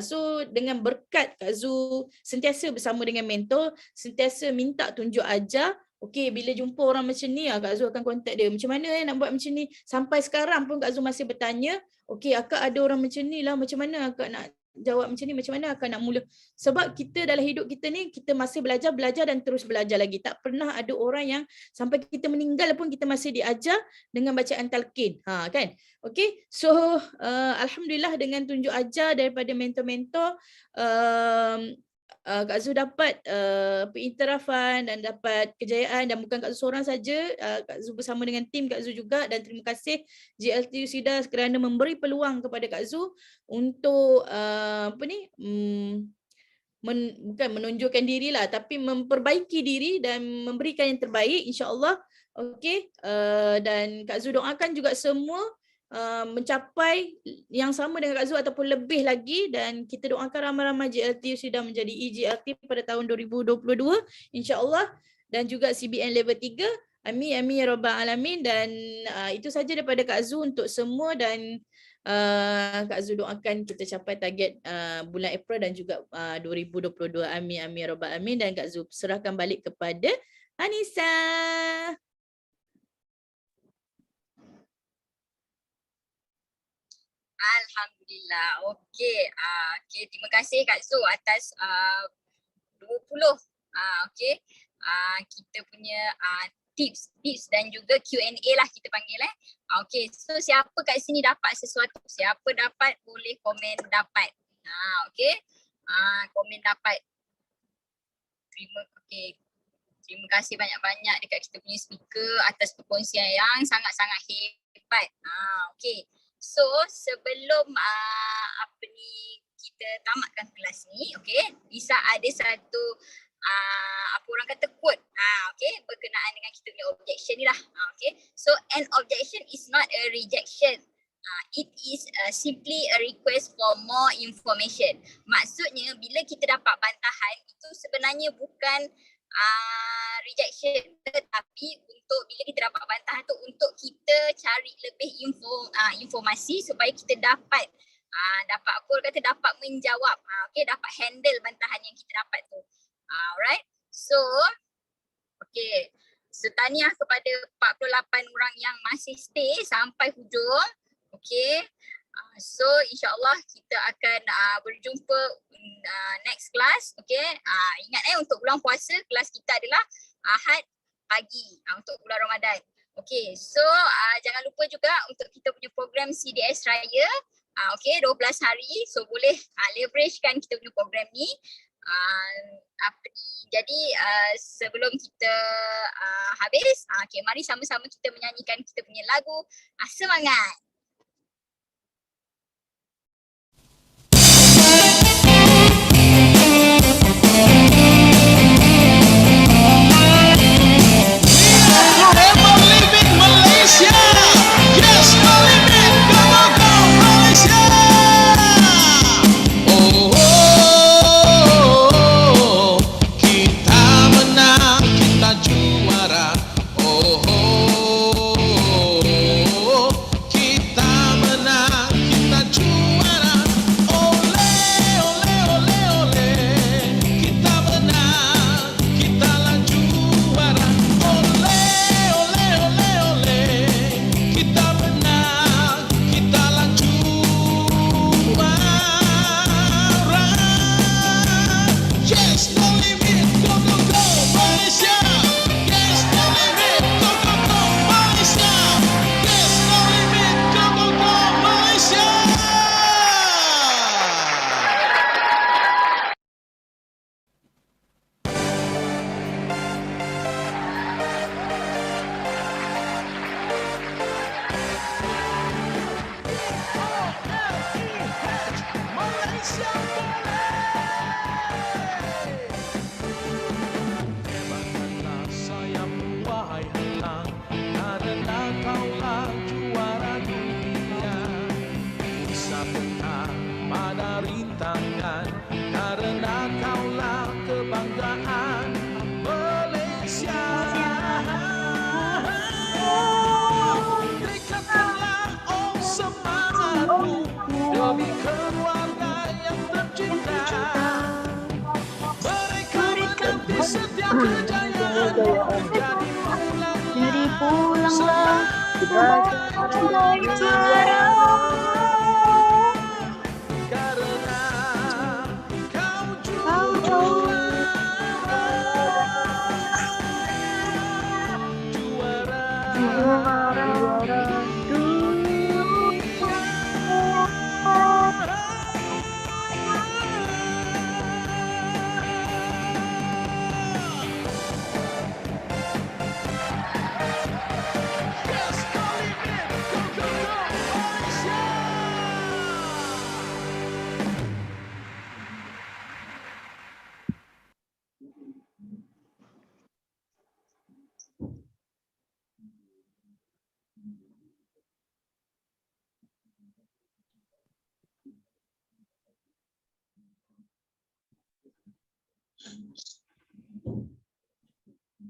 So dengan berkat Kak Zu sentiasa bersama dengan mentor, sentiasa minta tunjuk ajar. Okey, bila jumpa orang macam ni, Kak Zu akan kontak dia. Macam mana nak buat macam ni? Sampai sekarang pun Kak Zu masih bertanya, okey, akak ada orang macam ni lah, macam mana akak nak jawab macam ni, macam mana akak nak mula? Sebab kita dalam hidup kita ni, kita masih belajar dan terus belajar lagi. Tak pernah ada orang yang sampai kita meninggal pun kita masih diajar dengan bacaan talqin. Kan? Okay, so alhamdulillah dengan tunjuk ajar daripada mentor-mentor, Kak Zu dapat pengiktirafan dan dapat kejayaan, dan bukan Kak Zu seorang saja, Kak Zu bersama dengan tim Kak Zu juga, dan terima kasih JLT Usida kerana memberi peluang kepada Kak Zu untuk bukan menunjukkan diri lah, tapi memperbaiki diri dan memberikan yang terbaik insya-Allah. Okey, dan Kak Zu doakan juga semua mencapai yang sama dengan Kak Zu ataupun lebih lagi, dan kita doakan ramai-ramai JLT sudah menjadi EJLT pada tahun 2022 insya-Allah, dan juga CBN level 3. Amin amin ya rabbal alamin. Dan itu saja daripada Kak Zu untuk semua, dan Kak Zu doakan kita capai target bulan April dan juga 2022. Amin amin ya rabbal alamin. Dan Kak Zu serahkan balik kepada Anissa. Alhamdulillah. Okey. Okey, terima kasih Kak Su atas 20 okey. Kita punya tips dan juga Q&A lah kita panggil okey. So siapa kat sini dapat sesuatu? Siapa dapat boleh komen dapat. Okey. Komen dapat. Okey. Terima kasih banyak-banyak dekat kita punya speaker atas perkongsian yang sangat-sangat hebat. Okey. So sebelum kita tamatkan kelas ni, okey, Lisa ada satu apa orang kata quote, okey, berkenaan dengan kita punya objection ni lah. Okey. So an objection is not a rejection. It is simply a request for more information. Maksudnya bila kita dapat bantahan itu sebenarnya bukan rejection, tetapi untuk bila kita dapat bantahan tu untuk kita cari lebih informasi supaya kita dapat apa orang kata dapat menjawab, okey, dapat handle bantahan yang kita dapat tu. Alright. So okey, so tahniah kepada 48 orang yang masih stay sampai hujung. Okey. So insyaAllah kita akan berjumpa next class. Okay. Ingat untuk bulan puasa kelas kita adalah Ahad pagi untuk bulan Ramadan. Okay. So jangan lupa juga untuk kita punya program CDS Raya. Okay, 12 hari. So boleh leveragekan kita punya program ni. Jadi sebelum kita habis, okay, mari sama-sama kita menyanyikan kita punya lagu Semangat. Jadi pulanglah sebagai juara. Karena kau juara.